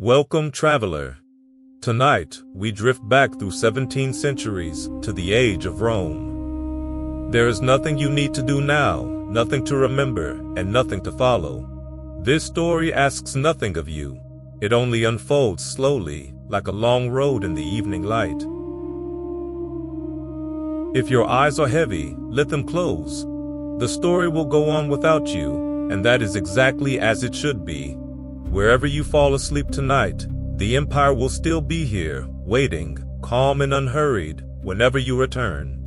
Welcome, traveler. Tonight, we drift back through 17 centuries to the age of Rome. There is nothing you need to do now, nothing to remember, and nothing to follow. This story asks nothing of you. It only unfolds slowly, like a long road in the evening light. If your eyes are heavy, let them close. The story will go on without you, and that is exactly as it should be. Wherever you fall asleep tonight, the Empire will still be here, waiting, calm and unhurried, whenever you return.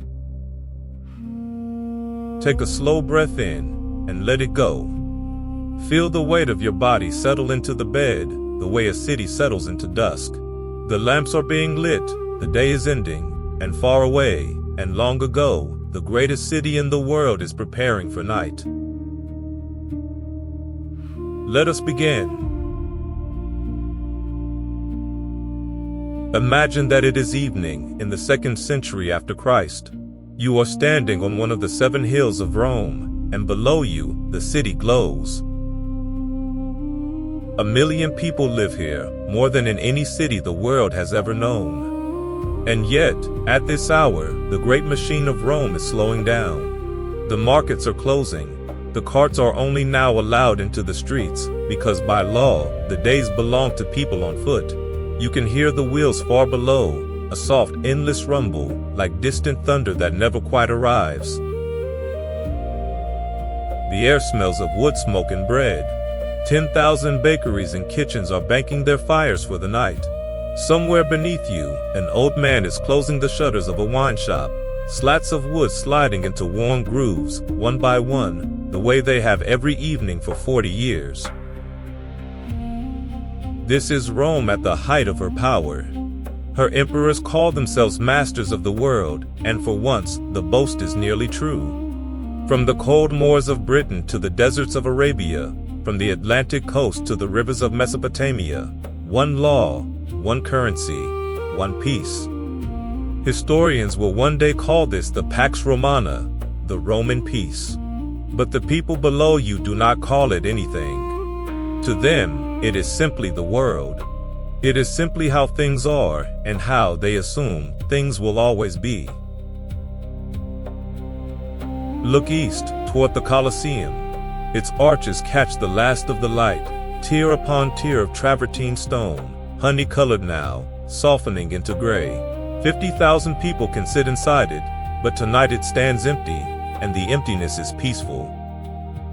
Take a slow breath in, and let it go. Feel the weight of your body settle into the bed, the way a city settles into dusk. The lamps are being lit, the day is ending, and far away, and long ago, the greatest city in the world is preparing for night. Let us begin. Imagine that it is evening in the 2nd century after Christ. You are standing on one of the 7 hills of Rome, and below you, the city glows. 1 million people live here, more than in any city the world has ever known. And yet, at this hour, the great machine of Rome is slowing down. The markets are closing. The carts are only now allowed into the streets, because by law, the days belong to people on foot. You can hear the wheels far below, a soft, endless rumble, like distant thunder that never quite arrives. The air smells of wood smoke and bread. 10,000 bakeries and kitchens are banking their fires for the night. Somewhere beneath you, an old man is closing the shutters of a wine shop, slats of wood sliding into worn grooves, one by one, the way they have every evening for 40 years. This is Rome at the height of her power. Her emperors call themselves masters of the world, and for once, the boast is nearly true. From the cold moors of Britain to the deserts of Arabia, from the Atlantic coast to the rivers of Mesopotamia, one law, one currency, one peace. Historians will one day call this the Pax Romana, the Roman peace. But the people below you do not call it anything. To them, it is simply the world. It is simply how things are and how they assume things will always be. Look east, toward the Colosseum. Its arches catch the last of the light, tier upon tier of travertine stone, honey-colored now, softening into gray. 50,000 people can sit inside it, but tonight it stands empty, and the emptiness is peaceful.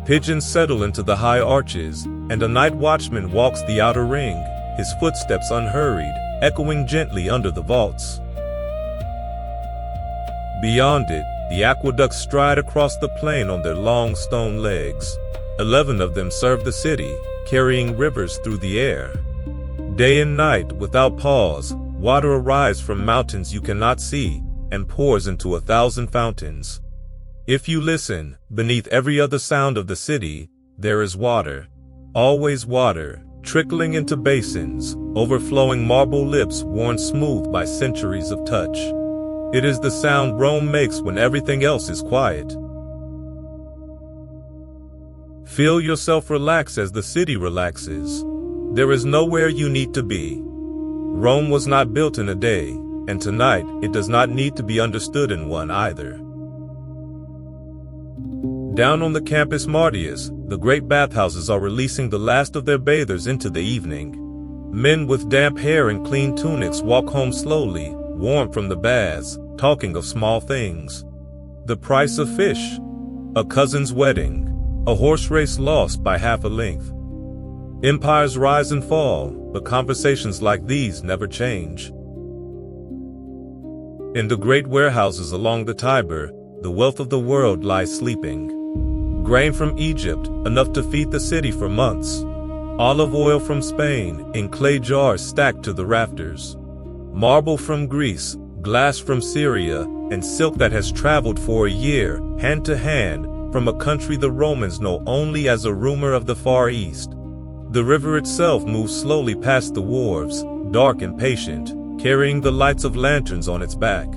Pigeons settle into the high arches, and a night watchman walks the outer ring, his footsteps unhurried, echoing gently under the vaults. Beyond it, the aqueducts stride across the plain on their long stone legs. 11 of them serve the city, carrying rivers through the air. Day and night, without pause, water arrives from mountains you cannot see, and pours into 1,000 fountains. If you listen, beneath every other sound of the city, there is water. Always water, trickling into basins, overflowing marble lips worn smooth by centuries of touch. It is the sound Rome makes when everything else is quiet. Feel yourself relax as the city relaxes. There is nowhere you need to be. Rome was not built in a day, and tonight it does not need to be understood in one either. Down on the Campus Martius, the great bathhouses are releasing the last of their bathers into the evening. Men with damp hair and clean tunics walk home slowly, warm from the baths, talking of small things. The price of fish, a cousin's wedding, a horse race lost by half a length. Empires rise and fall, but conversations like these never change. In the great warehouses along the Tiber, the wealth of the world lies sleeping. Grain from Egypt, enough to feed the city for months. Olive oil from Spain, in clay jars stacked to the rafters. Marble from Greece, glass from Syria, and silk that has traveled for a year, hand to hand, from a country the Romans know only as a rumor of the Far East. The river itself moves slowly past the wharves, dark and patient, carrying the lights of lanterns on its back.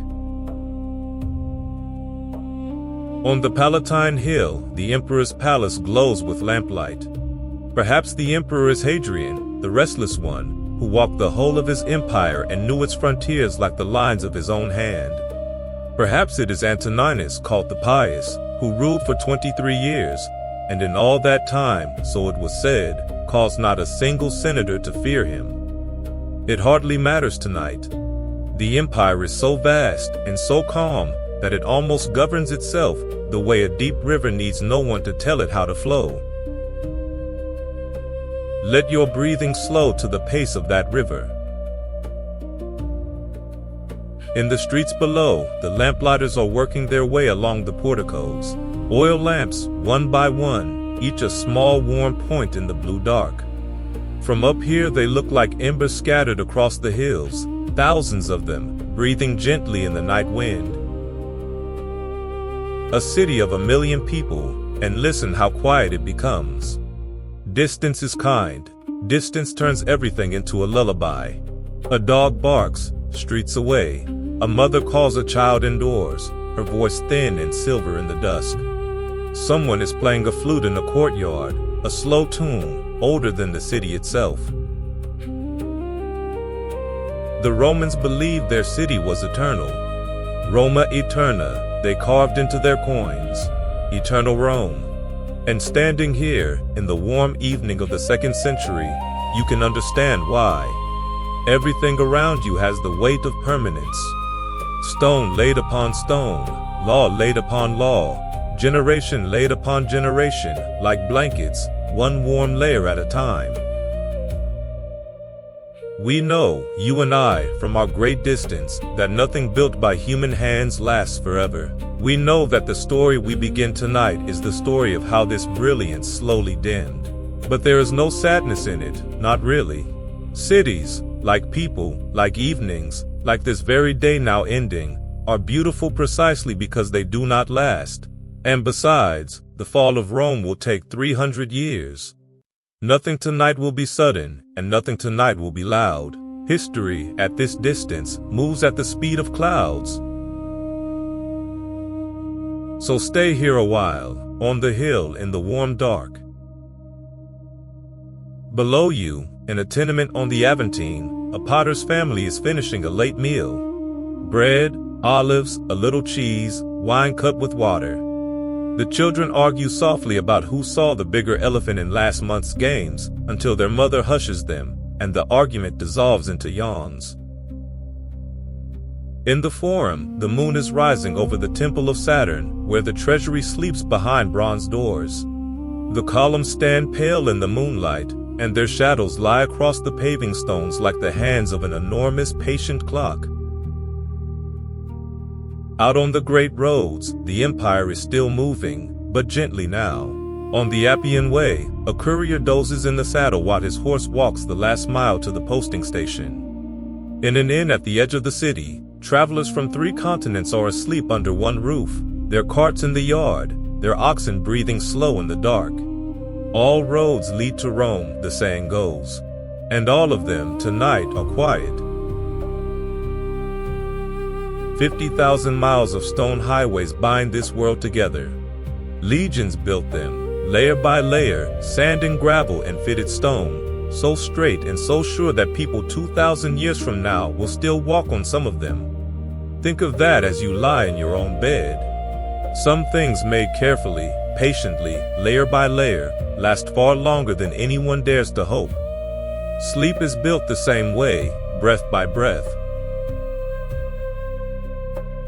On the Palatine Hill, the emperor's palace glows with lamplight. Perhaps the emperor is Hadrian, the restless one, who walked the whole of his empire and knew its frontiers like the lines of his own hand. Perhaps it is Antoninus, called the Pious, who ruled for 23 years, and in all that time, so it was said, caused not a single senator to fear him. It hardly matters tonight. The empire is so vast and so calm that it almost governs itself the way a deep river needs no one to tell it how to flow. Let your breathing slow to the pace of that river. In the streets below, the lamplighters are working their way along the porticos. Oil lamps, one by one, each a small warm point in the blue dark. From up here they look like embers scattered across the hills, thousands of them, breathing gently in the night wind. A city of 1 million people, and listen how quiet it becomes. Distance is kind. Distance turns everything into a lullaby. A dog barks, streets away. A mother calls a child indoors, her voice thin and silver in the dusk. Someone is playing a flute in the courtyard, a slow tune, older than the city itself. The Romans believed their city was eternal. Roma Eterna, they carved into their coins. Eternal Rome. And standing here, in the warm evening of the 2nd century, you can understand why. Everything around you has the weight of permanence. Stone laid upon stone, law laid upon law, generation laid upon generation, like blankets, one warm layer at a time. We know, you and I, from our great distance, that nothing built by human hands lasts forever. We know that the story we begin tonight is the story of how this brilliance slowly dimmed. But there is no sadness in it, not really. Cities, like people, like evenings, like this very day now ending, are beautiful precisely because they do not last. And besides, the fall of Rome will take 300 years. Nothing tonight will be sudden, and nothing tonight will be loud. History, at this distance, moves at the speed of clouds. So stay here a while, on the hill in the warm dark. Below you, in a tenement on the Aventine, a potter's family is finishing a late meal. Bread, olives, a little cheese, wine cut with water. The children argue softly about who saw the bigger elephant in last month's games, until their mother hushes them, and the argument dissolves into yawns. In the forum, the moon is rising over the temple of Saturn, where the treasury sleeps behind bronze doors. The columns stand pale in the moonlight, and their shadows lie across the paving stones like the hands of an enormous patient clock. Out on the great roads, the empire is still moving, but gently now. On the Appian Way, a courier dozes in the saddle while his horse walks the last mile to the posting station. In an inn at the edge of the city, travelers from 3 continents are asleep under one roof, their carts in the yard, their oxen breathing slow in the dark. All roads lead to Rome, the saying goes, and all of them tonight are quiet. 50,000 miles of stone highways bind this world together. Legions built them, layer by layer, sand and gravel and fitted stone, so straight and so sure that people 2,000 years from now will still walk on some of them. Think of that as you lie in your own bed. Some things made carefully, patiently, layer by layer, last far longer than anyone dares to hope. Sleep is built the same way, breath by breath.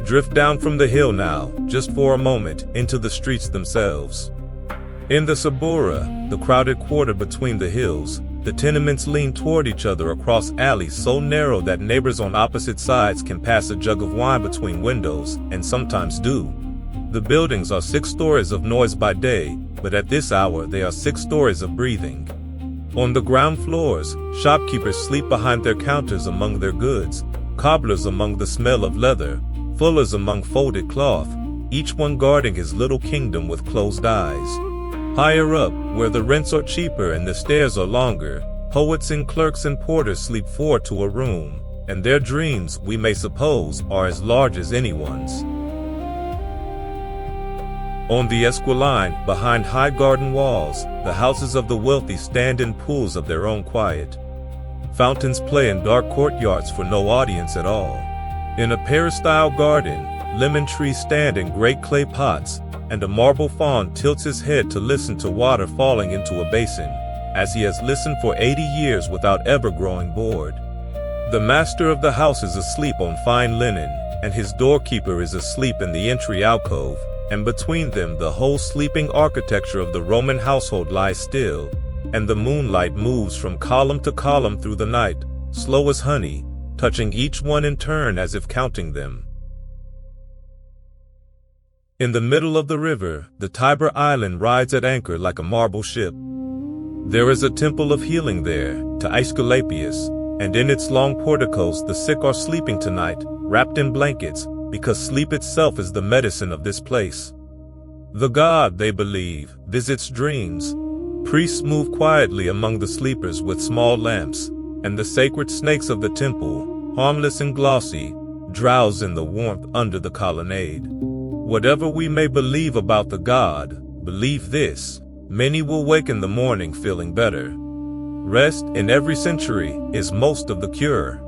Drift down from the hill now, just for a moment, into the streets themselves. In the Suburra, the crowded quarter between the hills, the tenements lean toward each other across alleys so narrow that neighbors on opposite sides can pass a jug of wine between windows, and sometimes do. The buildings are 6 stories of noise by day, but at this hour they are 6 stories of breathing. On the ground floors, shopkeepers sleep behind their counters among their goods, cobblers among the smell of leather, fullers among folded cloth, each one guarding his little kingdom with closed eyes. Higher up, where the rents are cheaper and the stairs are longer, poets and clerks and porters sleep 4 to a room, and their dreams, we may suppose, are as large as anyone's. On the Esquiline, behind high garden walls, the houses of the wealthy stand in pools of their own quiet. Fountains play in dark courtyards for no audience at all. In a peristyle garden, lemon trees stand in great clay pots, and a marble faun tilts his head to listen to water falling into a basin, as he has listened for 80 years without ever growing bored. The master of the house is asleep on fine linen, and his doorkeeper is asleep in the entry alcove, and between them the whole sleeping architecture of the Roman household lies still, and the moonlight moves from column to column through the night, slow as honey, touching each one in turn as if counting them. In the middle of the river, the Tiber island rides at anchor like a marble ship. There is a temple of healing there, to Aesculapius, and in its long porticos the sick are sleeping tonight, wrapped in blankets, because sleep itself is the medicine of this place. The god, they believe, visits dreams. Priests move quietly among the sleepers with small lamps, and the sacred snakes of the temple, harmless and glossy, drowse in the warmth under the colonnade. Whatever we may believe about the god, believe this: many will wake in the morning feeling better. Rest in every century is most of the cure.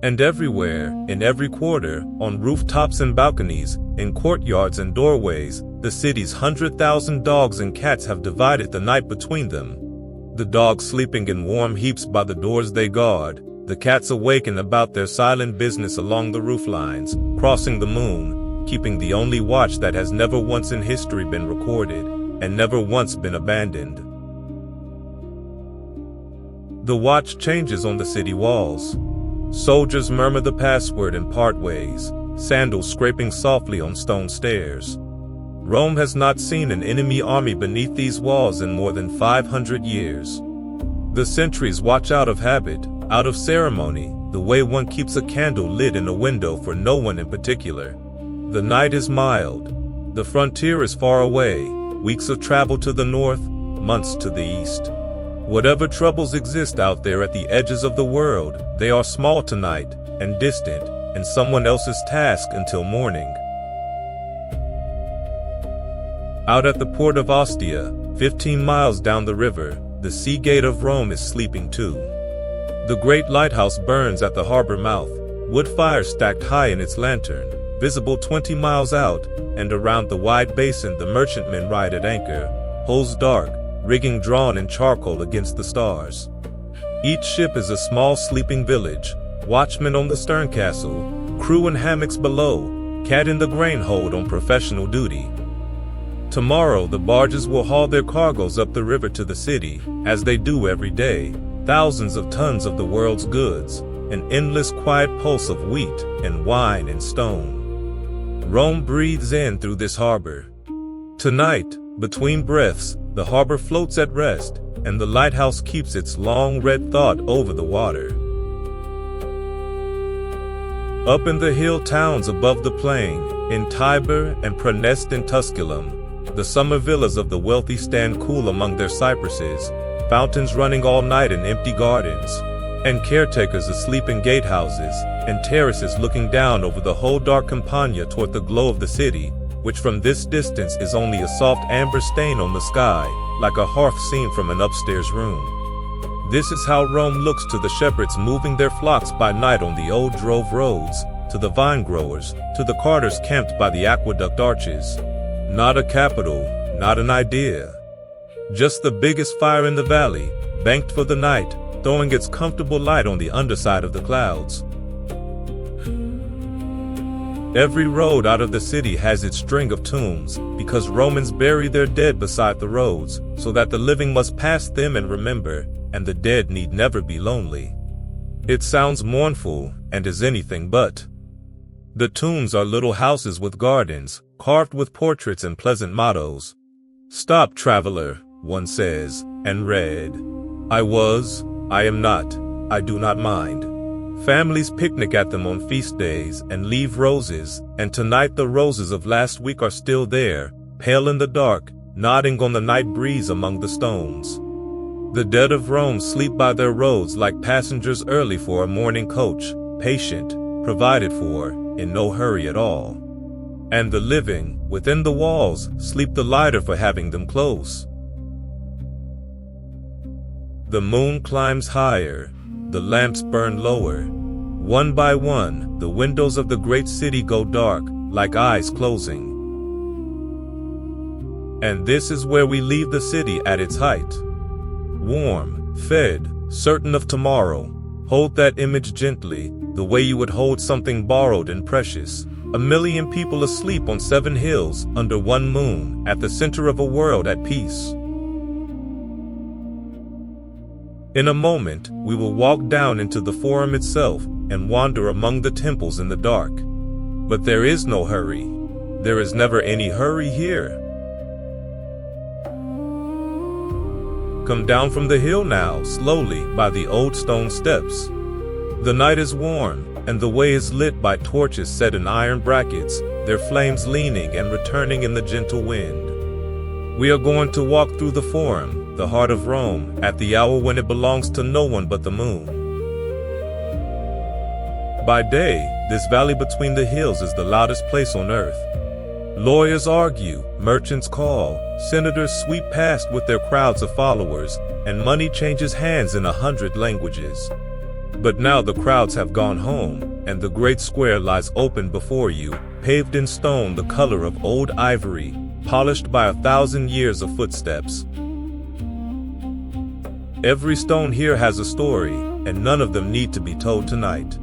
And everywhere, in every quarter, on rooftops and balconies, in courtyards and doorways, the city's 100,000 dogs and cats have divided the night between them. The dogs sleeping in warm heaps by the doors they guard, the cats awaken about their silent business along the rooflines, crossing the moon, keeping the only watch that has never once in history been recorded, and never once been abandoned. The watch changes on the city walls. Soldiers murmur the password and part ways, sandals scraping softly on stone stairs. Rome has not seen an enemy army beneath these walls in more than 500 years. The sentries watch out of habit, out of ceremony, the way one keeps a candle lit in a window for no one in particular. The night is mild. The frontier is far away, weeks of travel to the north, months to the east. Whatever troubles exist out there at the edges of the world, they are small tonight, and distant, and someone else's task until morning. Out at the port of Ostia, 15 miles down the river, the sea gate of Rome is sleeping too. The great lighthouse burns at the harbor mouth, wood fires stacked high in its lantern, visible 20 miles out, and around the wide basin the merchantmen ride at anchor, hulls dark, rigging drawn in charcoal against the stars. Each ship is a small sleeping village, watchmen on the stern castle, crew in hammocks below, cat in the grain hold on professional duty. Tomorrow the barges will haul their cargoes up the river to the city, as they do every day, thousands of tons of the world's goods, an endless quiet pulse of wheat and wine and stone. Rome breathes in through this harbor. Tonight, between breaths, the harbor floats at rest, and the lighthouse keeps its long red thought over the water. Up in the hill towns above the plain, in Tiber and Praeneste and Tusculum, the summer villas of the wealthy stand cool among their cypresses, fountains running all night in empty gardens, and caretakers asleep in gatehouses, and terraces looking down over the whole dark campagna toward the glow of the city, which from this distance is only a soft amber stain on the sky, like a hearth seen from an upstairs room. This is how Rome looks to the shepherds moving their flocks by night on the old drove roads, to the vine growers, to the carters camped by the aqueduct arches. Not a capital, not an idea. Just the biggest fire in the valley, banked for the night, throwing its comfortable light on the underside of the clouds. Every road out of the city has its string of tombs, because Romans bury their dead beside the roads, so that the living must pass them and remember, and the dead need never be lonely. It sounds mournful, and is anything but. The tombs are little houses with gardens, carved with portraits and pleasant mottos. "Stop, traveler," one says, and read, "I was, I am not, I do not mind." Families picnic at them on feast days and leave roses, and tonight the roses of last week are still there, pale in the dark, nodding on the night breeze among the stones. The dead of Rome sleep by their roads like passengers early for a morning coach, patient, provided for, in no hurry at all. And the living, within the walls, sleep the lighter for having them close. The moon climbs higher, the lamps burn lower. One by one, the windows of the great city go dark, like eyes closing. And this is where we leave the city at its height. Warm, fed, certain of tomorrow. Hold that image gently, the way you would hold something borrowed and precious. 1,000,000 people asleep on 7 hills, under one moon, at the center of a world at peace. In a moment, we will walk down into the forum itself and wander among the temples in the dark. But there is no hurry. There is never any hurry here. Come down from the hill now, slowly, by the old stone steps. The night is warm, and the way is lit by torches set in iron brackets, their flames leaning and returning in the gentle wind. We are going to walk through the Forum, the heart of Rome, at the hour when it belongs to no one but the moon. By day, this valley between the hills is the loudest place on earth. Lawyers argue, merchants call, senators sweep past with their crowds of followers, and money changes hands in 100 languages. But now the crowds have gone home, and the great square lies open before you, paved in stone the color of old ivory, polished by 1,000 years of footsteps. Every stone here has a story, and none of them need to be told tonight.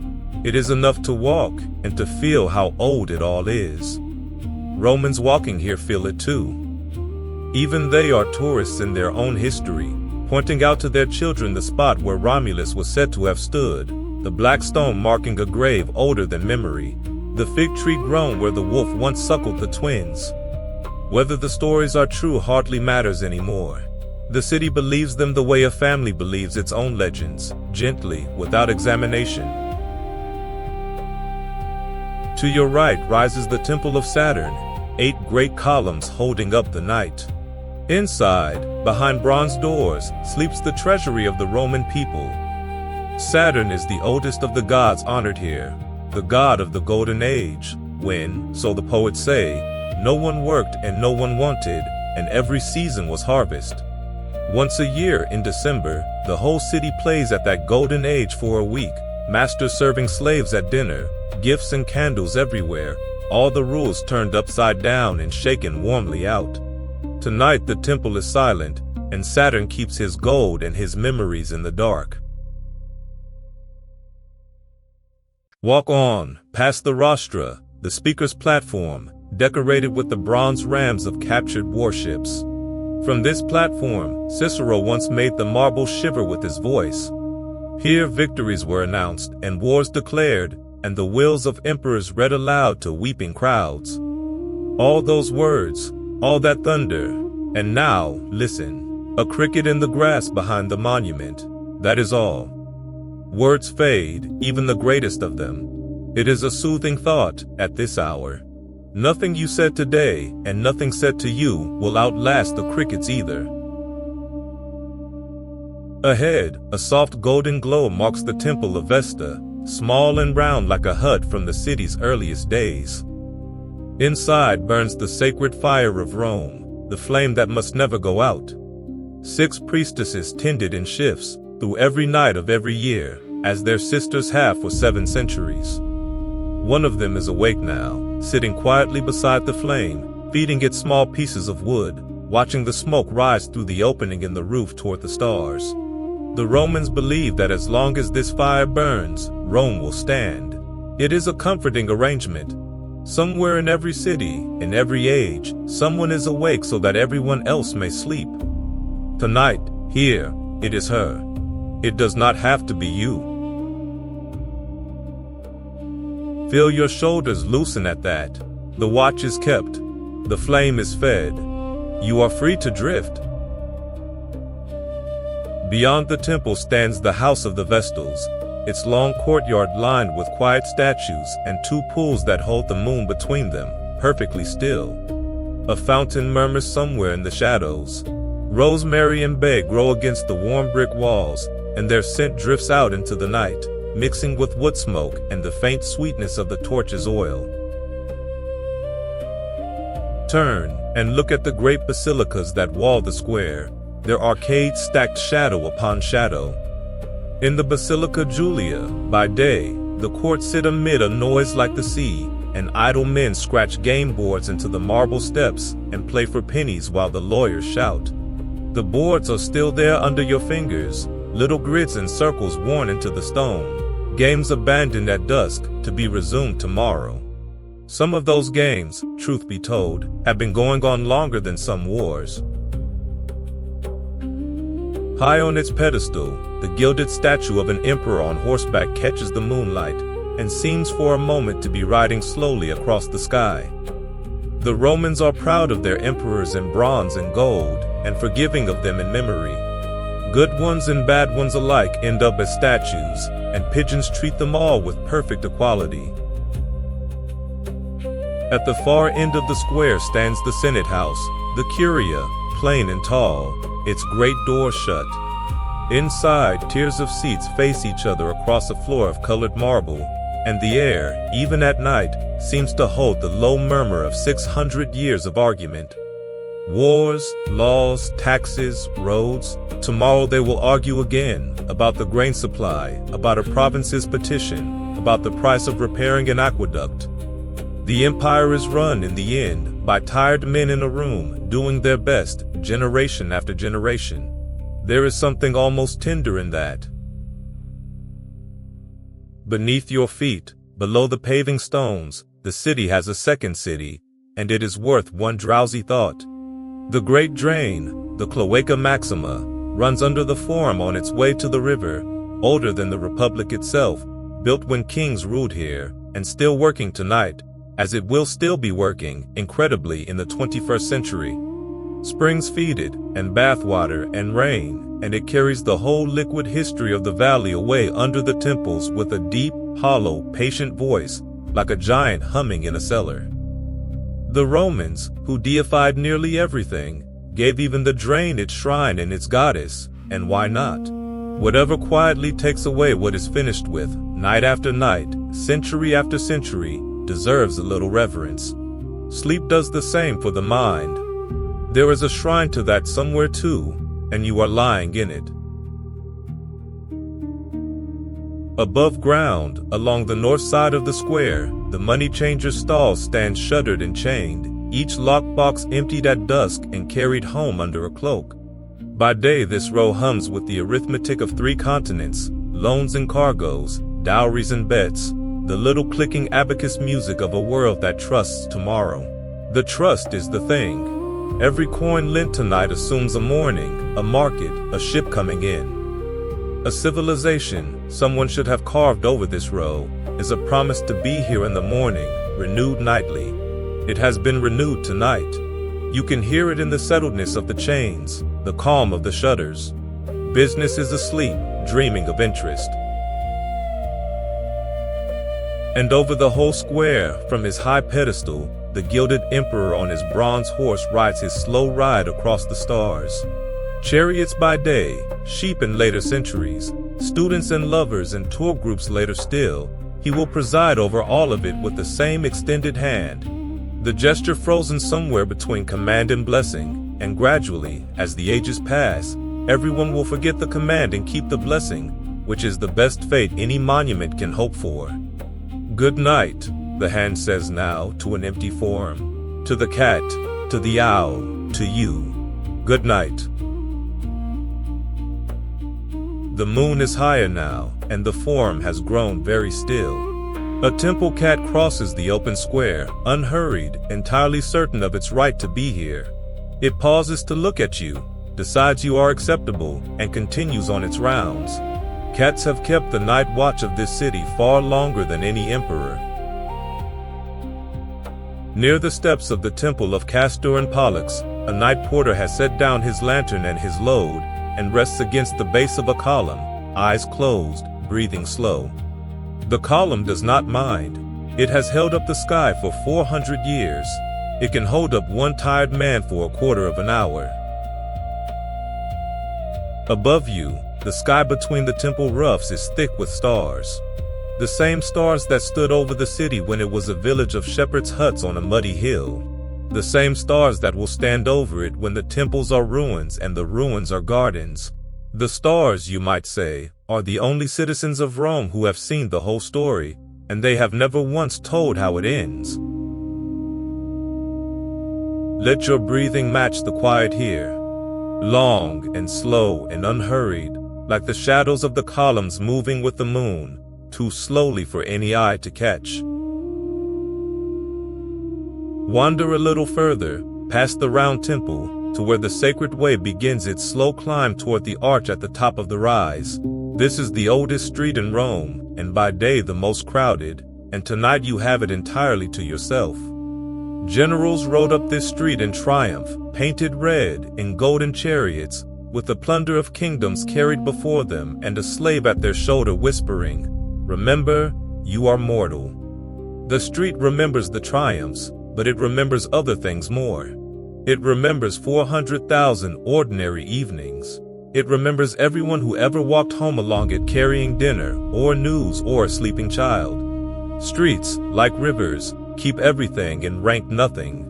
It is enough to walk and to feel how old it all is. Romans walking here feel it too. Even they are tourists in their own history, pointing out to their children the spot where Romulus was said to have stood, the black stone marking a grave older than memory, the fig tree grown where the wolf once suckled the twins. Whether the stories are true hardly matters anymore. The city believes them the way a family believes its own legends, gently, without examination. To your right rises the Temple of Saturn, 8 great columns holding up the night. Inside, behind bronze doors, sleeps the treasury of the Roman people. Saturn is the oldest of the gods honored here, the god of the Golden Age, when, so the poets say, no one worked and no one wanted, and every season was harvest. Once a year in December, the whole city plays at that Golden Age for a week, masters serving slaves at dinner, gifts and candles everywhere, all the rules turned upside down and shaken warmly out. Tonight the temple is silent, and Saturn keeps his gold and his memories in the dark. Walk on, past the rostra, the speaker's platform, decorated with the bronze rams of captured warships. From this platform, Cicero once made the marble shiver with his voice. Here victories were announced and wars declared, and the wills of emperors read aloud to weeping crowds. All those words, all that thunder, and now, listen, a cricket in the grass behind the monument, that is all. Words fade, even the greatest of them. It is a soothing thought at this hour. Nothing you said today, and nothing said to you, will outlast the crickets either. Ahead, a soft golden glow marks the Temple of Vesta, small and round like a hut from the city's earliest days. Inside burns the sacred fire of Rome, the flame that must never go out. 6 priestesses tended in shifts through every night of every year, as their sisters have for 7 centuries. One of them is awake now, sitting quietly beside the flame, feeding it small pieces of wood, watching the smoke rise through the opening in the roof toward the stars. The Romans believe that as long as this fire burns, Rome will stand. It is a comforting arrangement. Somewhere in every city, in every age, someone is awake so that everyone else may sleep. Tonight, here, it is her. It does not have to be you. Feel your shoulders loosen at that. The watch is kept. The flame is fed. You are free to drift. Beyond the temple stands the House of the Vestals, its long courtyard lined with quiet statues and 2 pools that hold the moon between them, perfectly still. A fountain murmurs somewhere in the shadows. Rosemary and bay grow against the warm brick walls, and their scent drifts out into the night, mixing with wood smoke and the faint sweetness of the torch's oil. Turn and look at the great basilicas that wall the square. their arcades stacked shadow upon shadow. In the Basilica Julia, by day, the court sit amid a noise like the sea, and idle men scratch game boards into the marble steps and play for pennies while the lawyers shout. The boards are still there under your fingers, little grids and circles worn into the stone, games abandoned at dusk to be resumed tomorrow. Some of those games, truth be told, have been going on longer than some wars. High on its pedestal, the gilded statue of an emperor on horseback catches the moonlight and seems for a moment to be riding slowly across the sky. The Romans are proud of their emperors in bronze and gold, and forgiving of them in memory. Good ones and bad ones alike end up as statues, and pigeons treat them all with perfect equality. At the far end of the square stands the Senate House, the Curia, plain and tall, its great door shut. Inside, tiers of seats face each other across a floor of colored marble, and the air, even at night, seems to hold the low murmur of 600 years of argument. Wars, laws, taxes, roads. Tomorrow they will argue again about the grain supply, about a province's petition, about the price of repairing an aqueduct. The empire is run, in the end, by tired men in a room, doing their best, generation after generation. There is something almost tender in that. Beneath your feet, below the paving stones, the city has a second city, and it is worth one drowsy thought. The great drain, the Cloaca Maxima, runs under the Forum on its way to the river, older than the Republic itself, built when kings ruled here, and still working tonight, as it will still be working, incredibly, in the 21st century. Springs feed it, and bathwater, and rain, and it carries the whole liquid history of the valley away under the temples with a deep, hollow, patient voice, like a giant humming in a cellar. The Romans, who deified nearly everything, gave even the drain its shrine and its goddess, and why not? Whatever quietly takes away what is finished with, night after night, century after century, deserves a little reverence. Sleep does the same for the mind. There is a shrine to that somewhere too, and you are lying in it. Above ground, along the north side of the square, the money changer's stalls stand shuttered and chained, each lockbox emptied at dusk and carried home under a cloak. By day this row hums with the arithmetic of 3 continents, loans and cargoes, dowries and bets, the little clicking abacus music of a world that trusts tomorrow. The trust is the thing. Every coin lent tonight assumes a morning, a market, a ship coming in. A civilization, someone should have carved over this row, is a promise to be here in the morning, renewed nightly. It has been renewed tonight. You can hear it in the settledness of the chains, the calm of the shutters. Business is asleep, dreaming of interest. And over the whole square, from his high pedestal, the gilded emperor on his bronze horse rides his slow ride across the stars. Chariots by day, sheep in later centuries, students and lovers and tour groups later still, he will preside over all of it with the same extended hand, the gesture frozen somewhere between command and blessing, and gradually, as the ages pass, everyone will forget the command and keep the blessing, which is the best fate any monument can hope for. Good night, the hand says now to an empty form, to the cat, to the owl, to you. Good night. The moon is higher now, and the Forum has grown very still. A temple cat crosses the open square, unhurried, entirely certain of its right to be here. It pauses to look at you, decides you are acceptable, and continues on its rounds. Cats have kept the night watch of this city far longer than any emperor. Near the steps of the temple of Castor and Pollux, a night porter has set down his lantern and his load, and rests against the base of a column, eyes closed, breathing slow. The column does not mind. It has held up the sky for 400 years. It can hold up one tired man for a quarter of an hour. Above you, the sky between the temple roofs is thick with stars. The same stars that stood over the city when it was a village of shepherds' huts on a muddy hill. The same stars that will stand over it when the temples are ruins and the ruins are gardens. The stars, you might say, are the only citizens of Rome who have seen the whole story, and they have never once told how it ends. Let your breathing match the quiet here, long and slow and unhurried, like the shadows of the columns moving with the moon, too slowly for any eye to catch. Wander a little further, past the round temple, to where the sacred way begins its slow climb toward the arch at the top of the rise. This is the oldest street in Rome, and by day the most crowded, and tonight you have it entirely to yourself. Generals rode up this street in triumph, painted red, in golden chariots, with the plunder of kingdoms carried before them and a slave at their shoulder whispering, "Remember, you are mortal." The street remembers the triumphs, but it remembers other things more. It remembers 400,000 ordinary evenings. It remembers everyone who ever walked home along it carrying dinner, or news, or a sleeping child. Streets, like rivers, keep everything and rank nothing.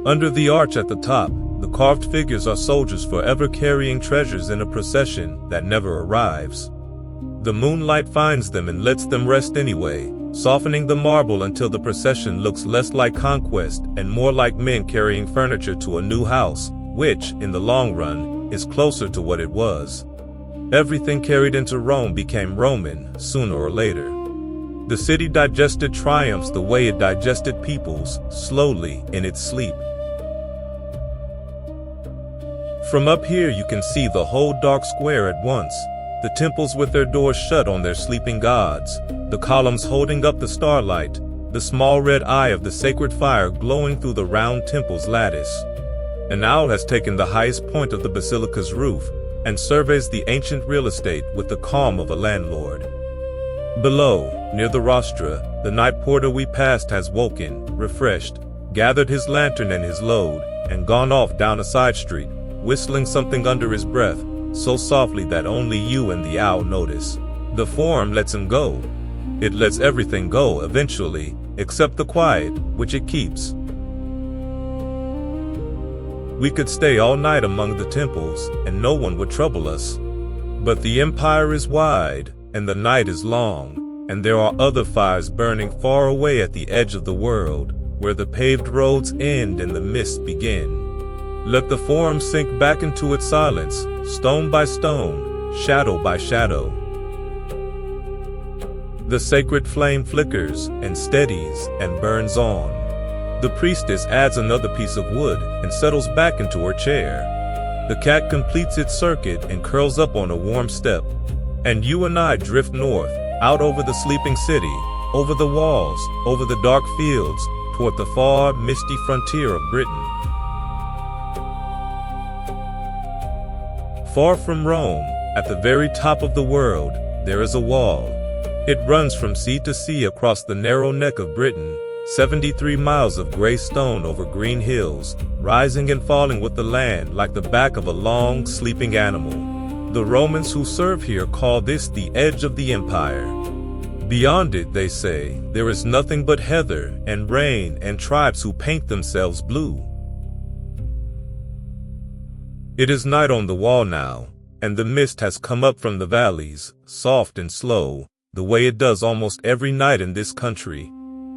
Under the arch at the top, the carved figures are soldiers forever carrying treasures in a procession that never arrives. The moonlight finds them and lets them rest anyway, softening the marble until the procession looks less like conquest and more like men carrying furniture to a new house, which, in the long run, is closer to what it was. Everything carried into Rome became Roman, sooner or later. The city digested triumphs the way it digested peoples, slowly, in its sleep. From up here you can see the whole dark square at once, the temples with their doors shut on their sleeping gods, the columns holding up the starlight, the small red eye of the sacred fire glowing through the round temple's lattice. An owl has taken the highest point of the basilica's roof and surveys the ancient real estate with the calm of a landlord. Below, near the rostra, the night porter we passed has woken, refreshed, gathered his lantern and his load, and gone off down a side street, whistling something under his breath, so softly that only you and the owl notice. The Forum lets him go. It lets everything go eventually, except the quiet, which it keeps. We could stay all night among the temples, and no one would trouble us. But the empire is wide, and the night is long, and there are other fires burning far away at the edge of the world, where the paved roads end and the mists begin. Let the Forum sink back into its silence, stone by stone, shadow by shadow. The sacred flame flickers and steadies and burns on. The priestess adds another piece of wood and settles back into her chair. The cat completes its circuit and curls up on a warm step. And you and I drift north, out over the sleeping city, over the walls, over the dark fields, toward the far, misty frontier of Britain. Far from Rome, at the very top of the world, there is a wall. It runs from sea to sea across the narrow neck of Britain, 73 miles of gray stone over green hills, rising and falling with the land like the back of a long, sleeping animal. The Romans who serve here call this the edge of the empire. Beyond it, they say, there is nothing but heather and rain and tribes who paint themselves blue. It is night on the wall now, and the mist has come up from the valleys, soft and slow, the way it does almost every night in this country.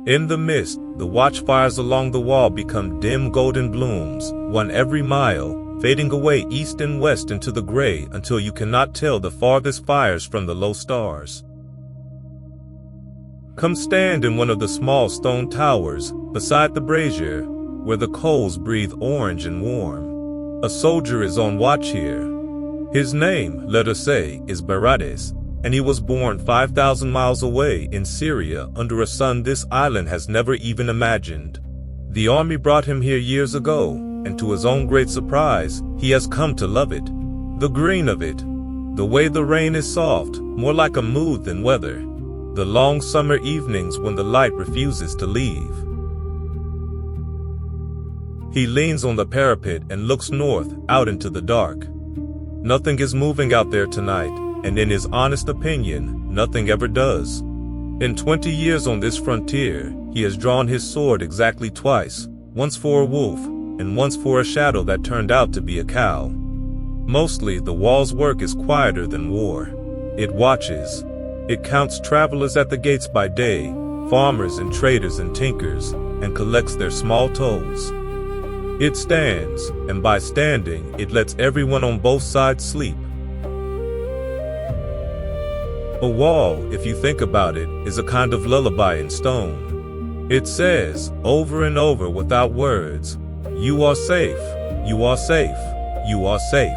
In the mist, the watchfires along the wall become dim golden blooms, one every mile, fading away east and west into the gray until you cannot tell the farthest fires from the low stars. Come stand in one of the small stone towers, beside the brazier, where the coals breathe orange and warm. A soldier is on watch here. His name, let us say, is Barades, and he was born 5,000 miles away in Syria under a sun this island has never even imagined. The army brought him here years ago, and to his own great surprise, he has come to love it. The green of it, the way the rain is soft, more like a mood than weather, the long summer evenings when the light refuses to leave. He leans on the parapet and looks north, out into the dark. Nothing is moving out there tonight, and in his honest opinion, nothing ever does. In 20 years on this frontier, he has drawn his sword exactly twice, once for a wolf, and once for a shadow that turned out to be a cow. Mostly, the wall's work is quieter than war. It watches. It counts travelers at the gates by day, farmers and traders and tinkers, and collects their small tolls. It stands, and by standing, it lets everyone on both sides sleep. A wall, if you think about it, is a kind of lullaby in stone. It says, over and over without words, "You are safe, you are safe, you are safe."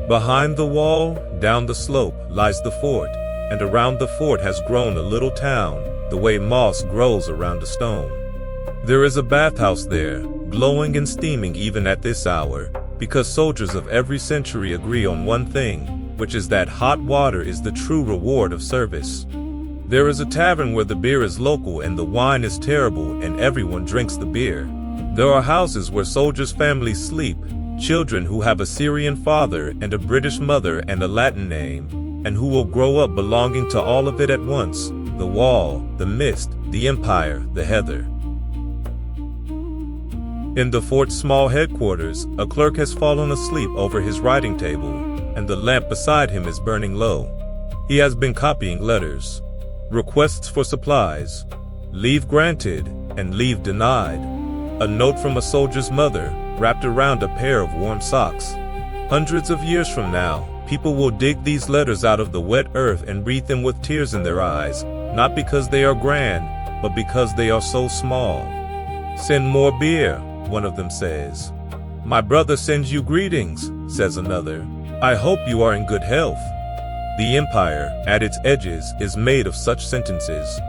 Behind the wall, down the slope, lies the fort, and around the fort has grown a little town, the way moss grows around a stone. There is a bathhouse there, glowing and steaming even at this hour, because soldiers of every century agree on one thing, which is that hot water is the true reward of service. There is a tavern where the beer is local and the wine is terrible and everyone drinks the beer. There are houses where soldiers' families sleep, children who have a Syrian father and a British mother and a Latin name, and who will grow up belonging to all of it at once, the wall, the mist, the empire, the heather. In the fort's small headquarters, a clerk has fallen asleep over his writing table, and the lamp beside him is burning low. He has been copying letters. Requests for supplies. Leave granted and leave denied. A note from a soldier's mother, wrapped around a pair of warm socks. Hundreds of years from now, people will dig these letters out of the wet earth and read them with tears in their eyes, not because they are grand, but because they are so small. "Send more beer," one of them says. "My brother sends you greetings," says another. "I hope you are in good health." The empire, at its edges, is made of such sentences.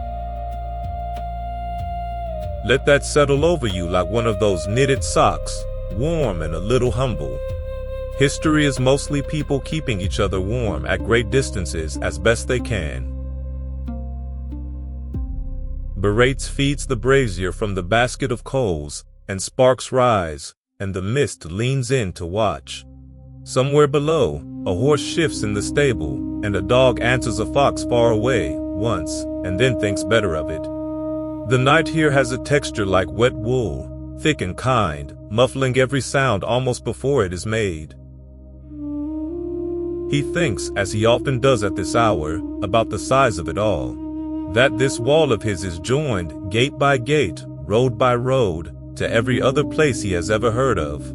Let that settle over you like one of those knitted socks, warm and a little humble. History is mostly people keeping each other warm at great distances as best they can. Berates feeds the brazier from the basket of coals, and sparks rise, and the mist leans in to watch. Somewhere below, a horse shifts in the stable, and a dog answers a fox far away, once, and then thinks better of it. The night here has a texture like wet wool, thick and kind, muffling every sound almost before it is made. He thinks, as he often does at this hour, about the size of it all. That this wall of his is joined, gate by gate, road by road, to every other place he has ever heard of.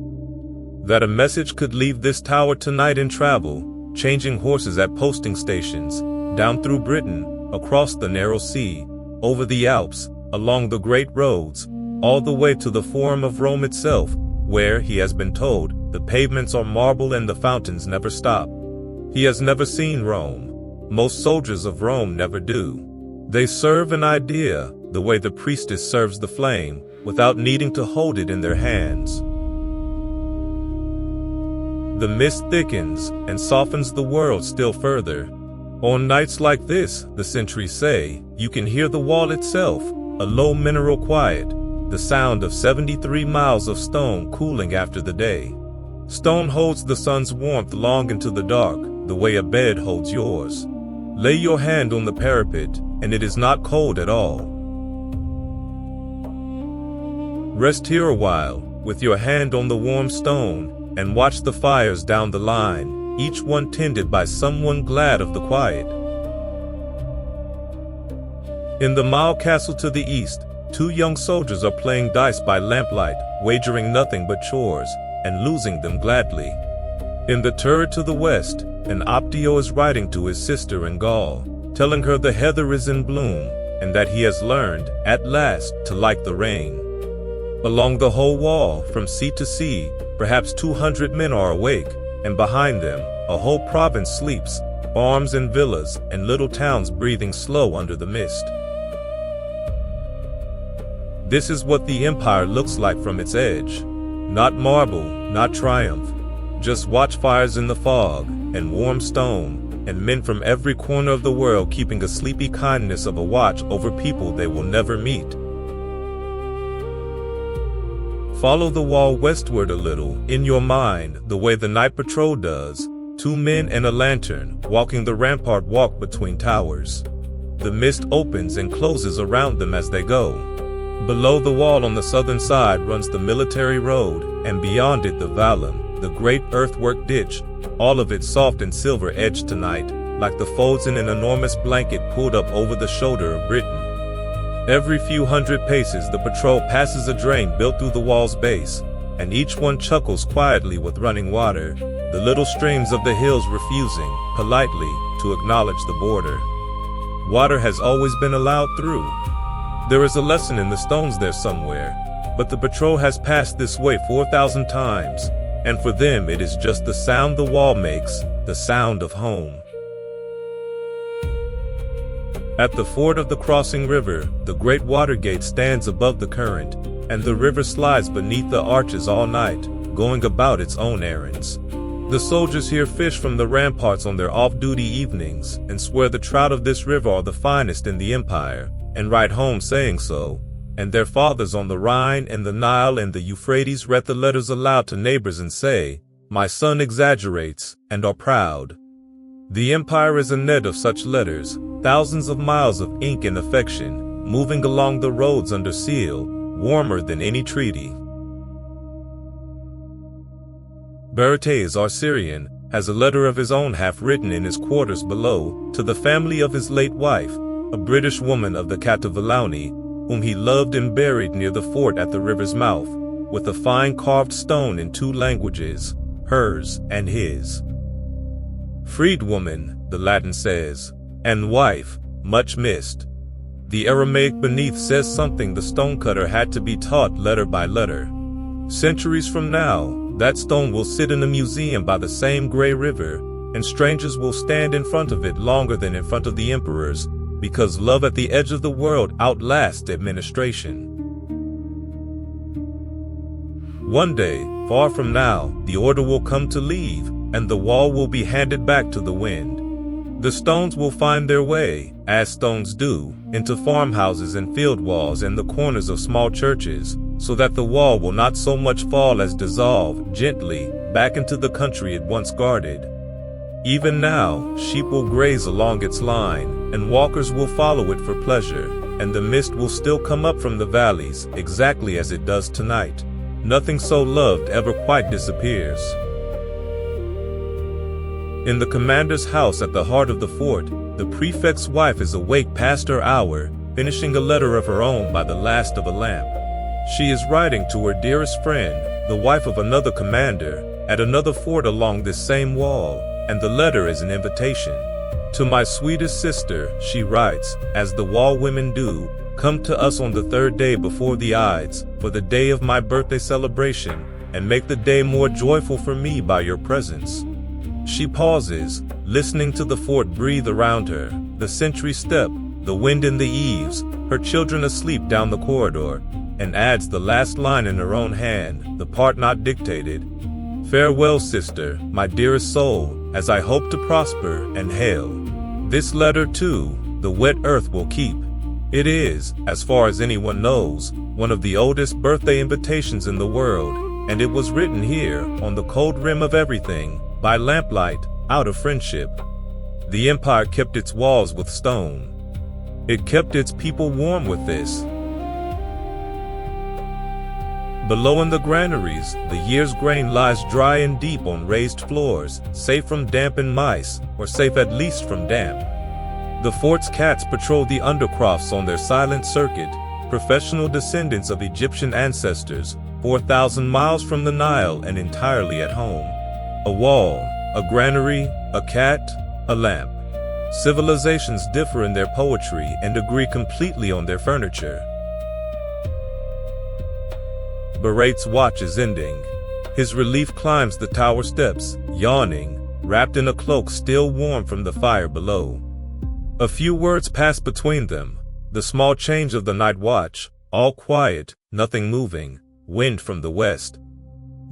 That a message could leave this tower tonight and travel, changing horses at posting stations, down through Britain, across the narrow sea, over the Alps, along the great roads, all the way to the Forum of Rome itself, where, he has been told, the pavements are marble and the fountains never stop. He has never seen Rome. Most soldiers of Rome never do. They serve an idea, the way the priestess serves the flame, without needing to hold it in their hands. The mist thickens and softens the world still further. On nights like this, the sentries say, you can hear the wall itself, a low mineral quiet, the sound of 73 miles of stone cooling after the day. Stone holds the sun's warmth long into the dark, the way a bed holds yours. Lay your hand on the parapet, and it is not cold at all. Rest here a while, with your hand on the warm stone, and watch the fires down the line, each one tended by someone glad of the quiet. In the Mile Castle to the east, 2 young soldiers are playing dice by lamplight, wagering nothing but chores, and losing them gladly. In the turret to the west, an Optio is writing to his sister in Gaul, telling her the heather is in bloom, and that he has learned, at last, to like the rain. Along the whole wall, from sea to sea, perhaps 200 men are awake, and behind them, a whole province sleeps, farms and villas, and little towns breathing slow under the mist. This is what the empire looks like from its edge. Not marble, not triumph, just watchfires in the fog, and warm stone, and men from every corner of the world keeping a sleepy kindness of a watch over people they will never meet. Follow the wall westward a little, in your mind, the way the night patrol does, 2 men and a lantern, walking the rampart walk between towers. The mist opens and closes around them as they go. Below the wall on the southern side runs the military road, and beyond it the vallum, the great earthwork ditch, all of it soft and silver-edged tonight, like the folds in an enormous blanket pulled up over the shoulder of Britain. Every few hundred paces the patrol passes a drain built through the wall's base, and each one chuckles quietly with running water, the little streams of the hills refusing, politely, to acknowledge the border. Water has always been allowed through. There is a lesson in the stones there somewhere, but the patrol has passed this way 4,000 times, and for them it is just the sound the wall makes, the sound of home. At the ford of the crossing river, the great water gate stands above the current, and the river slides beneath the arches all night, going about its own errands. The soldiers here fish from the ramparts on their off-duty evenings, and swear the trout of this river are the finest in the empire, and write home saying so, and their fathers on the Rhine and the Nile and the Euphrates read the letters aloud to neighbors and say, "My son exaggerates," and are proud. The empire is a net of such letters, thousands of miles of ink and affection, moving along the roads under seal, warmer than any treaty. Barates, our Syrian, has a letter of his own half-written in his quarters below, to the family of his late wife, a British woman of the Cativalani, whom he loved and buried near the fort at the river's mouth, with a fine carved stone in 2 languages, hers and his. Freedwoman, the Latin says, and wife, much missed. The Aramaic beneath says something the stonecutter had to be taught letter by letter. Centuries from now, that stone will sit in a museum by the same gray river, and strangers will stand in front of it longer than in front of the emperors, because love at the edge of the world outlasts administration. One day, far from now, the order will come to leave, and the wall will be handed back to the wind. The stones will find their way, as stones do, into farmhouses and field walls and the corners of small churches, so that the wall will not so much fall as dissolve, gently, back into the country it once guarded. Even now, sheep will graze along its line, and walkers will follow it for pleasure, and the mist will still come up from the valleys, exactly as it does tonight. Nothing so loved ever quite disappears. In the commander's house at the heart of the fort, the prefect's wife is awake past her hour, finishing a letter of her own by the last of a lamp. She is writing to her dearest friend, the wife of another commander, at another fort along this same wall, and the letter is an invitation. To my sweetest sister, she writes, as the wall women do, come to us on the 3rd day before the Ides, for the day of my birthday celebration, and make the day more joyful for me by your presence. She pauses, listening to the fort breathe around her, the sentry step, the wind in the eaves, her children asleep down the corridor, and adds the last line in her own hand, the part not dictated. Farewell, sister, my dearest soul, as I hope to prosper and hail. This letter, too, the wet earth will keep. It is, as far as anyone knows, one of the oldest birthday invitations in the world, and it was written here, on the cold rim of everything, by lamplight, out of friendship. The empire kept its walls with stone. It kept its people warm with this. Below in the granaries, the year's grain lies dry and deep on raised floors, safe from damp and mice, or safe at least from damp. The fort's cats patrol the undercrofts on their silent circuit, professional descendants of Egyptian ancestors, 4,000 miles from the Nile and entirely at home. A wall, a granary, a cat, a lamp. Civilizations differ in their poetry and agree completely on their furniture. Barate's watch is ending. His relief climbs the tower steps, yawning, wrapped in a cloak still warm from the fire below. A few words pass between them, the small change of the night watch, all quiet, nothing moving, wind from the west.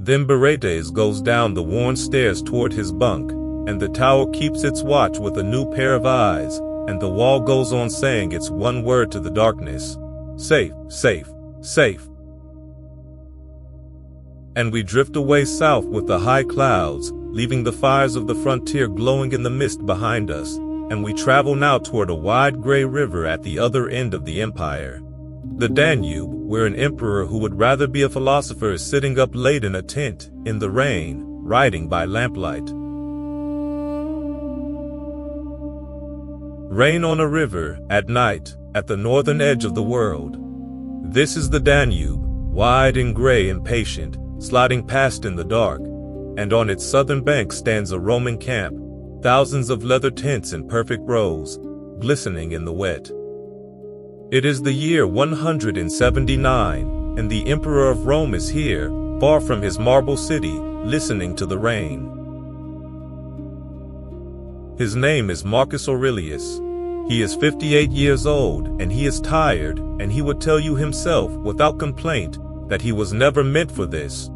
Then Barates goes down the worn stairs toward his bunk, and the tower keeps its watch with a new pair of eyes, and the wall goes on saying its one word to the darkness. Safe, safe, safe. And we drift away south with the high clouds, leaving the fires of the frontier glowing in the mist behind us, and we travel now toward a wide gray river at the other end of the empire. The Danube, where an emperor who would rather be a philosopher is sitting up late in a tent, in the rain, writing by lamplight. Rain on a river, at night, at the northern edge of the world. This is the Danube, wide and gray and patient, sliding past in the dark, and on its southern bank stands a Roman camp, thousands of leather tents in perfect rows, glistening in the wet. It is the year 179, and the Emperor of Rome is here, far from his marble city, listening to the rain. His name is Marcus Aurelius. He is 58 years old, and he is tired, and he would tell you himself, without complaint, that he was never meant for this.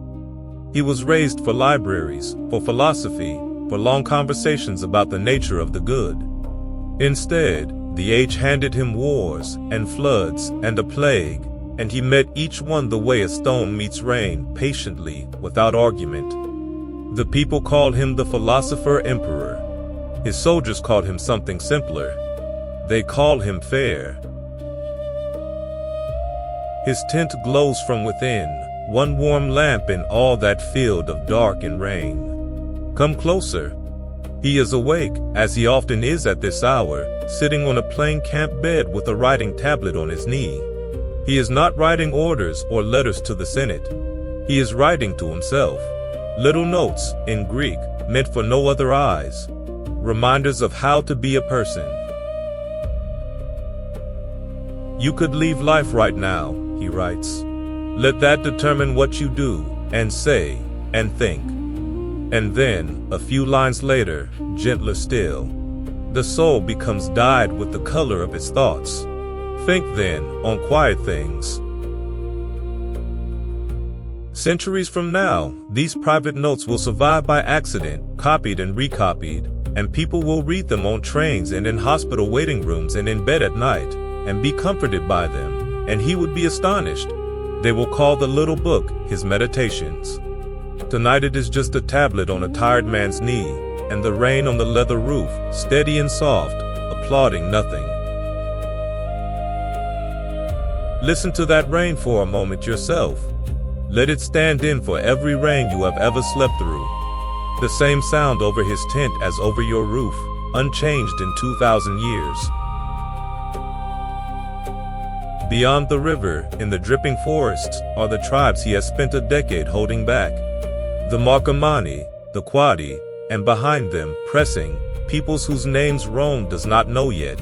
He was raised for libraries, for philosophy, for long conversations about the nature of the good. Instead, the age handed him wars, and floods, and a plague, and he met each one the way a stone meets rain, patiently, without argument. The people called him the philosopher emperor. His soldiers called him something simpler. They call him fair. His tent glows from within, one warm lamp in all that field of dark and rain. Come closer. He is awake, as he often is at this hour, sitting on a plain camp bed with a writing tablet on his knee. He is not writing orders or letters to the Senate. He is writing to himself. Little notes, in Greek, meant for no other eyes. Reminders of how to be a person. You could leave life right now, he writes. Let that determine what you do, and say, and think. And then, a few lines later, gentler still, the soul becomes dyed with the color of its thoughts. Think then on quiet things. Centuries from now, these private notes will survive by accident, copied and recopied, and people will read them on trains and in hospital waiting rooms and in bed at night, and be comforted by them, and he would be astonished. They will call the little book his Meditations. Tonight it is just a tablet on a tired man's knee, and the rain on the leather roof, steady and soft, applauding nothing. Listen to that rain for a moment yourself. Let it stand in for every rain you have ever slept through. The same sound over his tent as over your roof, unchanged in 2,000 years. Beyond the river, in the dripping forests, are the tribes he has spent a decade holding back. The Marcomanni, the Quadi, and behind them, pressing, peoples whose names Rome does not know yet.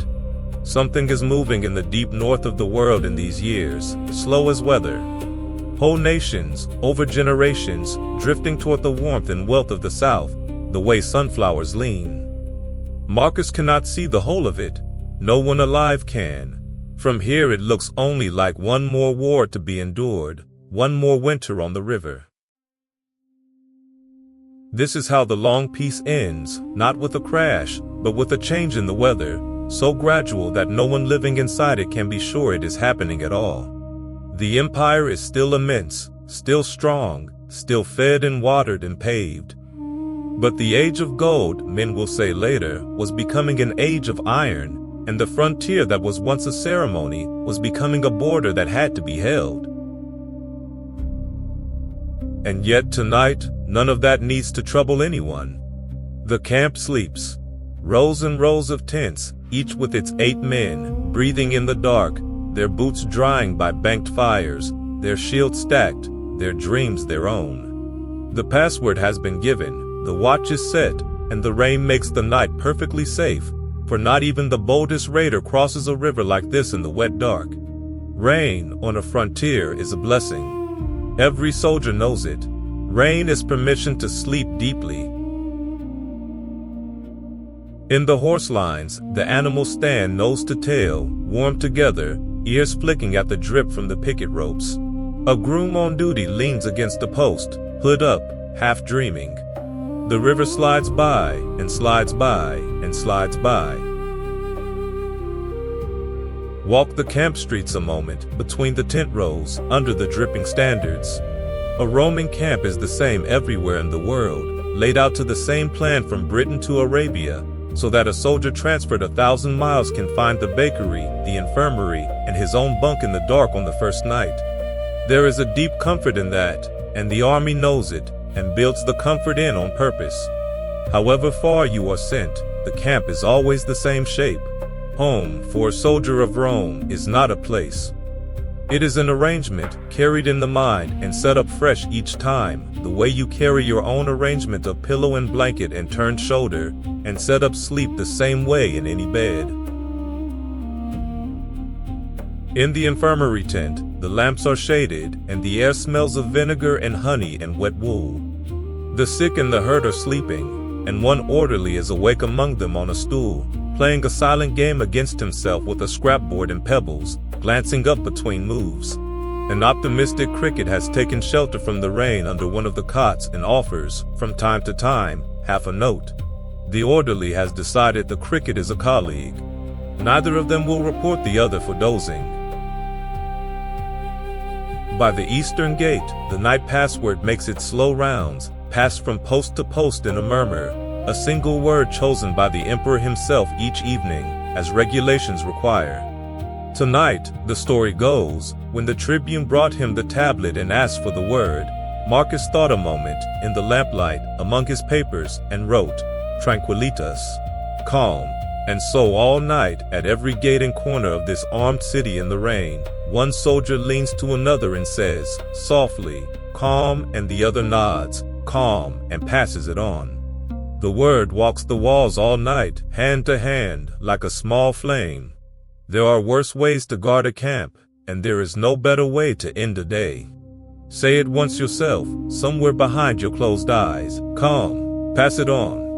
Something is moving in the deep north of the world in these years, slow as weather. Whole nations, over generations, drifting toward the warmth and wealth of the south, the way sunflowers lean. Marcus cannot see the whole of it. No one alive can. From here it looks only like one more war to be endured, one more winter on the river. This is how the long peace ends, not with a crash, but with a change in the weather, so gradual that no one living inside it can be sure it is happening at all. The empire is still immense, still strong, still fed and watered and paved. But the age of gold, men will say later, was becoming an age of iron, and the frontier that was once a ceremony was becoming a border that had to be held. And yet tonight, none of that needs to trouble anyone. The camp sleeps. Rows and rows of tents, each with its 8 men, breathing in the dark, their boots drying by banked fires, their shields stacked, their dreams their own. The password has been given, the watch is set, and the rain makes the night perfectly safe, for not even the boldest raider crosses a river like this in the wet dark. Rain on a frontier is a blessing. Every soldier knows it. Rain is permission to sleep deeply. In the horse lines, the animals stand nose to tail, warm together, ears flicking at the drip from the picket ropes. A groom on duty leans against a post, hood up, half dreaming. The river slides by, and slides by, and slides by. Walk the camp streets a moment, between the tent rows, under the dripping standards. A Roman camp is the same everywhere in the world, laid out to the same plan from Britain to Arabia, so that a soldier transferred 1,000 miles can find the bakery, the infirmary, and his own bunk in the dark on the first night. There is a deep comfort in that, and the army knows it, and builds the comfort in on purpose. However far you are sent, the camp is always the same shape. Home, for a soldier of Rome, is not a place. It is an arrangement, carried in the mind and set up fresh each time, the way you carry your own arrangement of pillow and blanket and turned shoulder, and set up sleep the same way in any bed. In the infirmary tent, the lamps are shaded, and the air smells of vinegar and honey and wet wool. The sick and the hurt are sleeping, and one orderly is awake among them on a stool, playing a silent game against himself with a scrapboard and pebbles, glancing up between moves. An optimistic cricket has taken shelter from the rain under one of the cots and offers, from time to time, half a note. The orderly has decided the cricket is a colleague. Neither of them will report the other for dozing. By the eastern gate, the night password makes its slow rounds, passed from post to post in a murmur, a single word chosen by the emperor himself each evening, as regulations require. Tonight, the story goes, when the tribune brought him the tablet and asked for the word, Marcus thought a moment, in the lamplight, among his papers, and wrote, Tranquillitas, calm. And so all night, at every gate and corner of this armed city in the rain, one soldier leans to another and says, softly, calm, and the other nods, calm, and passes it on. The word walks the walls all night, hand to hand, like a small flame. There are worse ways to guard a camp, and there is no better way to end a day. Say it once yourself, somewhere behind your closed eyes, calm, pass it on.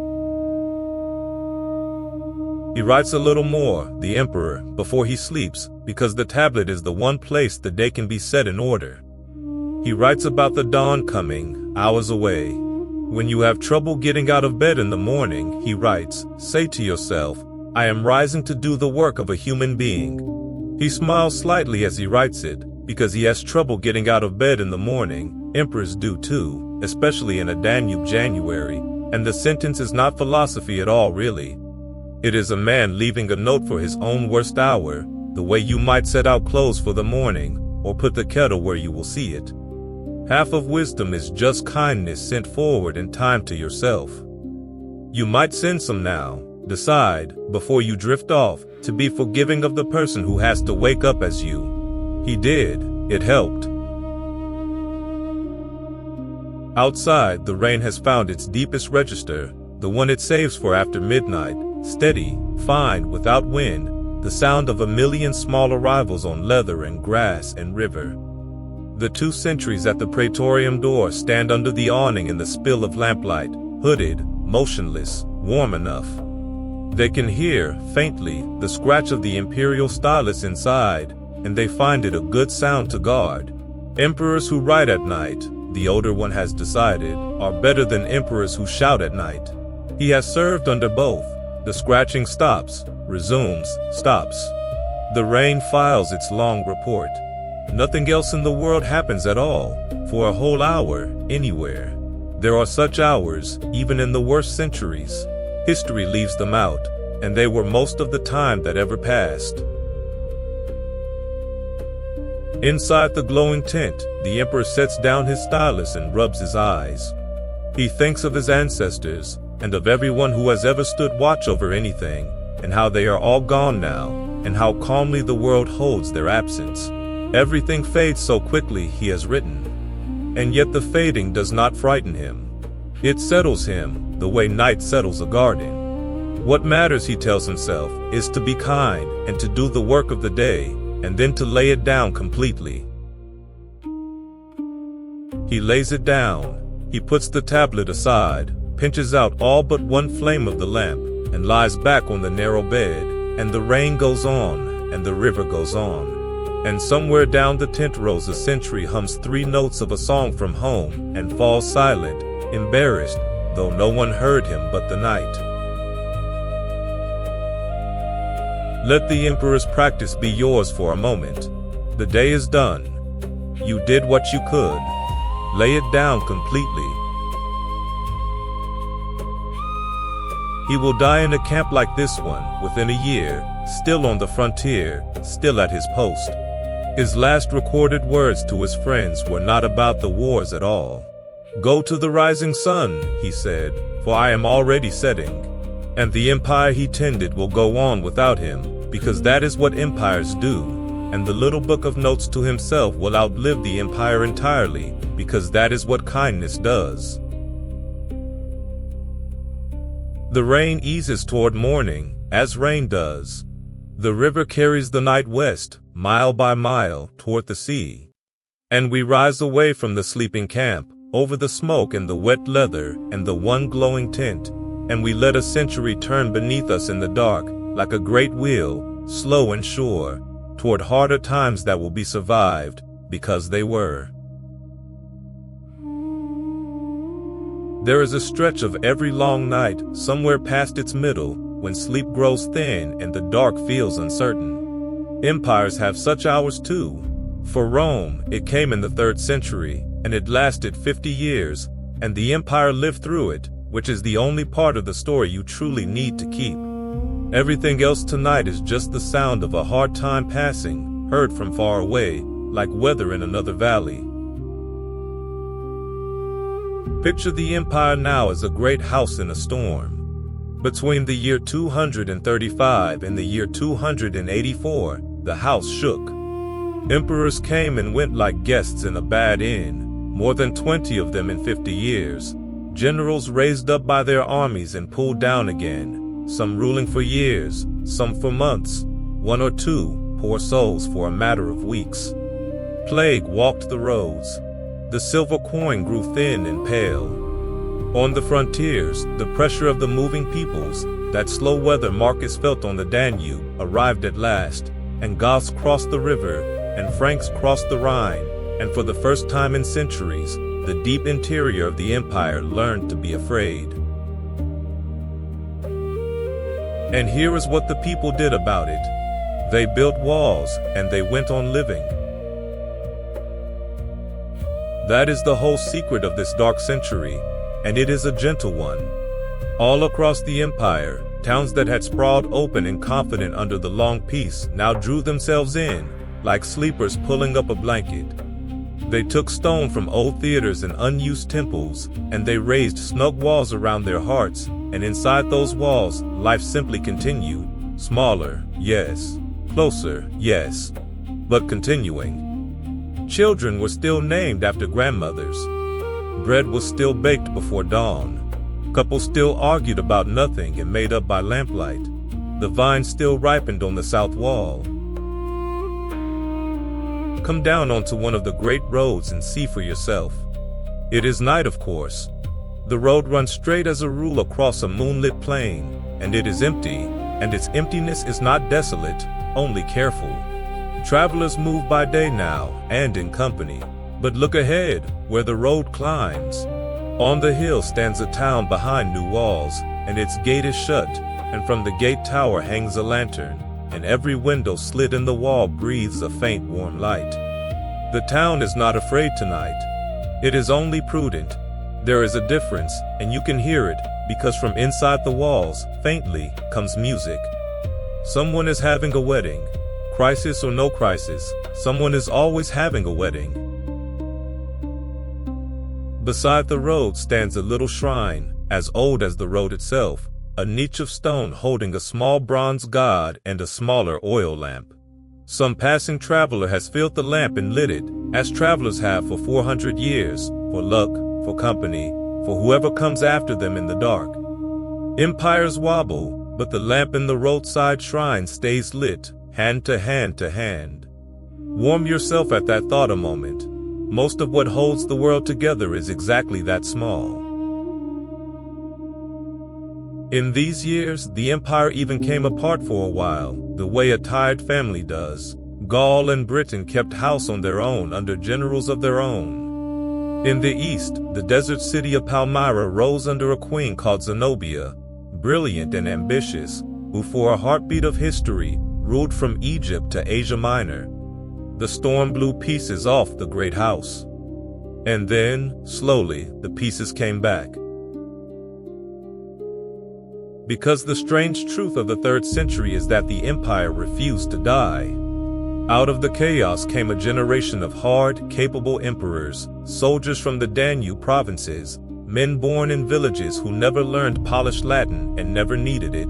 He writes a little more, the emperor, before he sleeps, because the tablet is the one place the day can be set in order. He writes about the dawn coming, hours away. When you have trouble getting out of bed in the morning, he writes, say to yourself, I am rising to do the work of a human being. He smiles slightly as he writes it, because he has trouble getting out of bed in the morning. Emperors do too, especially in a Danube January, and the sentence is not philosophy at all really. It is a man leaving a note for his own worst hour, the way you might set out clothes for the morning, or put the kettle where you will see it. Half of wisdom is just kindness sent forward in time to yourself. You might send some now. Decide, before you drift off, to be forgiving of the person who has to wake up as you. He did. It helped. Outside, the rain has found its deepest register, the one it saves for after midnight, steady, fine, without wind, the sound of 1,000,000 small arrivals on leather and grass and river. The 2 sentries at the praetorium door stand under the awning in the spill of lamplight, hooded, motionless, warm enough. They can hear, faintly, the scratch of the imperial stylus inside, and they find it a good sound to guard. Emperors who write at night, the older one has decided, are better than emperors who shout at night. He has served under both. The scratching stops, resumes, stops. The rain files its long report. Nothing else in the world happens at all, for a whole hour, anywhere. There are such hours, even in the worst centuries. History leaves them out, and they were most of the time that ever passed. Inside the glowing tent, the emperor sets down his stylus and rubs his eyes. He thinks of his ancestors, and of everyone who has ever stood watch over anything, and how they are all gone now, and how calmly the world holds their absence. Everything fades so quickly, he has written. And yet the fading does not frighten him. It settles him, the way night settles a garden. What matters, he tells himself, is to be kind, and to do the work of the day, and then to lay it down completely. He lays it down. He puts the tablet aside, pinches out all but one flame of the lamp, and lies back on the narrow bed, and the rain goes on, and the river goes on. And somewhere down the tent rows a sentry hums 3 notes of a song from home, and falls silent, embarrassed, though no one heard him but the night. Let the emperor's practice be yours for a moment. The day is done. You did what you could. Lay it down completely. He will die in a camp like this one, within a year, still on the frontier, still at his post. His last recorded words to his friends were not about the wars at all. "Go to the rising sun," he said, "for I am already setting." And the empire he tended will go on without him, because that is what empires do. And the little book of notes to himself will outlive the empire entirely, because that is what kindness does. The rain eases toward morning, as rain does. The river carries the night west, mile by mile, toward the sea. And we rise away from the sleeping camp, over the smoke and the wet leather and the one glowing tent, and we let a century turn beneath us in the dark, like a great wheel, slow and sure, toward harder times that will be survived, because they were. There is a stretch of every long night, somewhere past its middle, when sleep grows thin and the dark feels uncertain. Empires have such hours too. For Rome, it came in the 3rd century, and it lasted 50 years, and the empire lived through it, which is the only part of the story you truly need to keep. Everything else tonight is just the sound of a hard time passing, heard from far away, like weather in another valley. Picture the empire now as a great house in a storm. Between the year 235 and the year 284, the house shook. Emperors came and went like guests in a bad inn, more than 20 of them in 50 years. Generals raised up by their armies and pulled down again, some ruling for years, some for months, one or two, poor souls, for a matter of weeks. Plague walked the roads. The silver coin grew thin and pale. On the frontiers, the pressure of the moving peoples, that slow weather Marcus felt on the Danube, arrived at last, and Goths crossed the river, and Franks crossed the Rhine, and for the first time in centuries, the deep interior of the empire learned to be afraid. And here is what the people did about it. They built walls, and they went on living. That is the whole secret of this dark century, and it is a gentle one. All across the empire, towns that had sprawled open and confident under the long peace now drew themselves in, like sleepers pulling up a blanket. They took stone from old theaters and unused temples, and they raised snug walls around their hearts, and inside those walls, life simply continued. Smaller, yes. Closer, yes. But continuing. Children were still named after grandmothers. Bread was still baked before dawn. Couples still argued about nothing and made up by lamplight. The vine still ripened on the south wall. Come down onto one of the great roads and see for yourself. It is night, of course. The road runs straight as a rule across a moonlit plain, and it is empty, and its emptiness is not desolate, only careful. Travelers move by day now, and in company. But look ahead, where the road climbs. On the hill stands a town behind new walls, and its gate is shut, and from the gate tower hangs a lantern, and every window slit in the wall breathes a faint warm light. The town is not afraid tonight. It is only prudent. There is a difference, and you can hear it, because from inside the walls, faintly, comes music. Someone is having a wedding. Crisis or no crisis, someone is always having a wedding. Beside the road stands a little shrine, as old as the road itself, a niche of stone holding a small bronze god and a smaller oil lamp. Some passing traveler has filled the lamp and lit it, as travelers have for 400 years, for luck, for company, for whoever comes after them in the dark. Empires wobble, but the lamp in the roadside shrine stays lit, hand to hand to hand. Warm yourself at that thought a moment. Most of what holds the world together is exactly that small. In these years, the empire even came apart for a while, the way a tired family does. Gaul and Britain kept house on their own under generals of their own. In the east, the desert city of Palmyra rose under a queen called Zenobia, brilliant and ambitious, who for a heartbeat of history, ruled from Egypt to Asia Minor. The storm blew pieces off the great house. And then, slowly, the pieces came back. Because the strange truth of the 3rd century is that the empire refused to die. Out of the chaos came a generation of hard, capable emperors, soldiers from the Danube provinces, men born in villages who never learned polished Latin and never needed it.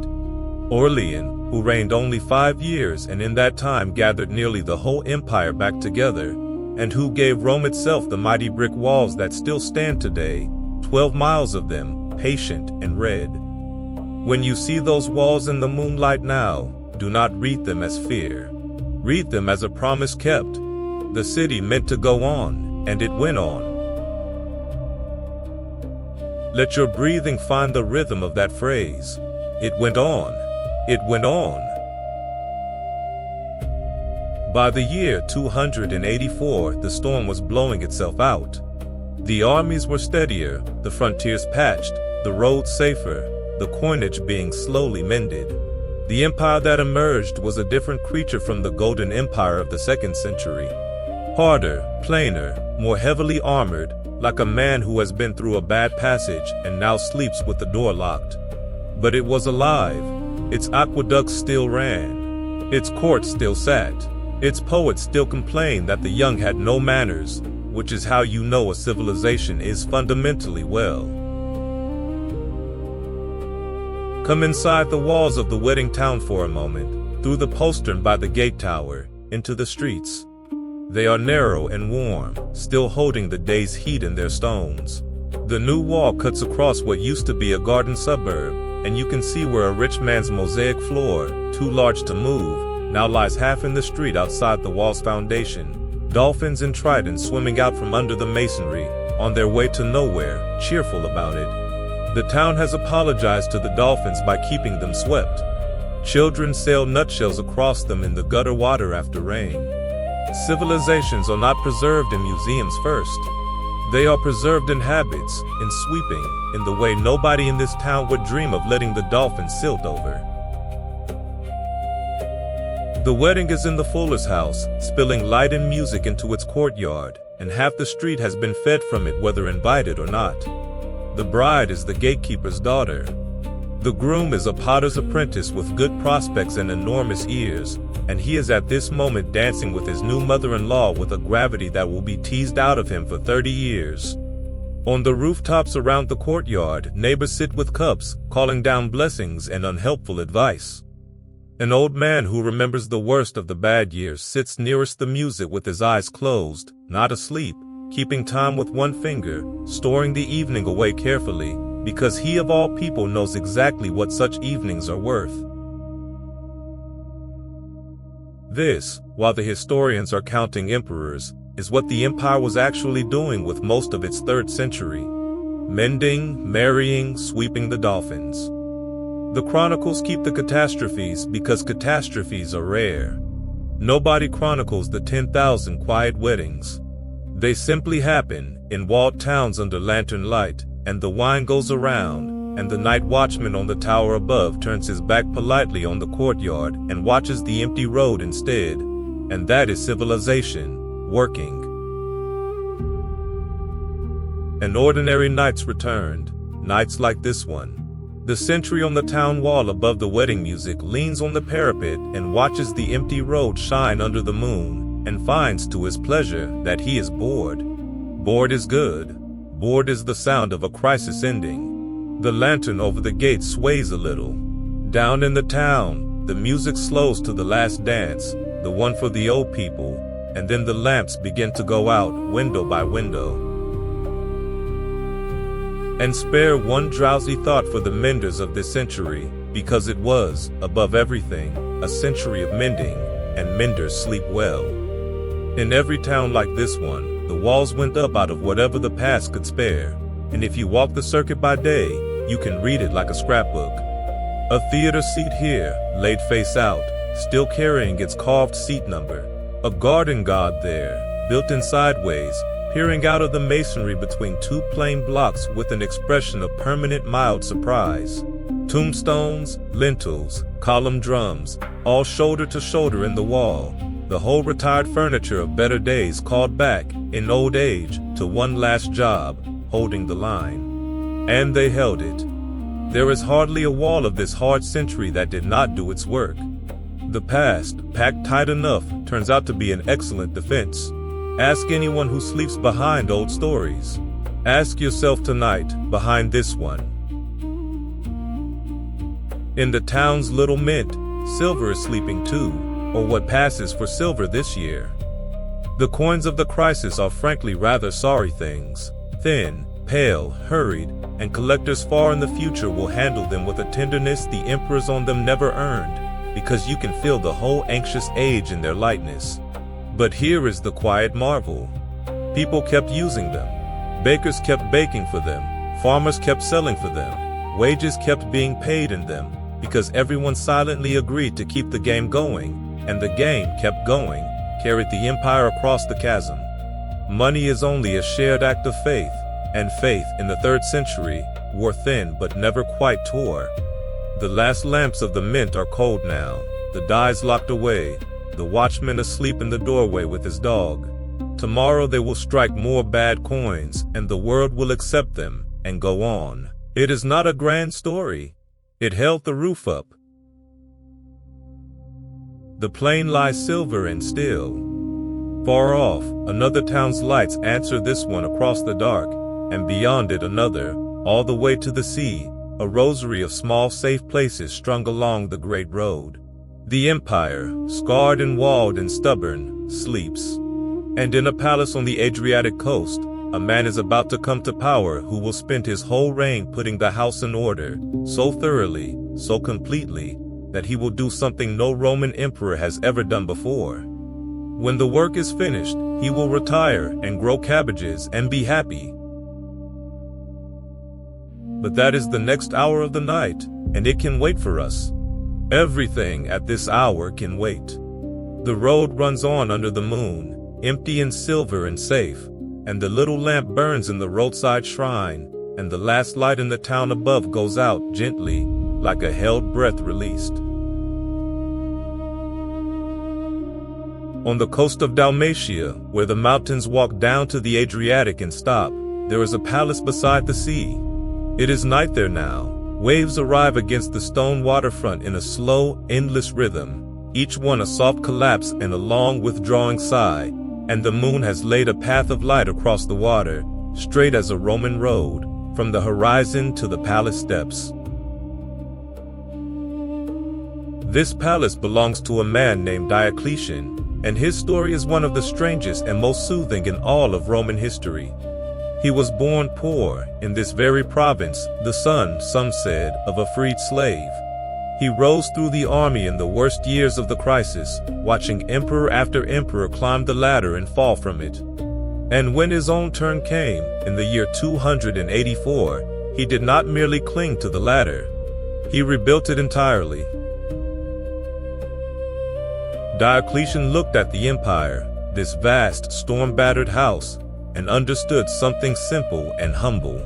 Aurelian, who reigned only 5 years and in that time gathered nearly the whole empire back together, and who gave Rome itself the mighty brick walls that still stand today, 12 miles of them, patient and red. When you see those walls in the moonlight now, do not read them as fear. Read them as a promise kept. The city meant to go on, and it went on. Let your breathing find the rhythm of that phrase. It went on. It went on. By the year 284, the storm was blowing itself out. The armies were steadier, the frontiers patched, the roads safer, the coinage being slowly mended. The empire that emerged was a different creature from the Golden Empire of the 2nd century. Harder, plainer, more heavily armored, like a man who has been through a bad passage and now sleeps with the door locked. But it was alive. Its aqueducts still ran. Its courts still sat. Its poets still complained that the young had no manners, which is how you know a civilization is fundamentally well. Come inside the walls of the wedding town for a moment, through the postern by the gate tower, into the streets. They are narrow and warm, still holding the day's heat in their stones. The new wall cuts across what used to be a garden suburb, and you can see where a rich man's mosaic floor, too large to move, now lies half in the street outside the wall's foundation. Dolphins and tridents swimming out from under the masonry, on their way to nowhere, cheerful about it. The town has apologized to the dolphins by keeping them swept. Children sail nutshells across them in the gutter water after rain. Civilizations are not preserved in museums first. They are preserved in habits, in sweeping, in the way nobody in this town would dream of letting the dolphins silt over. The wedding is in the fuller's house, spilling light and music into its courtyard, and half the street has been fed from it whether invited or not. The bride is the gatekeeper's daughter. The groom is a potter's apprentice with good prospects and enormous ears, and he is at this moment dancing with his new mother-in-law with a gravity that will be teased out of him for 30 years. On the rooftops around the courtyard, neighbors sit with cups, calling down blessings and unhelpful advice. An old man who remembers the worst of the bad years sits nearest the music with his eyes closed, not asleep, keeping time with one finger, storing the evening away carefully, because he of all people knows exactly what such evenings are worth. This, while the historians are counting emperors, is what the empire was actually doing with most of its 3rd century. Mending, marrying, sweeping the dolphins. The chronicles keep the catastrophes because catastrophes are rare. Nobody chronicles the 10,000 quiet weddings. They simply happen, in walled towns under lantern light, and the wine goes around, and the night watchman on the tower above turns his back politely on the courtyard and watches the empty road instead. And that is civilization, working. And ordinary nights returned, nights like this one. The sentry on the town wall above the wedding music leans on the parapet and watches the empty road shine under the moon, and finds to his pleasure that he is bored. Bored is good. Bored is the sound of a crisis ending. The lantern over the gate sways a little. Down in the town, the music slows to the last dance, the one for the old people, and then the lamps begin to go out, window by window. And spare one drowsy thought for the menders of this century, because it was, above everything, a century of mending, and menders sleep well. In every town like this one, the walls went up out of whatever the past could spare, and if you walk the circuit by day, you can read it like a scrapbook. A theater seat here, laid face out, still carrying its carved seat number. A garden god there, built in sideways, peering out of the masonry between two plain blocks with an expression of permanent mild surprise. Tombstones, lintels, column drums, all shoulder to shoulder in the wall. The whole retired furniture of better days called back, in old age, to one last job, holding the line. And they held it. There is hardly a wall of this hard century that did not do its work. The past, packed tight enough, turns out to be an excellent defense. Ask anyone who sleeps behind old stories. Ask yourself tonight, behind this one. In the town's little mint, silver is sleeping too, or what passes for silver this year. The coins of the crisis are frankly rather sorry things, thin, pale, hurried, and collectors far in the future will handle them with a tenderness the emperors on them never earned, because you can feel the whole anxious age in their lightness. But here is the quiet marvel. People kept using them. Bakers kept baking for them. Farmers kept selling for them. Wages kept being paid in them, because everyone silently agreed to keep the game going, and the game kept going, carried the empire across the chasm. Money is only a shared act of faith, and faith in the 3rd century wore thin but never quite tore. The last lamps of the mint are cold now, the dies locked away, the watchman asleep in the doorway with his dog. Tomorrow they will strike more bad coins, and the world will accept them, and go on. It is not a grand story. It held the roof up. The plain lies silver and still. Far off, another town's lights answer this one across the dark, and beyond it another, all the way to the sea, a rosary of small safe places strung along the great road. The empire, scarred and walled and stubborn, sleeps. And in a palace on the Adriatic coast, a man is about to come to power who will spend his whole reign putting the house in order, so thoroughly, so completely, that he will do something no Roman emperor has ever done before. When the work is finished, he will retire and grow cabbages and be happy. But that is the next hour of the night, and it can wait for us. Everything at this hour can wait. The road runs on under the moon, empty and silver and safe, and the little lamp burns in the roadside shrine, and the last light in the town above goes out gently, like a held breath released. On the coast of Dalmatia, where the mountains walk down to the Adriatic and stop, there is a palace beside the sea. It is night there now. Waves arrive against the stone waterfront in a slow, endless rhythm, each one a soft collapse and a long withdrawing sigh, and the moon has laid a path of light across the water, straight as a Roman road, from the horizon to the palace steps. This palace belongs to a man named Diocletian, and his story is one of the strangest and most soothing in all of Roman history. He was born poor, in this very province, the son, some said, of a freed slave. He rose through the army in the worst years of the crisis, watching emperor after emperor climb the ladder and fall from it. And when his own turn came, in the year 284, he did not merely cling to the ladder. He rebuilt it entirely. Diocletian looked at the empire, this vast, storm-battered house, and understood something simple and humble.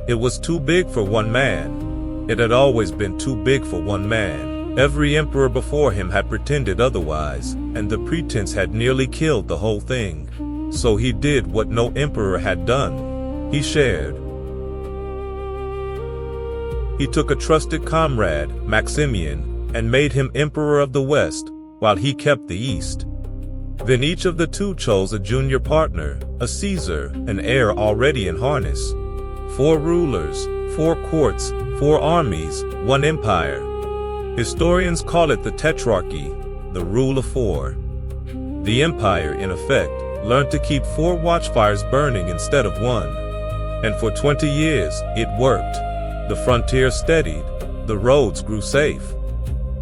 It was too big for one man. It had always been too big for one man. Every emperor before him had pretended otherwise, and the pretense had nearly killed the whole thing. So he did what no emperor had done. He shared. He took a trusted comrade, Maximian, and made him emperor of the West, while he kept the East. Then each of the two chose a junior partner, a Caesar, an heir already in harness. 4 rulers, 4 courts, 4 armies, 1 empire. Historians call it the Tetrarchy, the rule of 4. The empire, in effect, learned to keep 4 watchfires burning instead of 1. And for 20 years, it worked. The frontier steadied, the roads grew safe.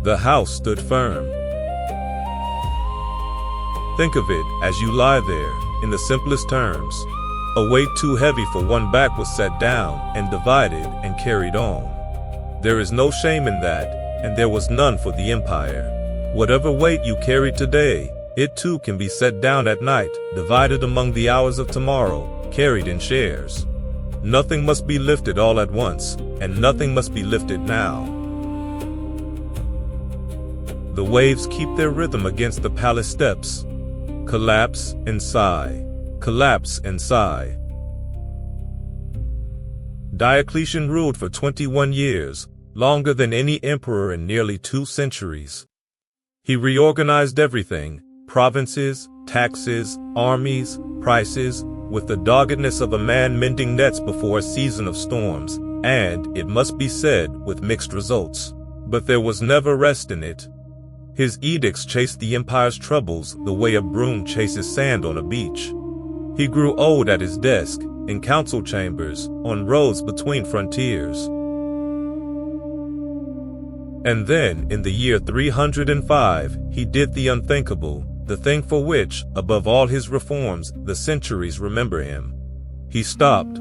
The house stood firm. Think of it as you lie there, in the simplest terms. A weight too heavy for one back was set down and divided and carried on. There is no shame in that, and there was none for the empire. Whatever weight you carry today, it too can be set down at night, divided among the hours of tomorrow, carried in shares. Nothing must be lifted all at once, and nothing must be lifted now. The waves keep their rhythm against the palace steps. Collapse and sigh, collapse and sigh. Diocletian ruled for 21 years, longer than any emperor in nearly 2 centuries. He reorganized everything: provinces, taxes, armies, prices, with the doggedness of a man mending nets before a season of storms, and, it must be said, with mixed results. But there was never rest in it. His edicts chased the empire's troubles the way a broom chases sand on a beach. He grew old at his desk, in council chambers, on roads between frontiers. And then, in the year 305, he did the unthinkable, the thing for which, above all his reforms, the centuries remember him. He stopped.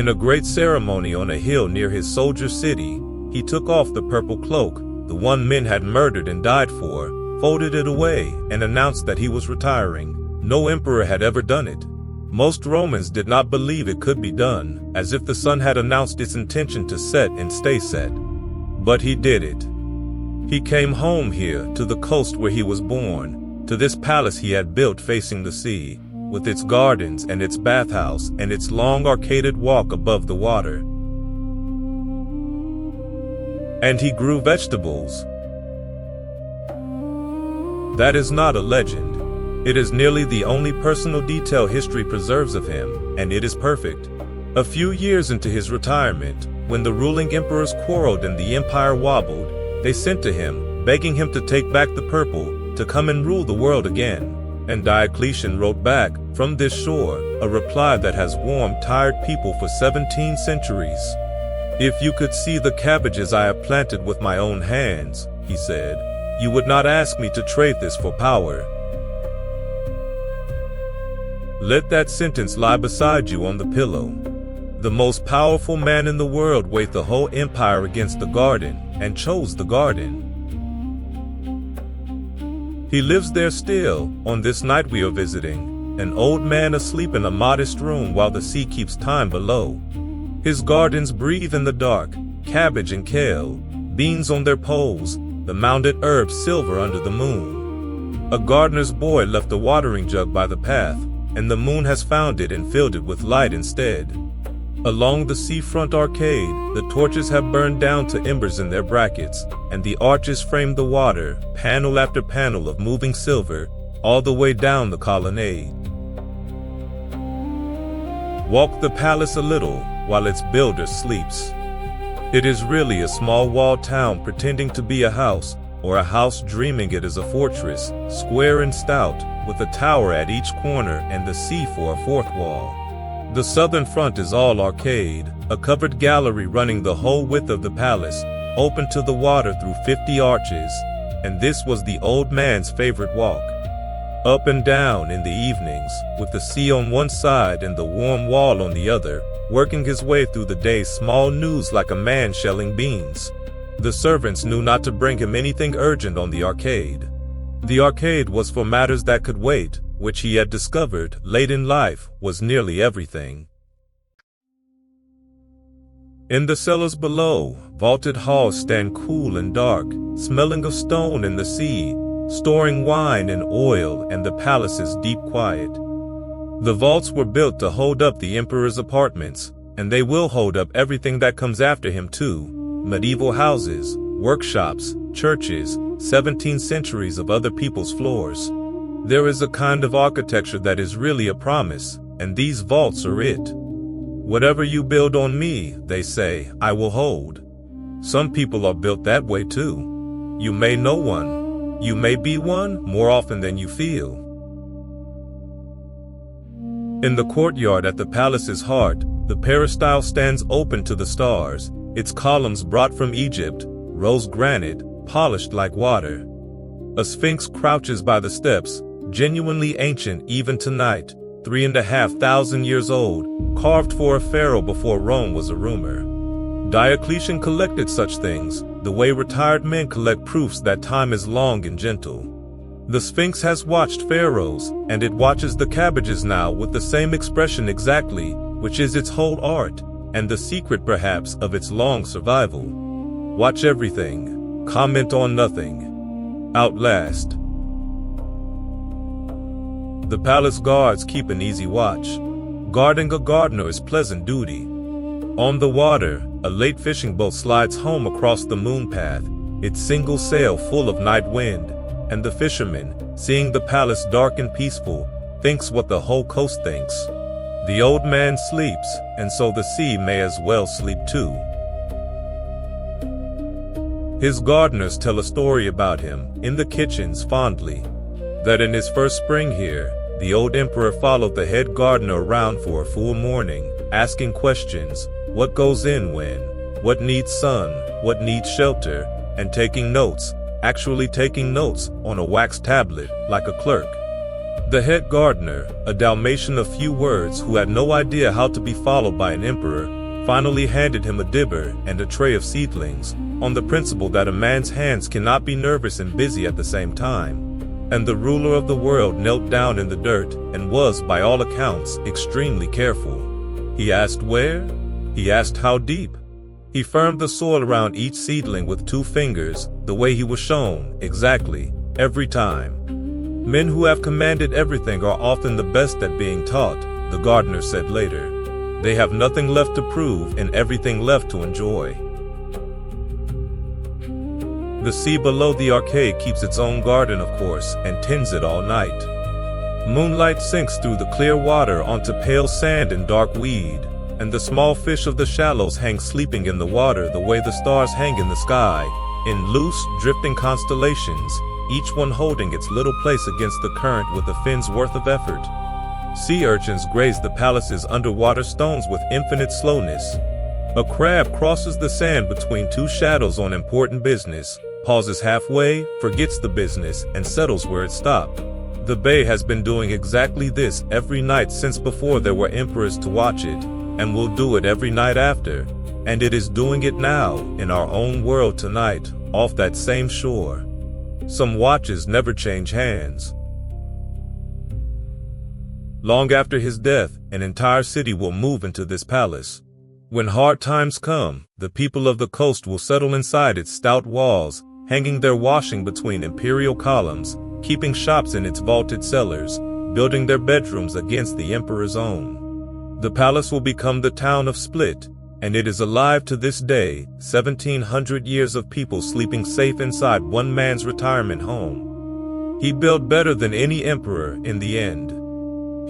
In a great ceremony on a hill near his soldier city, he took off the purple cloak, the one men had murdered and died for, folded it away, and announced that he was retiring. No emperor had ever done it. Most Romans did not believe it could be done, as if the sun had announced its intention to set and stay set. But he did it. He came home here, to the coast where he was born, to this palace he had built facing the sea, with its gardens and its bathhouse and its long arcaded walk above the water. And he grew vegetables. That is not a legend. It is nearly the only personal detail history preserves of him, and it is perfect. A few years into his retirement, when the ruling emperors quarreled and the empire wobbled, they sent to him, begging him to take back the purple, to come and rule the world again. And Diocletian wrote back, from this shore, a reply that has warmed tired people for 17 centuries. "If you could see the cabbages I have planted with my own hands," he said, "you would not ask me to trade this for power." Let that sentence lie beside you on the pillow. The most powerful man in the world weighed the whole empire against the garden, and chose the garden. He lives there still, on this night we are visiting, an old man asleep in a modest room while the sea keeps time below. His gardens breathe in the dark, cabbage and kale, beans on their poles, the mounded herbs silver under the moon. A gardener's boy left a watering jug by the path, and the moon has found it and filled it with light instead. Along the seafront arcade, the torches have burned down to embers in their brackets, and the arches frame the water, panel after panel of moving silver, all the way down the colonnade. Walk the palace a little, while its builder sleeps. It is really a small walled town pretending to be a house, or a house dreaming it is a fortress, square and stout, with a tower at each corner and the sea for a fourth wall. The southern front is all arcade, a covered gallery running the whole width of the palace, open to the water through 50 arches, and this was the old man's favorite walk. Up and down in the evenings, with the sea on one side and the warm wall on the other, working his way through the day's small news like a man shelling beans. The servants knew not to bring him anything urgent on the arcade. The arcade was for matters that could wait, which he had discovered, late in life, was nearly everything. In the cellars below, vaulted halls stand cool and dark, smelling of stone and the sea, storing wine and oil and the palace's deep quiet. The vaults were built to hold up the emperor's apartments, and they will hold up everything that comes after him too: medieval houses, workshops, churches, 17 centuries of other people's floors. There is a kind of architecture that is really a promise, and these vaults are it. Whatever you build on me, they say, I will hold. Some people are built that way too. You may know one. You may be one more often than you feel. In the courtyard at the palace's heart, the peristyle stands open to the stars, its columns brought from Egypt, rose granite, polished like water. A sphinx crouches by the steps, genuinely ancient even tonight, 3,500 years old, carved for a pharaoh before Rome was a rumor. Diocletian collected such things, the way retired men collect proofs that time is long and gentle. The Sphinx has watched pharaohs, and it watches the cabbages now with the same expression exactly, which is its whole art, and the secret perhaps of its long survival. Watch everything, comment on nothing. Outlast. The palace guards keep an easy watch. Guarding a gardener is pleasant duty. On the water, a late fishing boat slides home across the moon path, its single sail full of night wind, and the fisherman, seeing the palace dark and peaceful, thinks what the whole coast thinks. The old man sleeps, and so the sea may as well sleep too. His gardeners tell a story about him, in the kitchens fondly, that in his first spring here, the old emperor followed the head gardener around for a full morning, asking questions, what goes in when, what needs sun, what needs shelter, and taking notes, actually taking notes on a wax tablet, like a clerk. The head gardener, a Dalmatian of few words who had no idea how to be followed by an emperor, finally handed him a dibber and a tray of seedlings, on the principle that a man's hands cannot be nervous and busy at the same time. And the ruler of the world knelt down in the dirt and was, by all accounts, extremely careful. He asked where? He asked how deep? He firmed the soil around each seedling with 2 fingers, the way he was shown, exactly, every time. Men who have commanded everything are often the best at being taught, the gardener said later. They have nothing left to prove and everything left to enjoy. The sea below the arcade keeps its own garden, of course, and tends it all night. Moonlight sinks through the clear water onto pale sand and dark weed, and the small fish of the shallows hang sleeping in the water the way the stars hang in the sky, in loose, drifting constellations, each one holding its little place against the current with a fin's worth of effort. Sea urchins graze the palace's underwater stones with infinite slowness. A crab crosses the sand between 2 shadows on important business, pauses halfway, forgets the business, and settles where it stopped. The bay has been doing exactly this every night since before there were emperors to watch it, and will do it every night after, and it is doing it now, in our own world tonight, off that same shore. Some watches never change hands. Long after his death, an entire city will move into this palace. When hard times come, the people of the coast will settle inside its stout walls, hanging their washing between imperial columns, keeping shops in its vaulted cellars, building their bedrooms against the emperor's own. The palace will become the town of Split, and it is alive to this day, 1700 years of people sleeping safe inside one man's retirement home. He built better than any emperor in the end.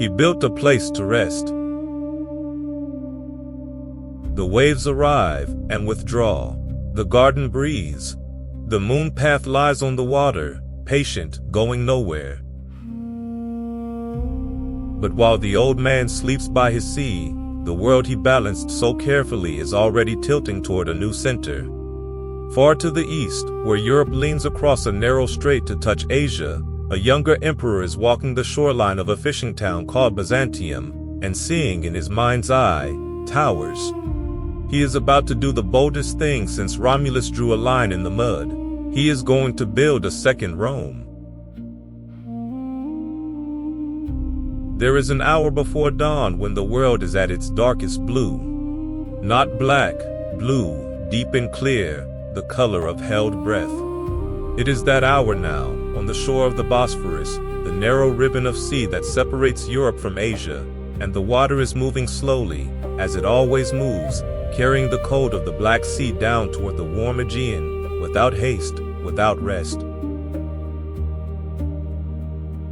He built a place to rest. The waves arrive and withdraw. The garden breathes. The moon path lies on the water, patient, going nowhere. But while the old man sleeps by his sea, the world he balanced so carefully is already tilting toward a new center. Far to the east, where Europe leans across a narrow strait to touch Asia, a younger emperor is walking the shoreline of a fishing town called Byzantium, and seeing in his mind's eye, towers. He is about to do the boldest thing since Romulus drew a line in the mud. He is going to build a second Rome. There is an hour before dawn when the world is at its darkest blue. Not black, blue, deep and clear, the color of held breath. It is that hour now, on the shore of the Bosphorus, the narrow ribbon of sea that separates Europe from Asia, and the water is moving slowly, as it always moves, carrying the cold of the Black Sea down toward the warm Aegean, without haste, without rest.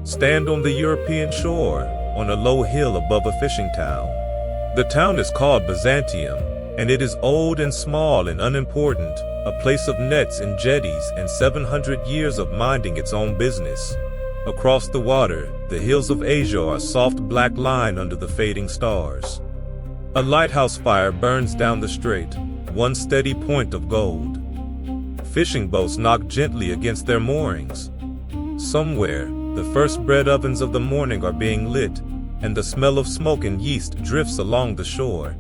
Stand on the European shore, on a low hill above a fishing town. The town is called Byzantium, and it is old and small and unimportant, a place of nets and jetties and 700 years of minding its own business. Across the water, the hills of Asia are a soft black line under the fading stars. A lighthouse fire burns down the strait, one steady point of gold. Fishing boats knock gently against their moorings. Somewhere, the first bread ovens of the morning are being lit, and the smell of smoke and yeast drifts along the shore.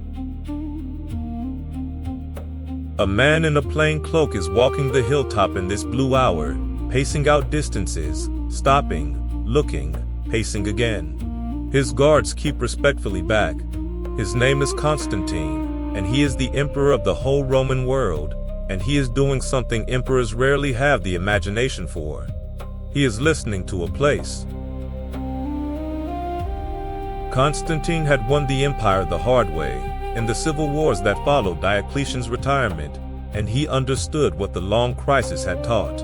A man in a plain cloak is walking the hilltop in this blue hour, pacing out distances, stopping, looking, pacing again. His guards keep respectfully back. His name is Constantine, and he is the emperor of the whole Roman world, and he is doing something emperors rarely have the imagination for. He is listening to a place. Constantine had won the empire the hard way, in the civil wars that followed Diocletian's retirement, and he understood what the long crisis had taught.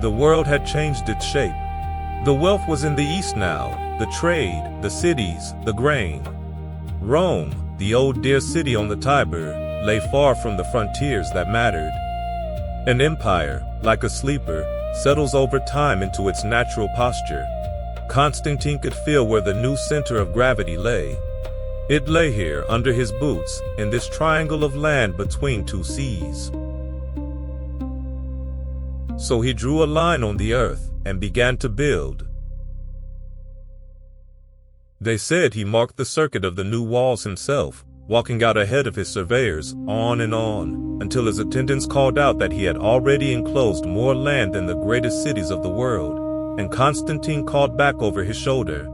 The world had changed its shape. The wealth was in the east now, the trade, the cities, the grain. Rome, the old dear city on the Tiber, lay far from the frontiers that mattered. An empire, like a sleeper, settles over time into its natural posture. Constantine could feel where the new center of gravity lay. It lay here, under his boots, in this triangle of land between two seas. So he drew a line on the earth and began to build. They said he marked the circuit of the new walls himself, walking out ahead of his surveyors, on and on, until his attendants called out that he had already enclosed more land than the greatest cities of the world, and Constantine called back over his shoulder,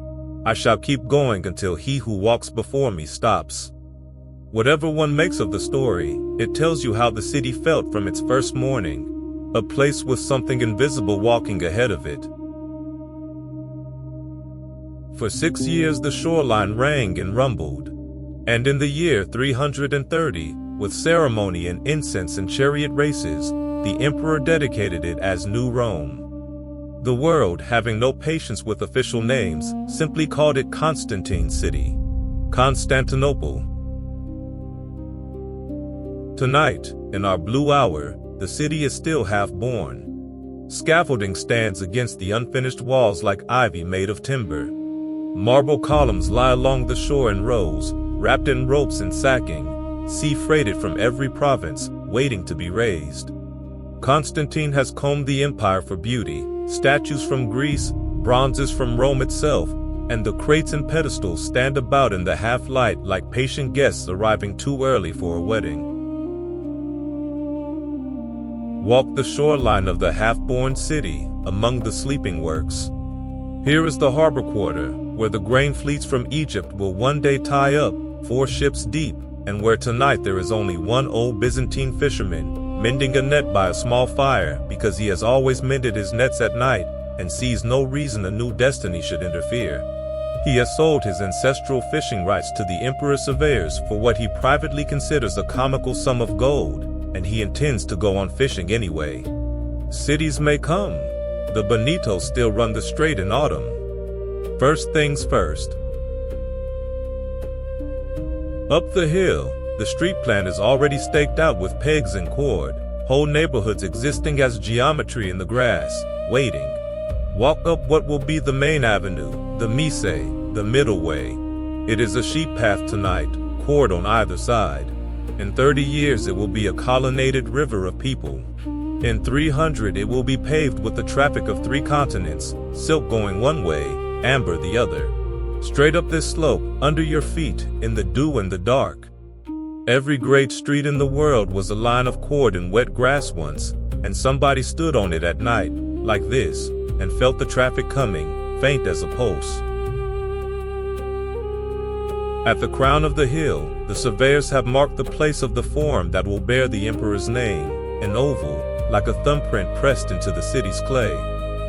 "I shall keep going until he who walks before me stops." Whatever one makes of the story, it tells you how the city felt from its first morning, a place with something invisible walking ahead of it. For 6 years the shoreline rang and rumbled, and in the year 330, with ceremony and incense and chariot races, the emperor dedicated it as New Rome. The world, having no patience with official names, simply called it Constantine's city, Constantinople. Tonight, in our blue hour, the city is still half-born. Scaffolding stands against the unfinished walls like ivy made of timber. Marble columns lie along the shore in rows, wrapped in ropes and sacking, sea-freighted from every province, waiting to be raised. Constantine has combed the empire for beauty, statues from Greece, bronzes from Rome itself, and the crates and pedestals stand about in the half-light like patient guests arriving too early for a wedding. Walk the shoreline of the half-born city, among the sleeping works. Here is the harbor quarter, where the grain fleets from Egypt will one day tie up, 4 ships deep, and where tonight there is only one old Byzantine fisherman, mending a net by a small fire because he has always mended his nets at night and sees no reason a new destiny should interfere. He has sold his ancestral fishing rights to the emperor's surveyors for what he privately considers a comical sum of gold, and he intends to go on fishing anyway. Cities may come. The Bonitos still run the strait in autumn. First things first. Up the hill, the street plan is already staked out with pegs and cord, whole neighborhoods existing as geometry in the grass, waiting. Walk up what will be the main avenue, the Mise, the middle way. It is a sheep path tonight, cord on either side. In 30 years it will be a colonnaded river of people. In 300 it will be paved with the traffic of 3 continents, silk going one way, amber the other. Straight up this slope, under your feet, in the dew and the dark. Every great street in the world was a line of cord and wet grass once, and somebody stood on it at night, like this, and felt the traffic coming, faint as a pulse. At the crown of the hill, the surveyors have marked the place of the forum that will bear the emperor's name, an oval, like a thumbprint pressed into the city's clay.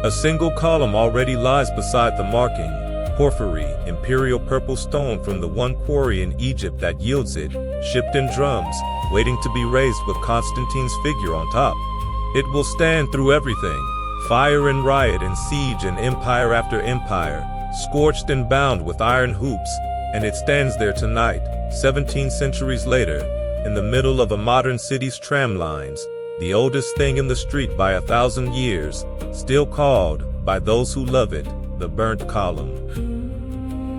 A single column already lies beside the marking, porphyry, imperial purple stone from the one quarry in Egypt that yields it, shipped in drums, waiting to be raised with Constantine's figure on top. It will stand through everything, fire and riot and siege and empire after empire, scorched and bound with iron hoops, and it stands there tonight, 17 centuries later, in the middle of a modern city's tram lines, the oldest thing in the street by 1,000 years, still called, by those who love it, the burnt column.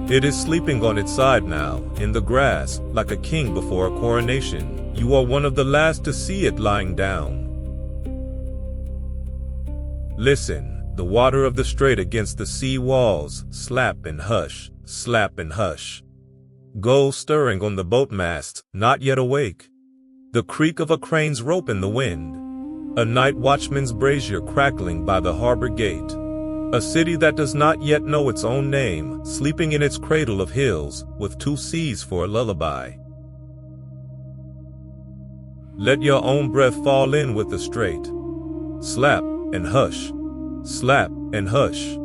It is sleeping on its side now, in the grass, like a king before a coronation. You are one of the last to see it lying down. Listen, the water of the strait against the sea walls, slap and hush, slap and hush. Gulls stirring on the boat masts, not yet awake. The creak of a crane's rope in the wind. A night watchman's brazier crackling by the harbor gate. A city that does not yet know its own name, sleeping in its cradle of hills, with 2 seas for a lullaby. Let your own breath fall in with the strait. Slap and hush. Slap and hush.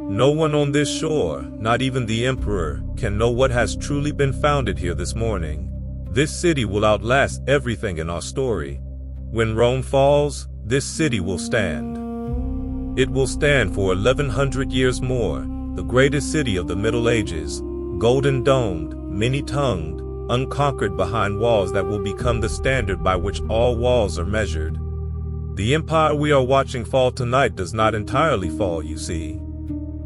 No one on this shore, not even the emperor, can know what has truly been founded here this morning. This city will outlast everything in our story. When Rome falls, this city will stand. It will stand for 1100 years more, the greatest city of the Middle Ages, golden-domed, many-tongued, unconquered behind walls that will become the standard by which all walls are measured. The empire we are watching fall tonight does not entirely fall, you see.